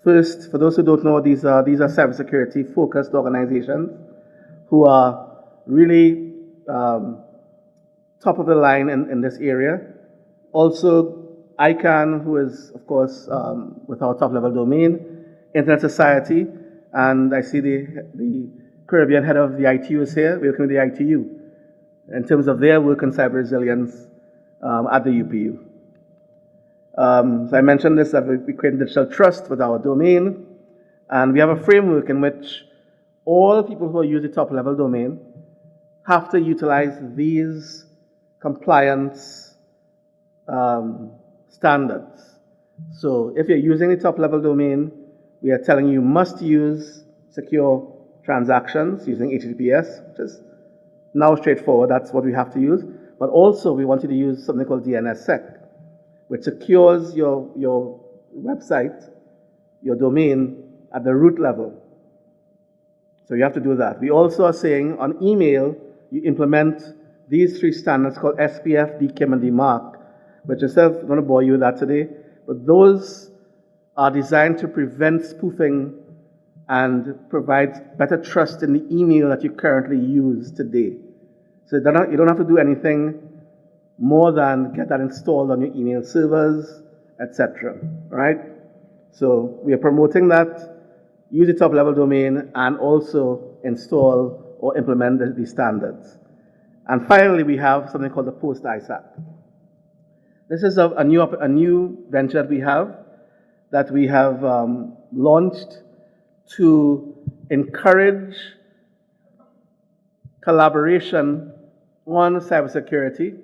First, for those who don't know, these are cybersecurity focused organizations who are really top of the line in this area. Also, ICANN, who is, of course, with our top level domain, Internet Society, and I see the Caribbean head of the ITU is here. We're working with the ITU in terms of their work on cyber resilience at the UPU. So I mentioned this, that we create digital trust with our domain, and we have a framework in which all people who use the top level domain have to utilize these compliance standards. So if you're using the top level domain, we are telling you must use secure transactions using HTTPS, which is now straightforward, that's what we have to use. But also we want you to use something called DNSSEC, which secures your website, your domain at the root level. So you have to do that. We also are saying on email, you implement these three standards called SPF, DKIM, and DMARC, which is, I'm going to bore you with that today, but those are designed to prevent spoofing and provide better trust in the email that you currently use today. So you don't have to do anything more than get that installed on your email servers, etc. Right? So we are promoting that, use the top level domain, and also install or implement these standards. And finally, we have something called the Post ISAC. This is a new venture that we have launched to encourage collaboration on cybersecurity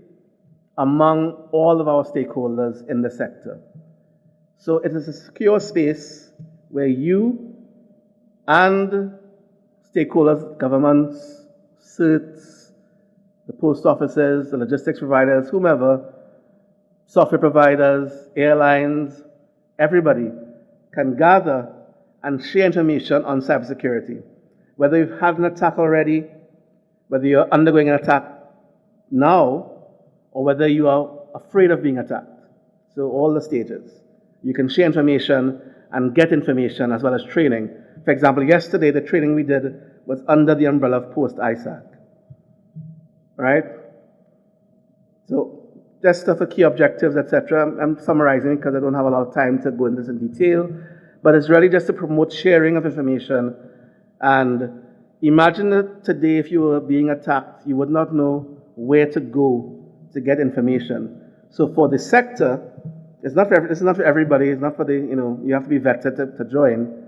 among all of our stakeholders in the sector. So it is a secure space where you and stakeholders, governments, CERTs, the post offices, the logistics providers, whomever, software providers, airlines, everybody can gather and share information on cybersecurity. Whether you've had an attack already, whether you're undergoing an attack now, or whether you are afraid of being attacked. So all the stages. You can share information and get information as well as training. For example, yesterday the training we did was under the umbrella of post-ISAC. Right? So just stuff for key objectives, etc. I'm summarizing because I don't have a lot of time to go into this in detail. But it's really just to promote sharing of information. And imagine that today if you were being attacked, you would not know where to go to get information. So for the sector, it's not for everybody, it's not for the, you have to be vetted to join.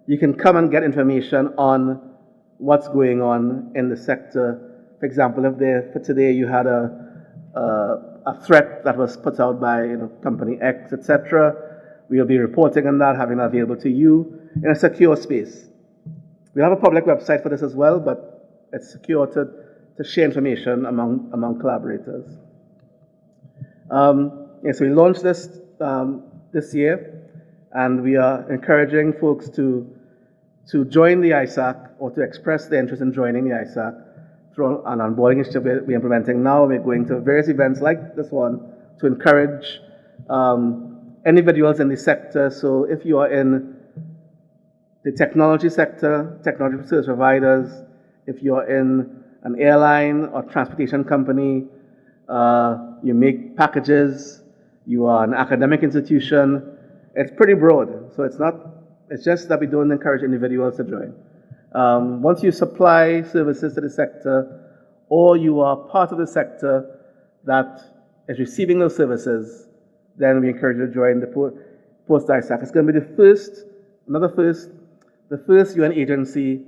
You can come and get information on what's going on in the sector. For example, if for today you had a threat that was put out by company X, etc., we'll be reporting on that, having that available to you in a secure space. We have a public website for this as well, but it's secure to share information among collaborators. So we launched this this year, and we are encouraging folks to join the ISAC or to express their interest in joining the ISAC through an onboarding initiative we're implementing now. We're going to various events like this one to encourage individuals in the sector. So if you are in the technology sector, technology service providers, if you are in an airline or transportation company, you make packages, you are an academic institution, it's pretty broad. So it's just that we don't encourage individuals to join. Once you supply services to the sector, or you are part of the sector that is receiving those services, then we encourage you to join the post-ISAC. It's going to be the first UN agency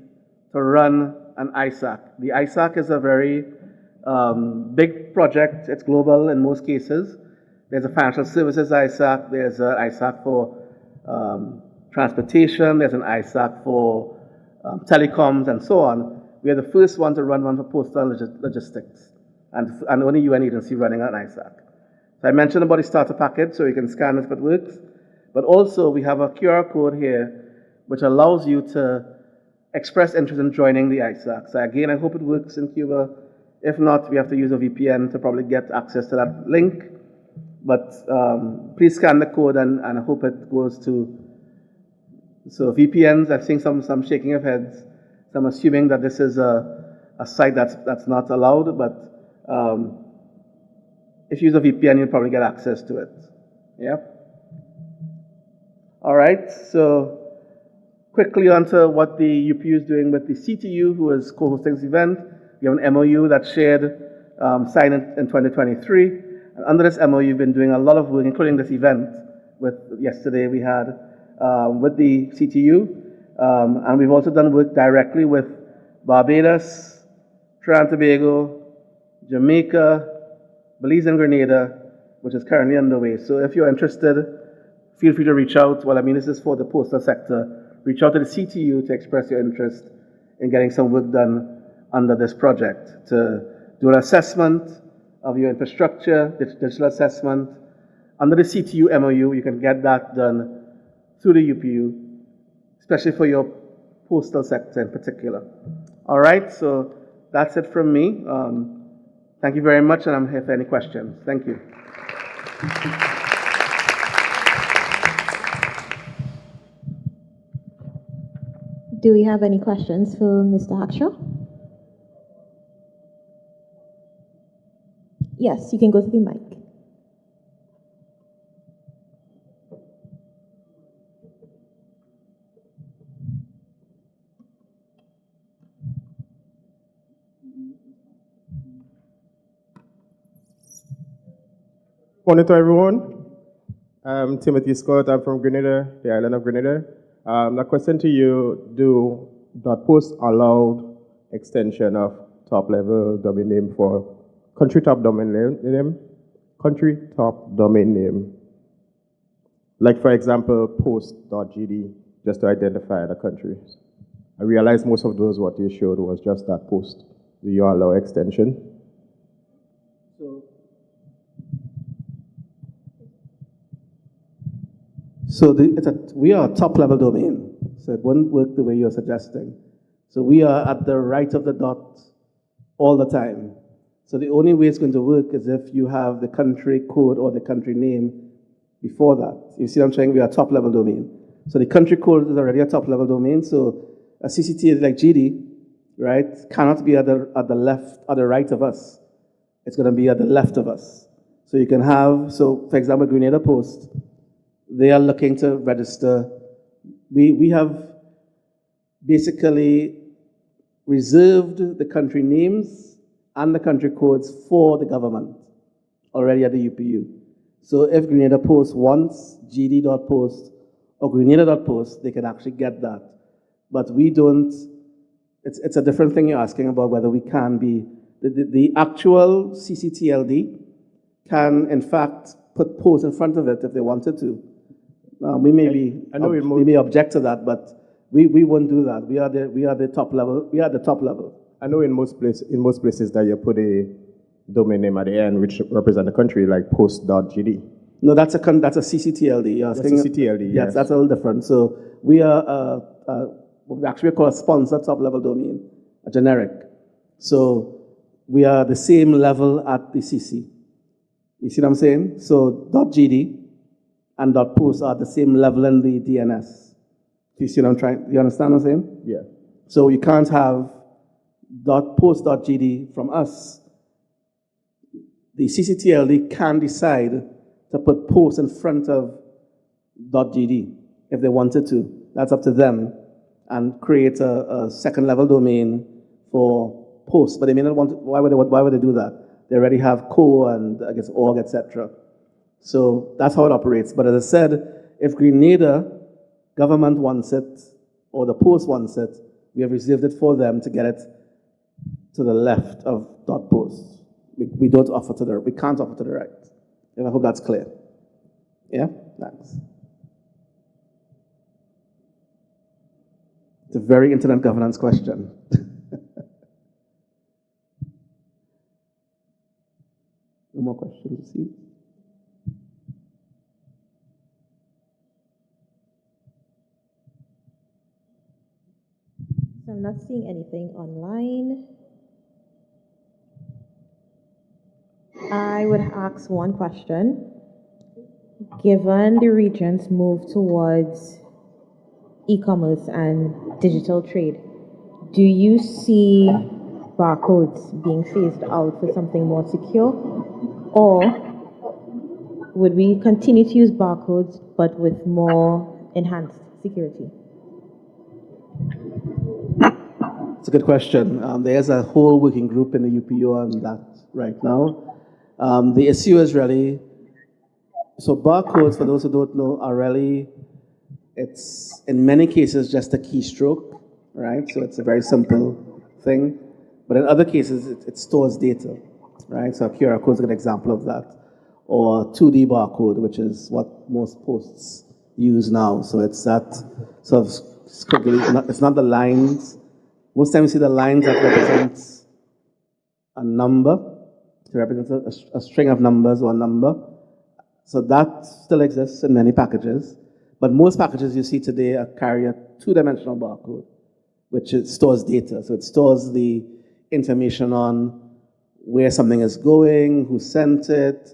to run an ISAC. The ISAC is a very big project. It's global in most cases. There's a financial services ISAC. There's an ISAC for transportation. There's an ISAC for telecoms and so on. We are the first one to run one for postal logistics, and only UN agency running an ISAC. So I mentioned about the starter package, so you can scan if it works. But also we have a QR code here which allows you to express interest in joining the ISAC. So again, I hope it works in Cuba. If not, we have to use a VPN to probably get access to that link. But please scan the code, and I hope it goes to. So VPNs, I've seen some shaking of heads. So I'm assuming that this is a site that's not allowed. But if you use a VPN, you'll probably get access to it. Yep. All right. So quickly onto what the UPU is doing with the CTU, who is co-hosting this event. We have an MOU that's signed in 2023. And under this MOU, we've been doing a lot of work, including this event. Yesterday we had with the CTU, and we've also done work directly with Barbados, Trinidad and Tobago, Jamaica, Belize and Grenada, which is currently underway. So if you're interested, feel free to reach out. Well, I mean, this is for the postal sector. Reach out to the CTU to express your interest in getting some work done under this project, to do an assessment of your infrastructure, digital assessment. Under the CTU MOU, you can get that done through the UPU, especially for your postal sector in particular. All right, so that's it from me. Thank you very much, and I'm here for any questions. Thank you. Do we have any questions for Mr. Hakshaw? Yes, you can go to the mic. Morning to everyone. I'm Timothy Scott. I'm from Grenada, the island of Grenada. The question to you, do .post allow extension of top-level domain name for country top domain name? Country top domain name. Like, for example, post.gd, just to identify the countries. I realize most of those what you showed was just that post. Do you allow extension? So we are a top-level domain, so it wouldn't work the way you're suggesting. So we are at the right of the dot all the time. So the only way it's going to work is if you have the country code or the country name before that. You see what I'm saying? We are a top-level domain. So the country code is already a top-level domain, so a CCT like GD, right, cannot be at the left or the right of us. It's going to be at the left of us. So you can have, so for example, Grenada Post, they are looking to register. We have basically reserved the country names and the country codes for the government already at the UPU. So if Grenada Post wants gd.post or grenada.post, they can actually get that. But we don't, it's a different thing you're asking about whether we can be, the actual CCTLD can in fact put post in front of it if they wanted to. We may object to that, but we won't do that. We are the top level. We are the top level. I know in most places that you put a domain name at the end which represent the country, like post.gd. No, that's a CCTLD. You're asking, CCTLD. Yes, that's a little different. So we are we actually call a sponsored top level domain, a generic. So we are the same level at the CC. You see what I'm saying? So .gd and .post are the same level in the DNS. Do you see what I'm trying? You understand what I'm saying? Yeah. So you can't have .post.gd from us. The CCTLD can decide to put post in front of .gd if they wanted to. That's up to them, and create a second level domain for post. But they may not want to, why would they do that? They already have co and I guess org, etc. So that's how it operates. But as I said, if Grenada government wants it or the post wants it, we have reserved it for them to get it to the left of .post. We don't offer to the, we can't offer to the right. I hope that's clear. Yeah, thanks. It's a very internet governance question. No more questions, see? So I'm not seeing anything online. I would ask one question. Given the region's move towards e-commerce and digital trade, do you see barcodes being phased out for something more secure? Or would we continue to use barcodes but with more enhanced security? It's a good question. There's a whole working group in the UPU on that right now. The issue is really, so barcodes, for those who don't know, are really, it's in many cases just a keystroke, right? So it's a very simple thing. But in other cases, it stores data, right? So a QR code is a good example of that. Or 2D barcode, which is what most posts use now. So it's that sort of squiggly, it's not the lines. Most times you see the lines that represent a number, to represent a string of numbers or a number. So that still exists in many packages. But most packages you see today carry a two-dimensional barcode, which stores data. So it stores the information on where something is going, who sent it,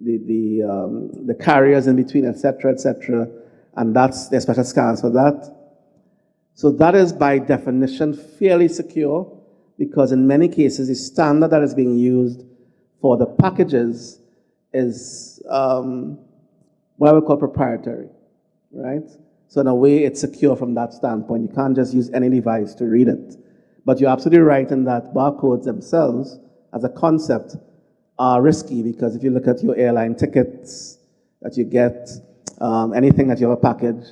the carriers in between, etc., etc. And that's their special scans for that. So that is by definition fairly secure, because in many cases the standard that is being used for the packages is what I would call proprietary, right? So in a way it's secure from that standpoint. You can't just use any device to read it. But you're absolutely right in that barcodes themselves as a concept are risky, because if you look at your airline tickets that you get, anything that you have a package,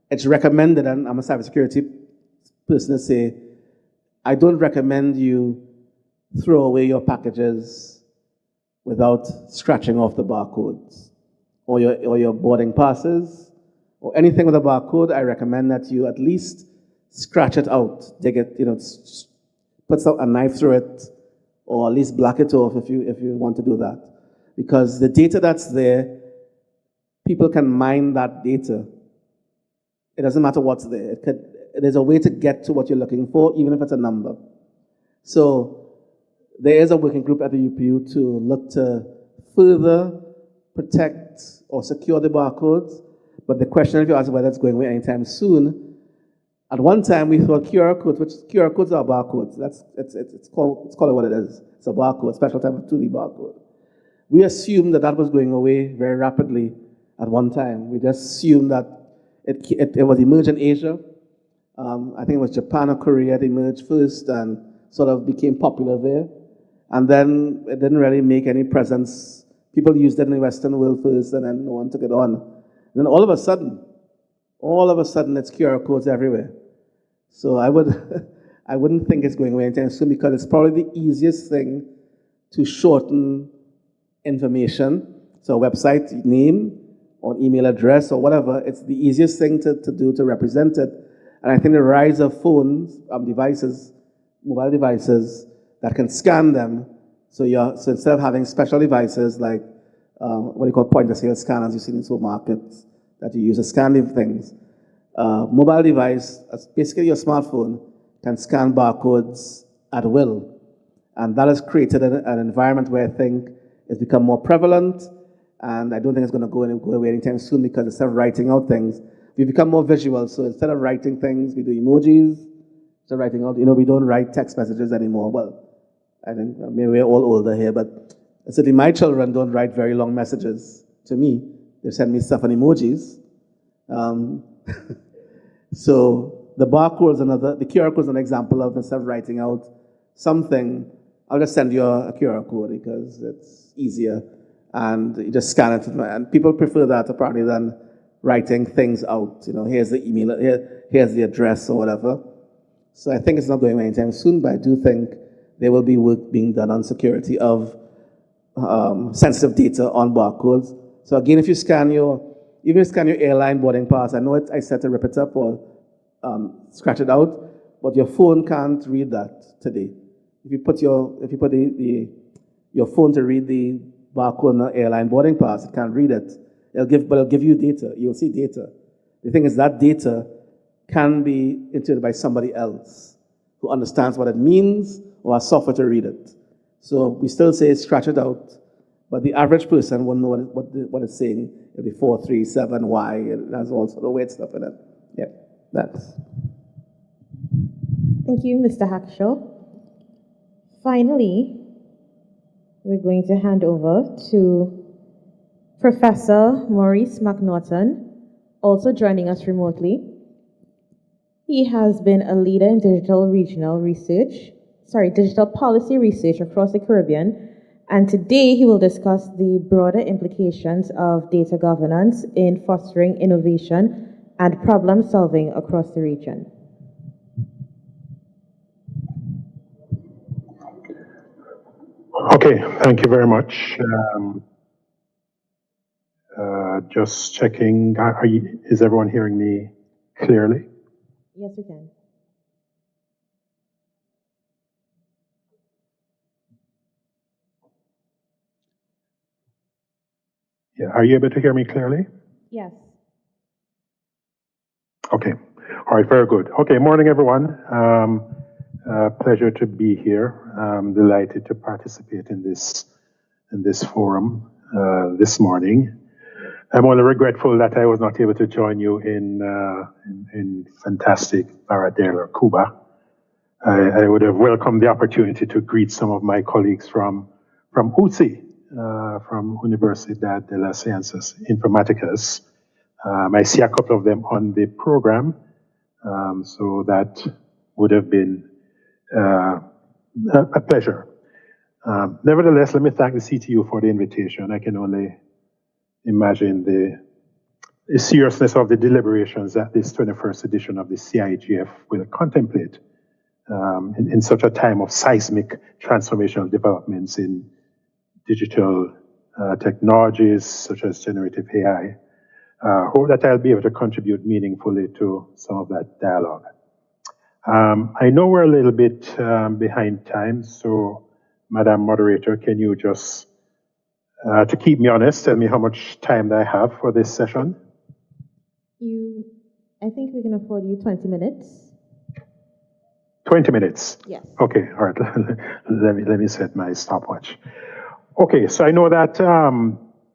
it's recommended, and I'm a cybersecurity person to say, I don't recommend you throw away your packages without scratching off the barcodes, or your boarding passes, or anything with a barcode. I recommend that you at least scratch it out, dig it, put a knife through it, or at least black it off if you want to do that. Because the data that's there, people can mine that data. It doesn't matter what's there. There's a way to get to what you're looking for, even if it's a number. So there is a working group at the UPU to look to further protect or secure the barcodes. But the question, if you ask whether it's going away anytime soon, at one time we thought QR codes, which QR codes are barcodes. It's called what it is. It's a barcode, special type of 2D barcode. We assumed that was going away very rapidly at one time. We just assumed that it was emerged in Asia. I think it was Japan or Korea that emerged first and sort of became popular there. And then it didn't really make any presence. People used it in the Western world first, and then no one took it on. And then all of a sudden, it's QR codes everywhere. So I wouldn't think it's going away anytime soon, because it's probably the easiest thing to shorten information. So a website name or email address or whatever, it's the easiest thing to do to represent it. And I think the rise of phones, devices, mobile devices that can scan them. So instead of having special devices like what you call point-of-sale scanners you see in supermarkets that you use to scan these things, mobile device, basically your smartphone, can scan barcodes at will. And that has created an environment where I think it's become more prevalent, and I don't think it's going to go away anytime soon, because instead of writing out things, we become more visual. So instead of writing things, we do emojis. Instead of writing out, we don't write text messages anymore. Well, I think maybe we're all older here, but certainly my children don't write very long messages to me. They send me stuff on emojis. So the barcode is the QR code is an example of, instead of writing out something, I'll just send you a QR code because it's easier, and you just scan it. And people prefer that apparently than writing things out. Here's the email, here's the address or whatever. So I think it's not going away anytime soon, but I do think there will be work being done on security of sensitive data on barcodes. So again, if you scan your airline boarding pass, I know I said to rip it up or scratch it out, but your phone can't read that today. If you put your phone to read the barcode on the airline boarding pass, it can't read it. It'll give you data. You'll see data. The thing is that data can be entered by somebody else who understands what it means or has software to read it. So we still say scratch it out, but the average person won't know what it's saying. It'll be 437Y. It has all sort of weird stuff in it. Yeah, that's. Thank you, Mr. Hackshaw. Finally, we're going to hand over to Professor Maurice McNaughton, also joining us remotely. He has been a leader in digital policy research across the Caribbean, and today he will discuss the broader implications of data governance in fostering innovation and problem solving across the region. Okay, thank you very much. Just checking, is everyone hearing me clearly? Yes, we can. Yeah, are you able to hear me clearly? Yes. Okay, all right, very good. Okay, morning everyone. Pleasure to be here. I'm delighted to participate in this forum this morning. I'm only regretful that I was not able to join you in fantastic Varadero, Cuba. I would have welcomed the opportunity to greet some of my colleagues from UCI, from Universidad de las Ciencias Informáticas. I see a couple of them on the program, so that would have been a pleasure. Nevertheless, let me thank the CTU for the invitation. I can only imagine the seriousness of the deliberations that this 21st edition of the CIGF will contemplate in such a time of seismic transformational developments in digital technologies such as generative AI. Hope that I'll be able to contribute meaningfully to some of that dialogue. I know we're a little bit behind time, so Madam Moderator, can you just To keep me honest, tell me how much time I have for this session. I think we can afford you 20 minutes. 20 minutes? Yes. Okay, all right. let me set my stopwatch. Okay, so I know that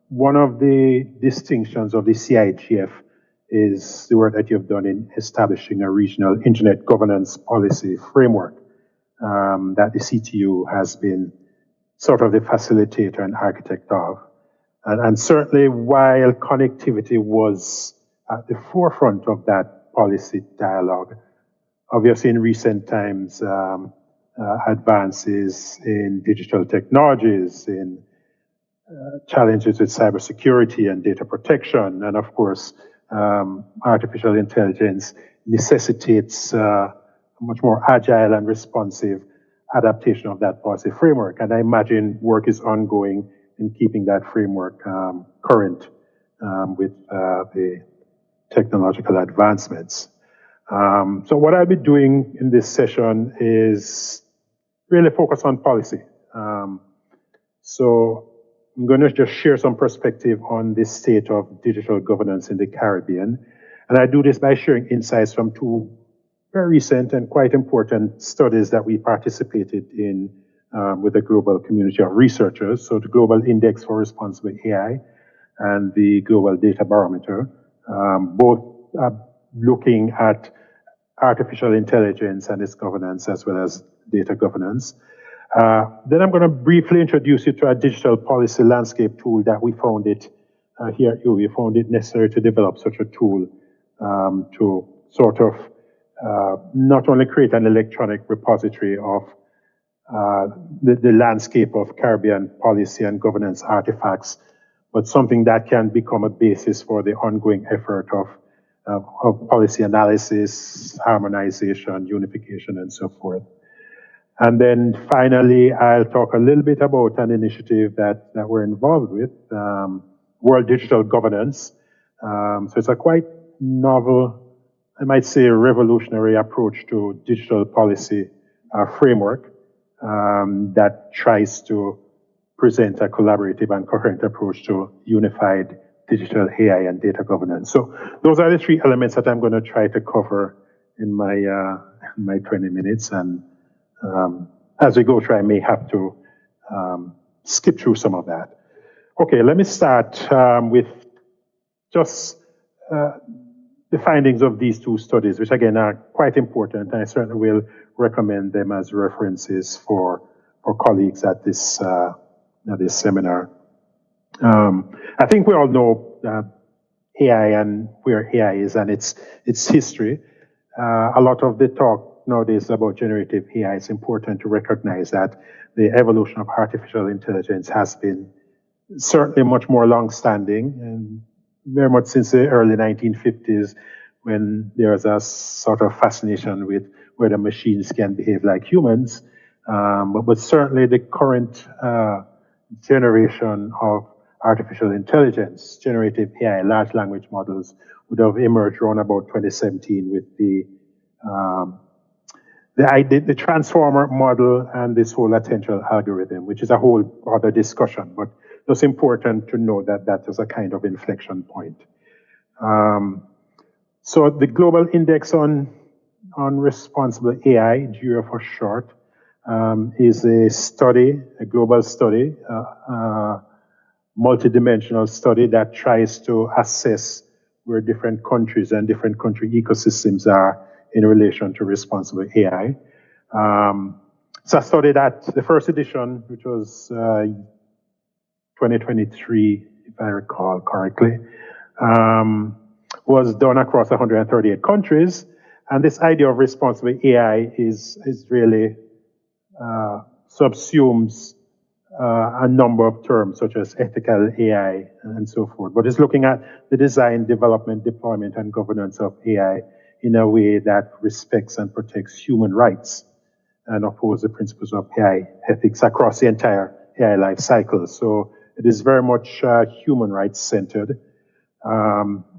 one of the distinctions of the CIGF is the work that you've done in establishing a regional internet governance policy framework that the CTU has been sort of the facilitator and architect of. And certainly while connectivity was at the forefront of that policy dialogue, obviously in recent times, advances in digital technologies, in challenges with cybersecurity and data protection, and of course, artificial intelligence necessitates a much more agile and responsive adaptation of that policy framework. And I imagine work is ongoing in keeping that framework current with the technological advancements. So what I'll be doing in this session is really focus on policy. So I'm going to just share some perspective on the state of digital governance in the Caribbean. And I do this by sharing insights from two very recent and quite important studies that we participated in with a global community of researchers. So the Global Index for Responsible AI and the Global Data Barometer, both looking at artificial intelligence and its governance as well as data governance. Then I'm going to briefly introduce you to a digital policy landscape tool that we found it here at UWI. We found it necessary to develop such a tool to sort of not only create an electronic repository of the landscape of Caribbean policy and governance artifacts, but something that can become a basis for the ongoing effort of policy analysis, harmonization, unification, and so forth. And then finally, I'll talk a little bit about an initiative that we're involved with, World Digital Governance. So it's a quite novel, I might say a revolutionary approach to digital policy framework that tries to present a collaborative and coherent approach to unified digital AI and data governance. So those are the three elements that I'm going to try to cover in my 20 minutes. And as we go through, I may have to skip through some of that. Okay, let me start with just the findings of these two studies, which again are quite important, and I certainly will recommend them as references for colleagues at this seminar. I think we all know AI and where AI is and its history. A lot of the talk nowadays about generative AI, it's important to recognize that the evolution of artificial intelligence has been certainly much more long-standing, and very much since the early 1950s, when there was a sort of fascination with whether machines can behave like humans. But certainly the current generation of artificial intelligence, generative AI, large language models, would have emerged around about 2017 with the transformer model and this whole attentional algorithm, which is a whole other discussion, but it's important to know that that is a kind of inflection point. So the Global Index on Responsible AI, GIRA for short, is a study, a global study, multidimensional study that tries to assess where different countries and different country ecosystems are in relation to responsible AI. It's a study that the first edition, which was 2023, if I recall correctly, was done across 138 countries. And this idea of responsible AI is really subsumes a number of terms such as ethical AI and so forth. But it's looking at the design, development, deployment, and governance of AI in a way that respects and protects human rights and upholds the principles of AI ethics across the entire AI life cycle. So it is very much human rights centered.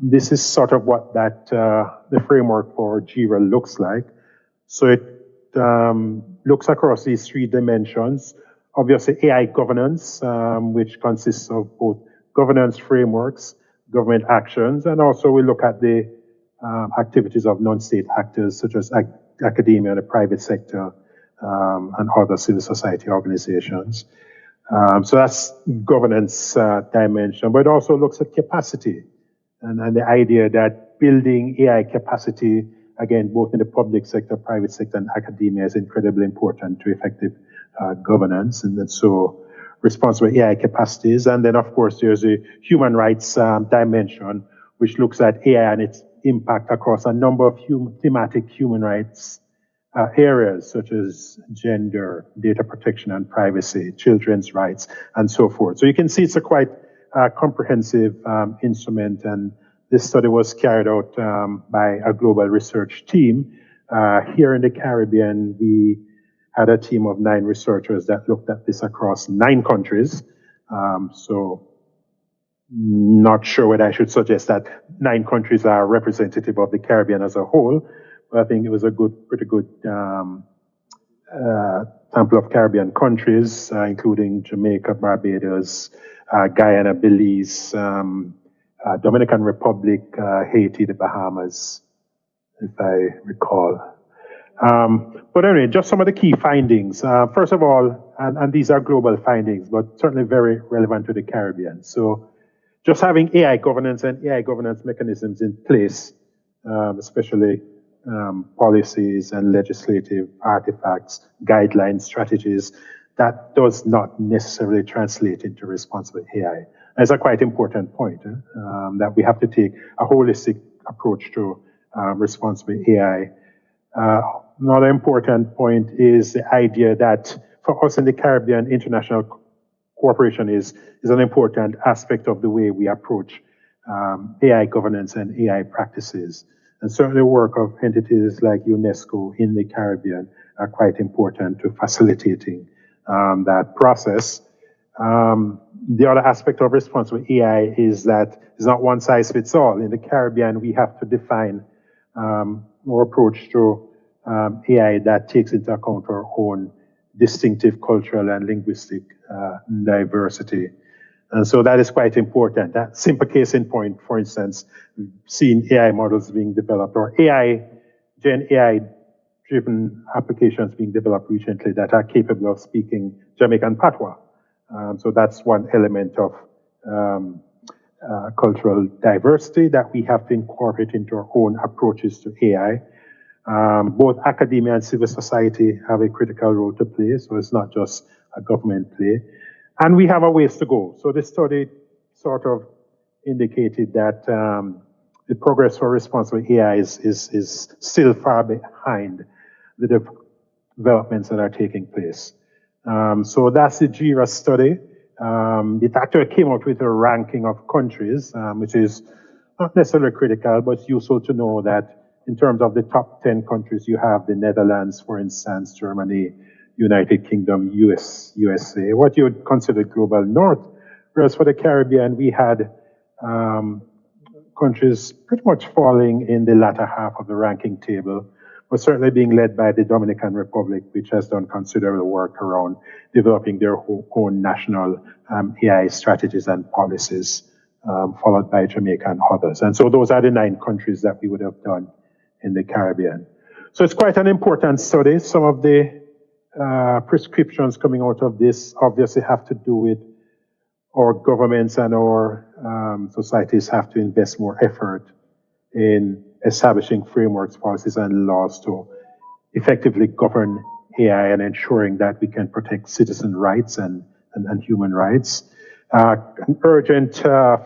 This is sort of what that the framework for GIRA looks like. So it looks across these three dimensions. Obviously, AI governance, which consists of both governance frameworks, government actions, and also we look at the activities of non-state actors such as academia, the private sector, and other civil society organizations. So that's governance dimension, but it also looks at capacity and the idea that building AI capacity, again, both in the public sector, private sector, and academia is incredibly important to effective governance. And then so responsible AI capacities. And then, of course, there's a human rights dimension, which looks at AI and its impact across a number of thematic human rights areas, such as gender, data protection and privacy, children's rights, and so forth. So you can see it's a quite comprehensive instrument, and this study was carried out by a global research team. Here in the Caribbean, we had a team of 9 researchers that looked at this across 9 countries. So not sure whether I should suggest that 9 countries are representative of the Caribbean as a whole, but I think it was a pretty good sample of Caribbean countries, including Jamaica, Barbados, Guyana, Belize, Dominican Republic, Haiti, the Bahamas, if I recall. But anyway, just some of the key findings. First of all, and these are global findings, but certainly very relevant to the Caribbean. So just having AI governance and AI governance mechanisms in place, especially policies and legislative artifacts, guidelines, strategies, that does not necessarily translate into responsible AI. That's a quite important point, that we have to take a holistic approach to responsible AI. Another important point is the idea that for us in the Caribbean, international cooperation is an important aspect of the way we approach AI governance and AI practices. And certainly work of entities like UNESCO in the Caribbean are quite important to facilitating that process. The other aspect of responsible AI is that it's not one size fits all. In the Caribbean, we have to define our approach to AI that takes into account our own distinctive cultural and linguistic diversity. And so that is quite important. That simple case in point, for instance, seeing AI models being developed or Gen AI-driven applications being developed recently that are capable of speaking Jamaican patois. So that's one element of cultural diversity that we have to incorporate into our own approaches to AI. Both academia and civil society have a critical role to play, so it's not just a government play. And we have a ways to go. So this study sort of indicated that the progress for responsible AI is still far behind the developments that are taking place. So that's the JIRA study. It actually came out with a ranking of countries, which is not necessarily critical, but it's useful to know that in terms of the top 10 countries, you have the Netherlands, for instance, Germany, United Kingdom, USA, what you would consider global north. Whereas for the Caribbean, we had countries pretty much falling in the latter half of the ranking table, but certainly being led by the Dominican Republic, which has done considerable work around developing their own national AI strategies and policies, followed by Jamaica and others. And so those are the 9 countries that we would have done in the Caribbean. So it's quite an important study. Some of the prescriptions coming out of this obviously have to do with our governments and our societies have to invest more effort in establishing frameworks, policies, and laws to effectively govern AI and ensuring that we can protect citizen rights and human rights. An urgent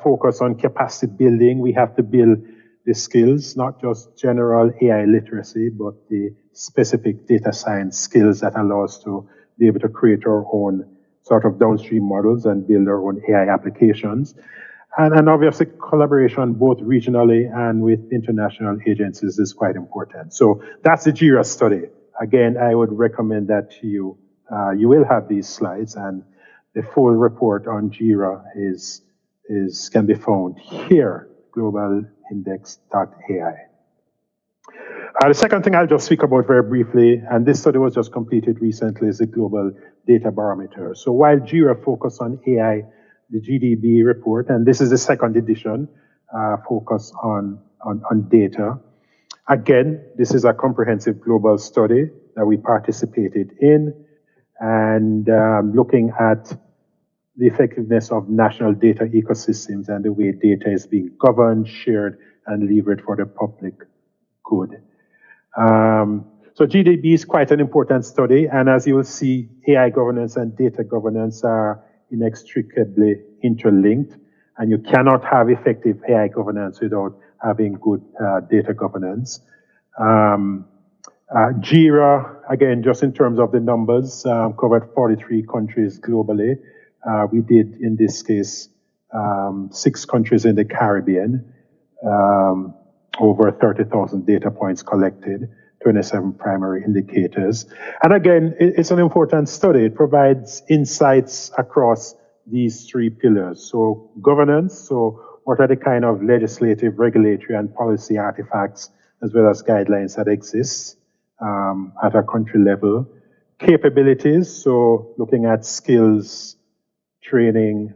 focus on capacity building. We have to build the skills, not just general AI literacy, but the specific data science skills that allow us to be able to create our own sort of downstream models and build our own AI applications. And obviously collaboration both regionally and with international agencies is quite important. So that's the JIRA study. Again, I would recommend that to you. You will have these slides, and the full report on JIRA can be found here, globalindex.ai. The second thing I'll just speak about very briefly, and this study was just completed recently, is the Global Data Barometer. So while JIRA focused on AI, the GDB report, and this is the second edition, focus on data. Again, this is a comprehensive global study that we participated in, and looking at the effectiveness of national data ecosystems and the way data is being governed, shared, and leveraged for the public good. So GDB is quite an important study, and as you will see, AI governance and data governance are inextricably interlinked, and you cannot have effective AI governance without having good data governance. JIRA, again, just in terms of the numbers, covered 43 countries globally. We did, in this case, 6 countries in the Caribbean, over 30,000 data points collected, 27 primary indicators. And again, it's an important study. It provides insights across these 3 pillars. So governance, so what are the kind of legislative, regulatory, and policy artifacts, as well as guidelines that exist at a country level. Capabilities, so looking at skills, training,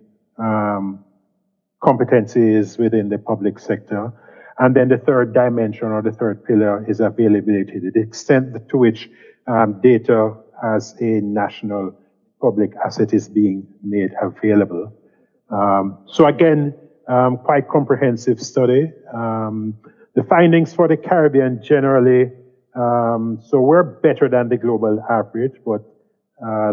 competencies within the public sector. And then the third dimension, or the third pillar, is availability, the extent to which data as a national public asset is being made available. So again, quite comprehensive study. The findings for the Caribbean generally, so we're better than the global average, but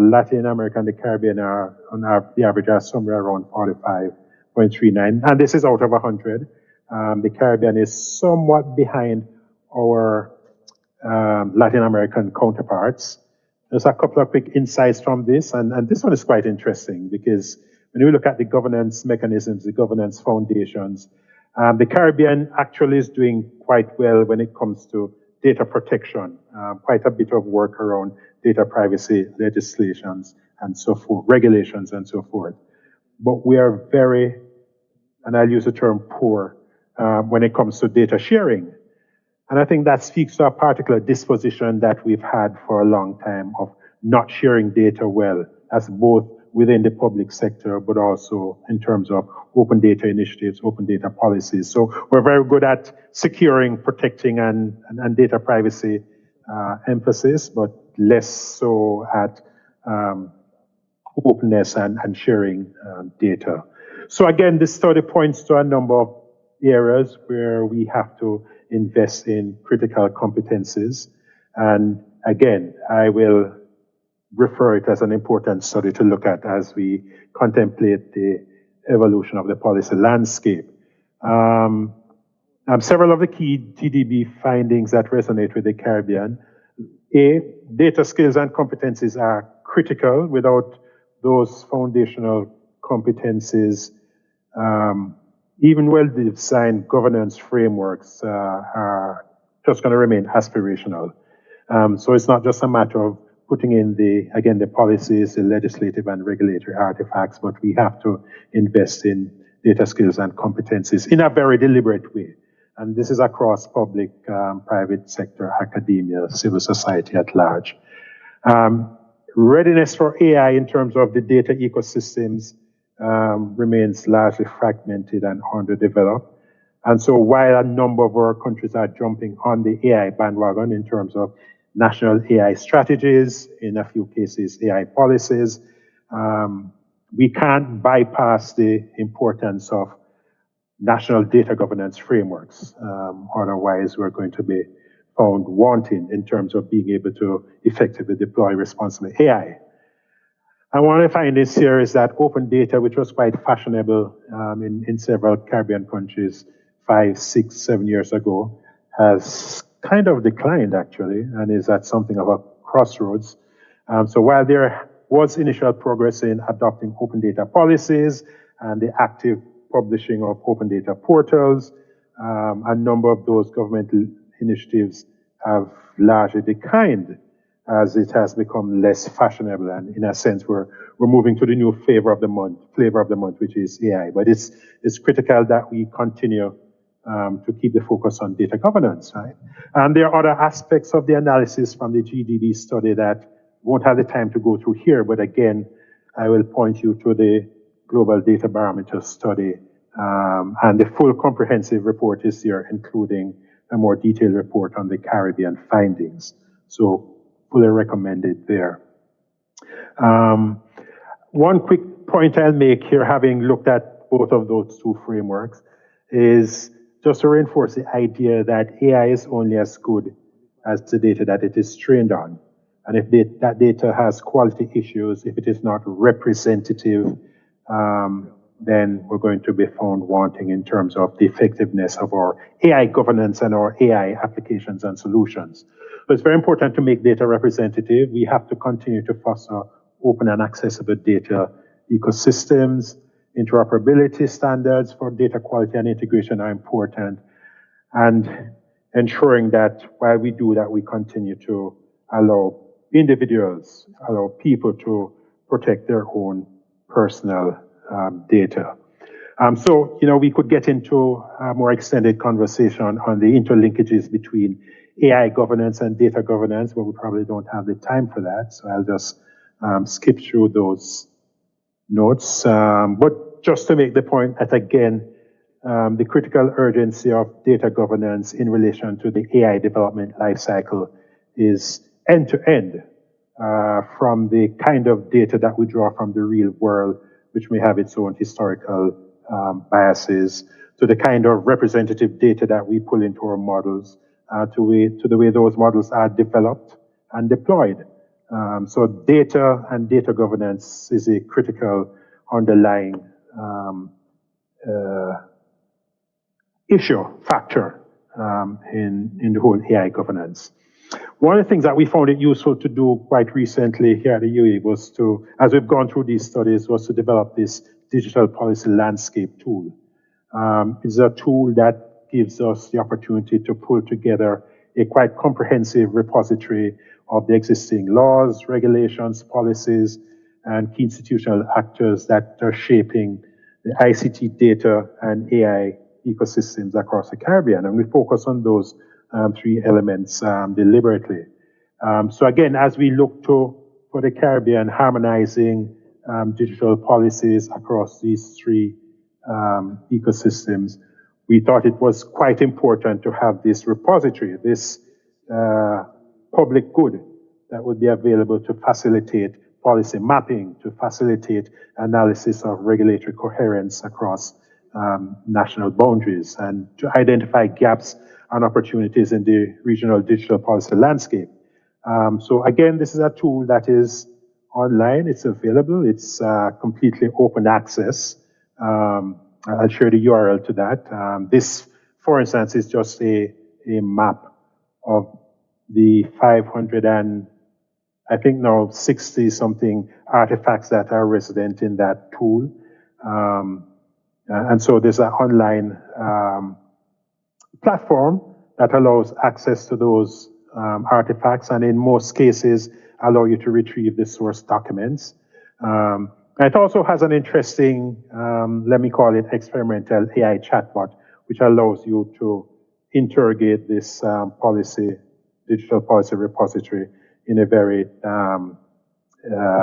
Latin America and the Caribbean are, on the average, are somewhere around 45.39, and this is out of 100. The Caribbean is somewhat behind our Latin American counterparts. There's a couple of quick insights from this, and this one is quite interesting because when we look at the governance mechanisms, the governance foundations, the Caribbean actually is doing quite well when it comes to data protection, quite a bit of work around data privacy legislations and so forth, regulations and so forth. But we are very, and I'll use the term poor, when it comes to data sharing. And I think that speaks to a particular disposition that we've had for a long time of not sharing data well, as both within the public sector, but also in terms of open data initiatives, open data policies. So we're very good at securing, protecting, and data privacy emphasis, but less so at openness and sharing data. So again, this study points to a number of areas where we have to invest in critical competencies. And again, I will refer it as an important study to look at as we contemplate the evolution of the policy landscape. Several of the key GDB findings that resonate with the Caribbean. Data skills and competencies are critical. Without those foundational competencies, even well-designed governance frameworks are just going to remain aspirational. So it's not just a matter of putting in the policies, the legislative and regulatory artifacts, but we have to invest in data skills and competencies in a very deliberate way. And this is across public, private sector, academia, civil society at large. Readiness for AI in terms of the data ecosystems remains largely fragmented and underdeveloped. And so while a number of our countries are jumping on the AI bandwagon in terms of national AI strategies, in a few cases AI policies, we can't bypass the importance of national data governance frameworks. Otherwise, we're going to be found wanting in terms of being able to effectively deploy responsible AI. And one of the findings here is that open data, which was quite fashionable in several Caribbean countries 5, 6, 7 years ago, has kind of declined actually, and is at something of a crossroads. So while there was initial progress in adopting open data policies and the active publishing of open data portals, a number of those governmental initiatives have largely declined as it has become less fashionable, and in a sense we're moving to the new flavor of the month, which is AI. But it's critical that we continue to keep the focus on data governance, right? And there are other aspects of the analysis from the GDB study that won't have the time to go through here, but again, I will point you to the Global Data Barometer study, and the full comprehensive report is there, including a more detailed report on the Caribbean findings. So fully recommended there. One quick point I'll make here, having looked at both of those two frameworks, is just to reinforce the idea that AI is only as good as the data that it is trained on. And if that data has quality issues, if it is not representative, then we're going to be found wanting in terms of the effectiveness of our AI governance and our AI applications and solutions. So it's very important to make data representative. We have to continue to foster open and accessible data ecosystems. Interoperability standards for data quality and integration are important. And ensuring that while we do that, we continue to allow individuals, allow people to protect their own personal data. So, we could get into a more extended conversation on the interlinkages between AI governance and data governance, but we probably don't have the time for that. So I'll just skip through those notes. But just to make the point that, again, the critical urgency of data governance in relation to the AI development lifecycle is end-to-end, from the kind of data that we draw from the real world, which may have its own historical biases, to the kind of representative data that we pull into our models, to the way those models are developed and deployed. So data and data governance is a critical underlying factor in the whole AI governance. One of the things that we found it useful to do quite recently here at the UAE was to, as we've gone through these studies, was to develop this digital policy landscape tool. It's a tool that gives us the opportunity to pull together a quite comprehensive repository of the existing laws, regulations, policies, and key institutional actors that are shaping the ICT data and AI ecosystems across the Caribbean. And we focus on those three elements deliberately. So again, as we look for the Caribbean, harmonizing digital policies across these three ecosystems, we thought it was quite important to have this repository, this public good that would be available to facilitate policy mapping, to facilitate analysis of regulatory coherence across national boundaries, and to identify gaps and opportunities in the regional digital policy landscape. So again, this is a tool that is online, it's available, it's completely open access. I'll share the URL to that. This, for instance, is just a map of the 500 and I think now 60 something artifacts that are resident in that tool. And so there's an online platform that allows access to those artifacts, and in most cases allow you to retrieve the source documents. It also has an interesting, let me call it experimental AI chatbot, which allows you to interrogate this digital policy repository in a very,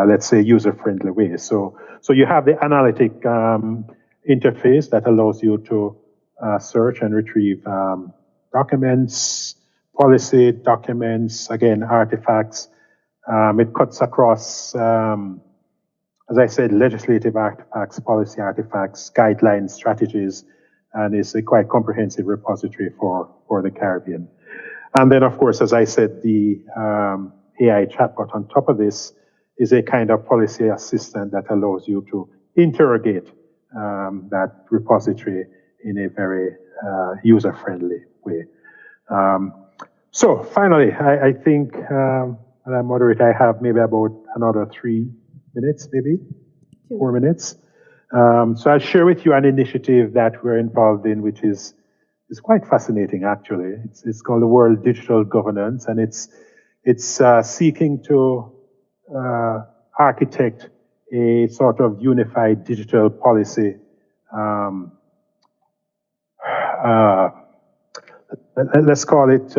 let's say, user-friendly way. So you have the analytic interface that allows you to search and retrieve documents, policy documents, again, artifacts. It cuts across, as I said, legislative artifacts, policy artifacts, guidelines, strategies, and it's a quite comprehensive repository for the Caribbean. And then, of course, as I said, the AI chatbot on top of this is a kind of policy assistant that allows you to interrogate that repository in a very user-friendly way. So finally, I think, Madam Moderator, I have maybe about another 3 minutes, maybe 4 minutes. So I'll share with you an initiative that we're involved in, which is quite fascinating, actually. It's called the World Digital Governance, and it's seeking to architect a sort of unified digital policy let's call it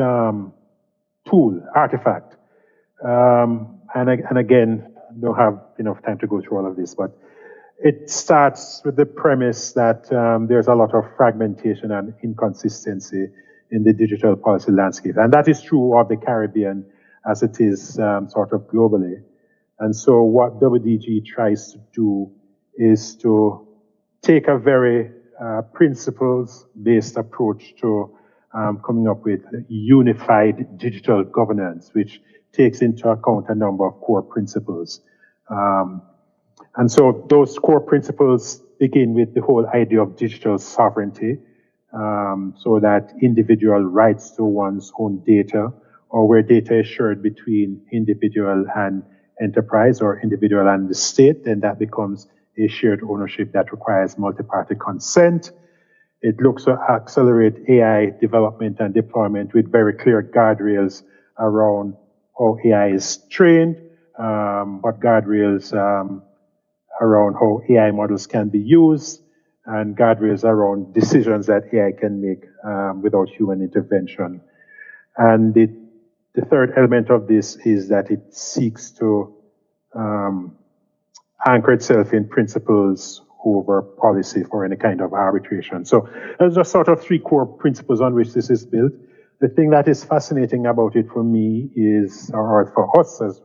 tool, artifact. And again, I don't have enough time to go through all of this, but it starts with the premise that there's a lot of fragmentation and inconsistency in the digital policy landscape. And that is true of the Caribbean as it is sort of globally. And so what WDG tries to do is to take a very principles-based approach to coming up with unified digital governance, which takes into account a number of core principles. And so those core principles begin with the whole idea of digital sovereignty, so that individual rights to one's own data, or where data is shared between individual and enterprise or individual and the state, then that becomes a shared ownership that requires multi-party consent. It looks to accelerate AI development and deployment with very clear guardrails around how AI is trained, what guardrails around how AI models can be used, and guardrails around decisions that AI can make without human intervention. And the third element of this is that it seeks to anchor itself in principles over policy for any kind of arbitration. So there's just sort of three core principles on which this is built. The thing that is fascinating about it for me is, or for us as,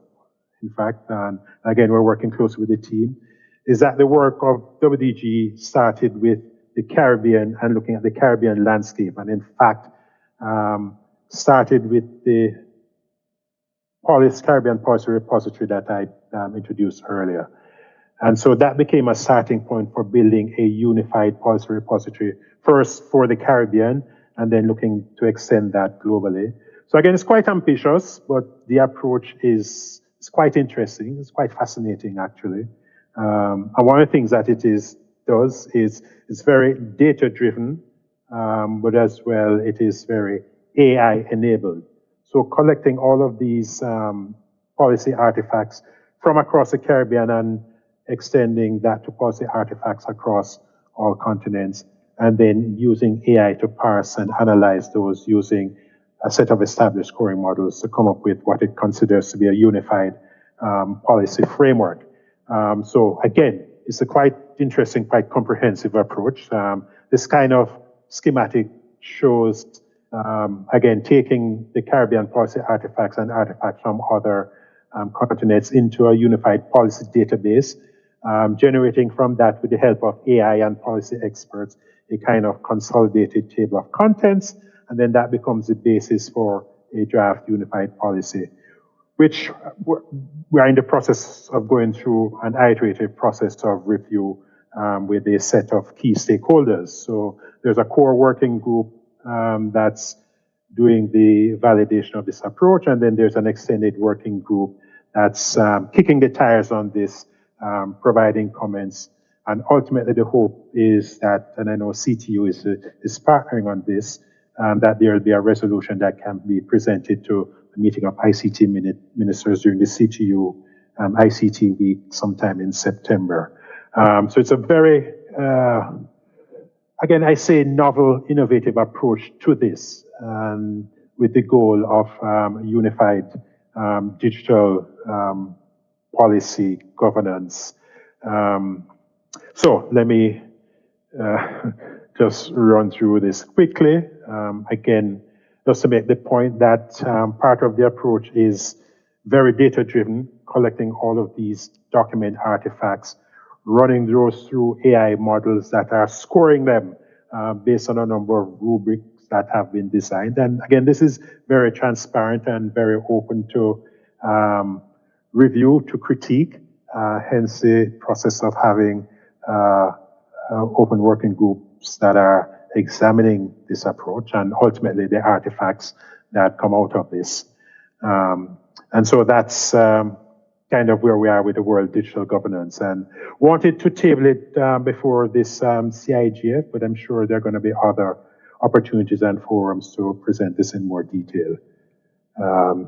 in fact, and again, we're working closely with the team, is that the work of WDG started with the Caribbean and looking at the Caribbean landscape, and in fact, started with the Caribbean Policy Repository that I introduced earlier. And so that became a starting point for building a unified policy repository, first for the Caribbean, and then looking to extend that globally. So again, it's quite ambitious, but the approach is quite interesting. It's quite fascinating, actually. And one of the things that it does is it's very data-driven, but as well, it is very AI-enabled. So collecting all of these policy artifacts from across the Caribbean and extending that to policy artifacts across all continents, and then using AI to parse and analyze those using a set of established scoring models to come up with what it considers to be a unified policy framework. So again, it's a quite interesting, quite comprehensive approach. This kind of schematic shows, again, taking the Caribbean policy artifacts and artifacts from other continents into a unified policy database, generating from that, with the help of AI and policy experts, a kind of consolidated table of contents, and then that becomes the basis for a draft unified policy, which we are in the process of going through an iterative process of review with a set of key stakeholders. So there's a core working group that's doing the validation of this approach, and then there's an extended working group that's kicking the tires on this, providing comments. And ultimately, the hope is that, and I know CTU is partnering on this, that there will be a resolution that can be presented to a meeting of ICT ministers during the CTU ICT week sometime in September. So it's a very, again, I say novel, innovative approach to this, with the goal of unified digital policy governance. So let me just run through this quickly. Again, just to make the point that part of the approach is very data-driven, collecting all of these document artifacts, running those through AI models that are scoring them based on a number of rubrics that have been designed. And again, this is very transparent and very open to review, to critique, hence the process of having open working groups that are examining this approach and ultimately the artifacts that come out of this. And so that's kind of where we are with the World Digital Governance, and wanted to table it before this CIGF, but I'm sure there are going to be other opportunities and forums to present this in more detail.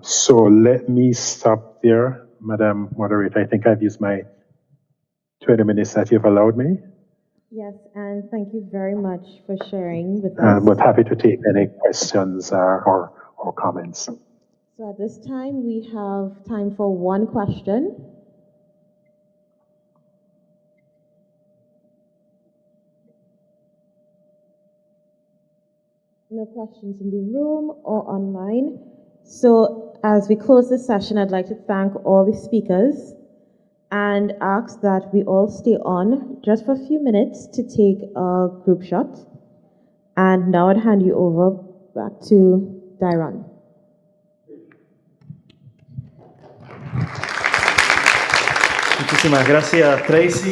So let me stop there, Madam Moderator. I think I've used my 20 minutes that you've allowed me. Yes, and thank you very much for sharing with us. We're happy to take any questions or comments. So at this time, we have time for one question. No questions in the room or online. So as we close this session, I'd like to thank all the speakers and ask that we all stay on just for a few minutes to take a group shot. And now I'd hand you over back to Dairon. Muchísimas gracias, Tracy.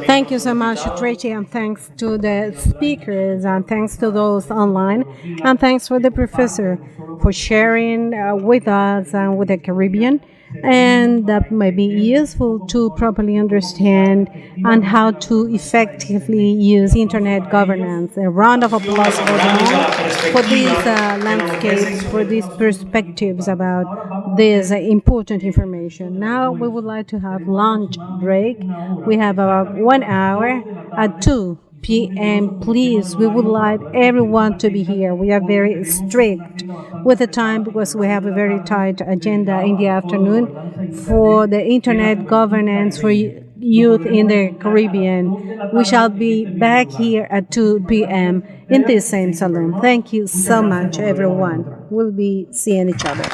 Thank you so much, Tracy, and thanks to the speakers, and thanks to those online, and thanks for the professor for sharing with us and with the Caribbean. And that may be useful to properly understand and how to effectively use internet governance. A round of applause for them, for these landscapes, for these perspectives about this important information. Now we would like to have lunch break. We have about 1 hour at 2 p.m. Please, we would like everyone to be here. We are very strict with the time because we have a very tight agenda in the afternoon for the internet governance for youth in the Caribbean. We shall be back here at 2 p.m. in this same salon. Thank you so much, everyone. We'll be seeing each other.